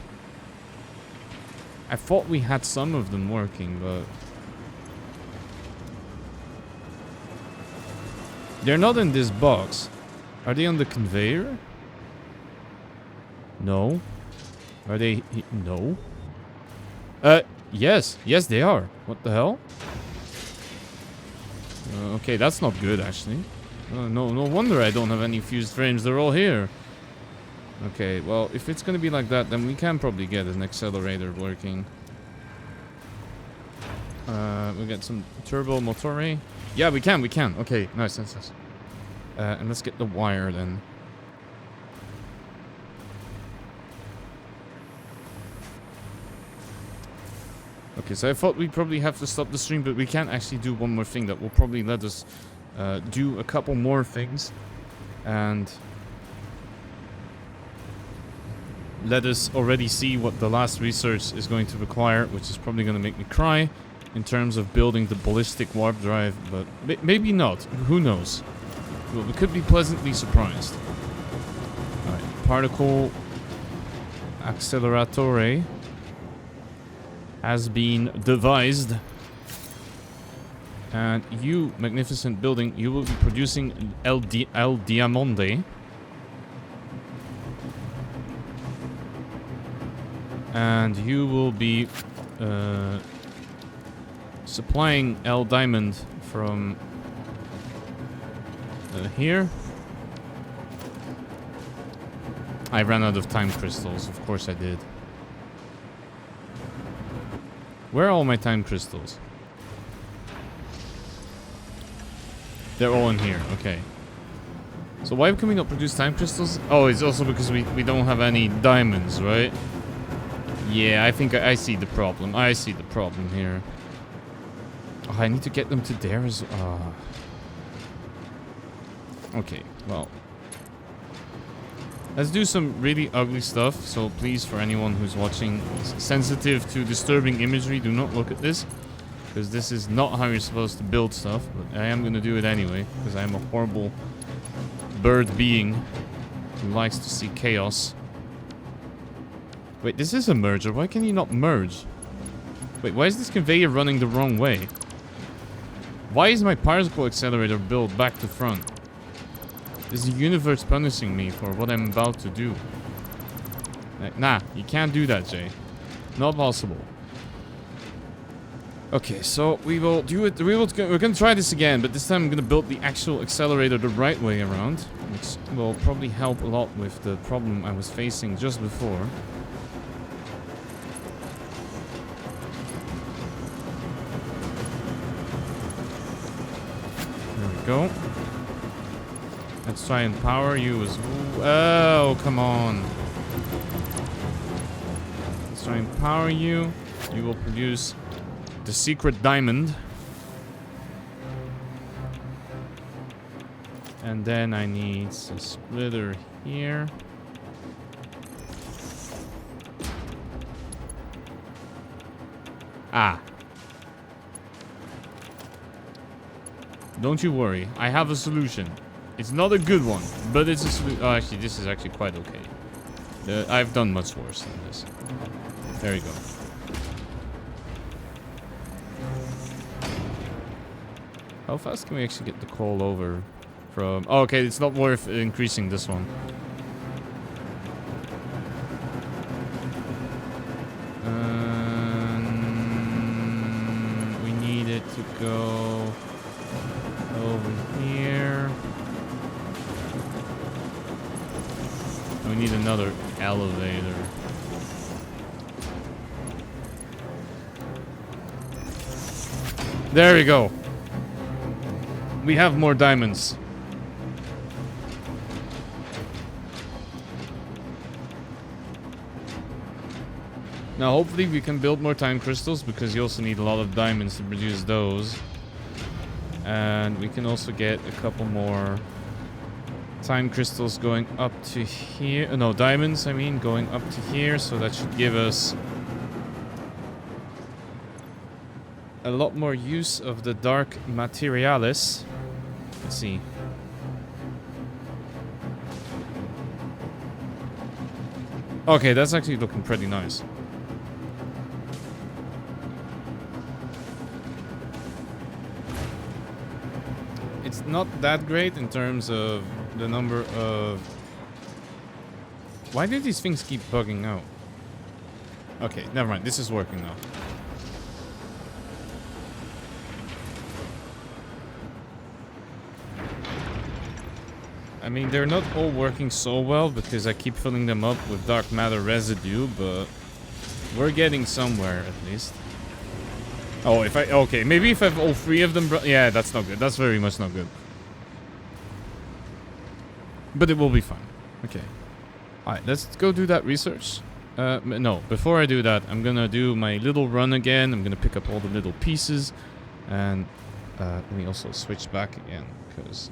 I thought we had some of them working, but... They're not in this box. Are they on the conveyor? No. Are they... No. Yes. Yes, they are. What the hell? Okay, that's not good, actually. No wonder I don't have any fused frames. They're all here. Okay, well, if it's gonna be like that, then we can probably get an accelerator working. We get some turbo motore. Yeah, we can. Okay, nice. And let's get the wire then. Okay, so I thought we'd probably have to stop the stream, but we can actually do one more thing that will probably let us do a couple more things. And let us already see what the last research is going to require, which is probably going to make me cry in terms of building the ballistic warp drive, but maybe not. Who knows? Well, we could be pleasantly surprised. Alright, particle accelerator has been devised. And you, magnificent building, you will be producing El Diamante. And you will be supplying El Diamond from here. I ran out of time crystals, of course I did. Where are all my time crystals? They're all in here, okay. So why can we not produce time crystals? Oh, it's also because we don't have any diamonds, right? Yeah, I think I see the problem. I see the problem here. Oh, I need to get them to there as well. Okay, well. Let's do some really ugly stuff. So please, for anyone who's watching, sensitive to disturbing imagery, do not look at this. Because this is not how you're supposed to build stuff. But I am going to do it anyway. Because I am a horrible bird being who likes to see chaos. Wait, this is a merger. Why can you not merge? Wait, why is this conveyor running the wrong way? Why is my particle accelerator built back to front? Is the universe punishing me for what I'm about to do? Like, nah, you can't do that, Jay. Not possible. Okay, so we will do it. We're gonna try this again, but this time I'm gonna build the actual accelerator the right way around, which will probably help a lot with the problem I was facing just before. There we go. Let's try and power you as well. Oh, come on. Let's try and power you. You will produce the secret diamond. And then I need a splitter here. Ah. Don't you worry. I have a solution. It's not a good one, but it's a solution. Oh, actually, this is actually quite okay. I've done much worse than this. There you go. How fast can we actually get the coal over from... Oh, okay, it's not worth increasing this one. We need it to go over here. We need another elevator. There we go. We have more diamonds. Now hopefully we can build more time crystals, because you also need a lot of diamonds to produce those. And we can also get a couple more time crystals going up to here. No, diamonds, I mean, going up to here. So that should give us a lot more use of the dark materialis. Let's see. Okay, that's actually looking pretty nice. It's not that great in terms of the number of... Why do these things keep bugging out? Okay, never mind. This is working now. I mean, they're not all working so well because I keep filling them up with dark matter residue, but we're getting somewhere at least. Oh, if I... Okay, maybe if I have all three of them... Yeah, that's not good. That's very much not good. But it will be fine. Okay. Alright, let's go do that research. No, before I do that, I'm gonna do my little run again. I'm gonna pick up all the little pieces. And let me also switch back again, because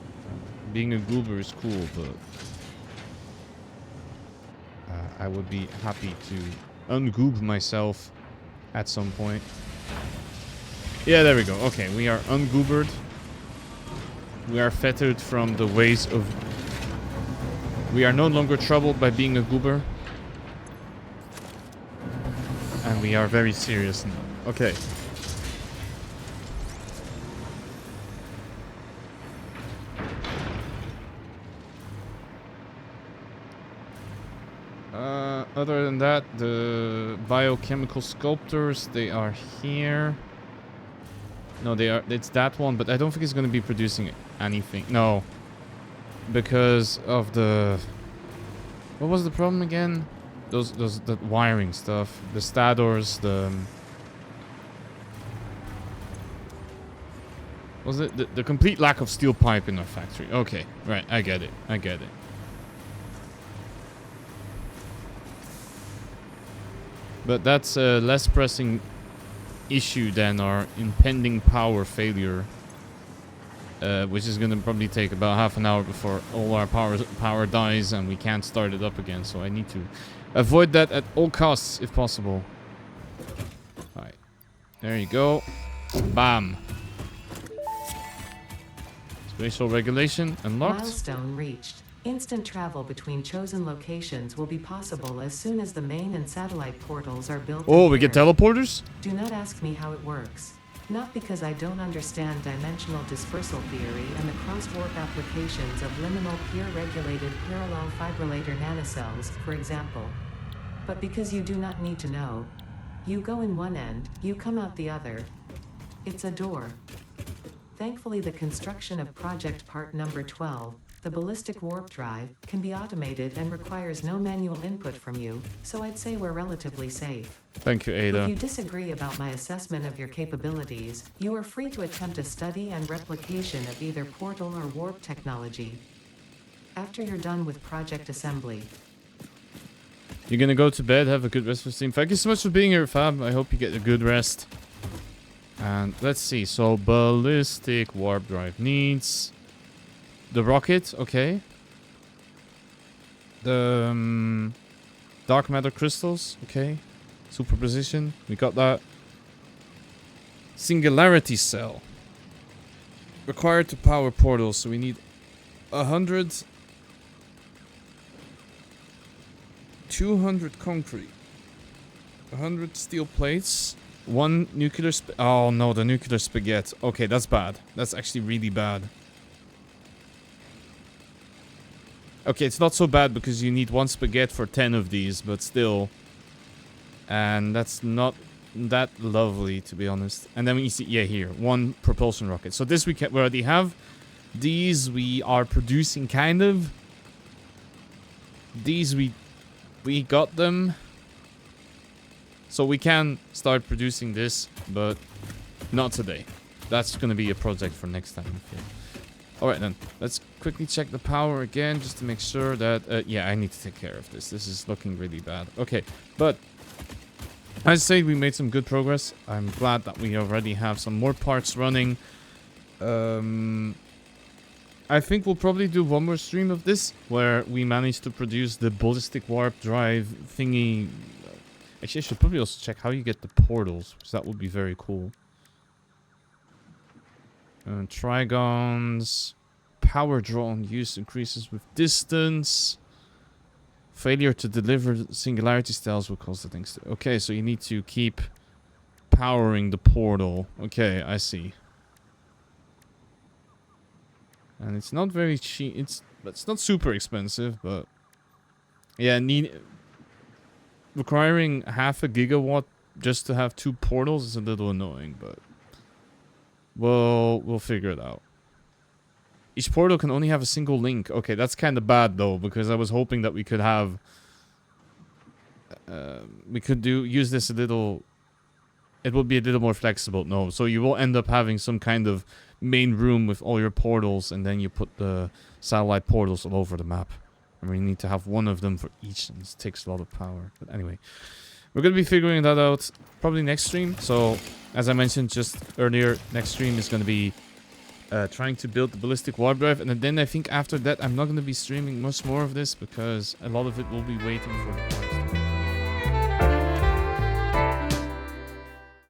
being a goober is cool, but I would be happy to ungoob myself at some point. Yeah, there we go. Okay, we are ungoobered. We are fettered from the ways of... We are no longer troubled by being a goober. And we are very serious now. Okay. Other than that, the biochemical sculptors, they are here. No, they are. It's that one, but I don't think it's going to be producing anything. No. Because of the... What was the problem again? The wiring stuff. The stadors, the... Was it the complete lack of steel pipe in our factory? Okay, right, I get it. I get it. But that's a less pressing issue than our impending power failure. Which is going to probably take about half an hour before all our power dies and we can't start it up again. So I need to avoid that at all costs if possible. Alright. There you go. Bam. Spatial regulation unlocked. Milestone reached. Instant travel between chosen locations will be possible as soon as the main and satellite portals are built. Oh, we get teleporters? Do not ask me how it works. Not because I don't understand dimensional dispersal theory and the cross-warp applications of liminal peer-regulated parallel fibrillator nanocells, for example. But because you do not need to know. You go in one end, you come out the other. It's a door. Thankfully, the construction of project part number 12, the ballistic warp drive, can be automated and requires no manual input from you, so I'd say we're relatively safe. Thank you, Ada. If you disagree about my assessment of your capabilities, you are free to attempt a study and replication of either portal or warp technology. After you're done with project assembly. You're gonna go to bed, have a good rest of the stream. Thank you so much for being here, Fab. I hope you get a good rest. And let's see, so ballistic warp drive needs the rocket, okay. The dark matter crystals, okay. Superposition, we got that. Singularity cell. Required to power portals, so we need 100... 200 concrete. 100 steel plates. 1 nuclear oh no, the nuclear spaghetti. Okay, that's bad. That's actually really bad. Okay, it's not so bad because you need 1 spaghetti for 10 of these, but still. And that's not that lovely, to be honest. And then we see, yeah, here, 1 propulsion rocket. So this we already have. These we are producing, kind of. These we got them. So we can start producing this, but not today. That's gonna be a project for next time. Okay. Alright then, let's quickly check the power again, just to make sure that... yeah, I need to take care of this. This is looking really bad. Okay, but... I'd say we made some good progress. I'm glad that we already have some more parts running. I think we'll probably do 1 more stream of this, where we manage to produce the ballistic warp drive thingy. Actually, I should probably also check how you get the portals, because that would be very cool. Trigons. Power draw on use increases with distance. Failure to deliver singularity styles will cause the things to... Okay, so you need to keep powering the portal. Okay, I see. And it's not very cheap. It's not super expensive, but... Yeah, requiring half a gigawatt just to have 2 portals is a little annoying, but... We'll figure it out. Each portal can only have a single link. Okay, that's kind of bad, though, because I was hoping that we could have... we could use this a little... It will be a little more flexible. No, so you will end up having some kind of main room with all your portals, and then you put the satellite portals all over the map. And we need to have 1 of them for each, and this takes a lot of power. But anyway, we're going to be figuring that out probably next stream. So, as I mentioned just earlier, next stream is going to be trying to build the ballistic warp drive. And then I think after that, I'm not going to be streaming much more of this, because a lot of it will be waiting for the parts.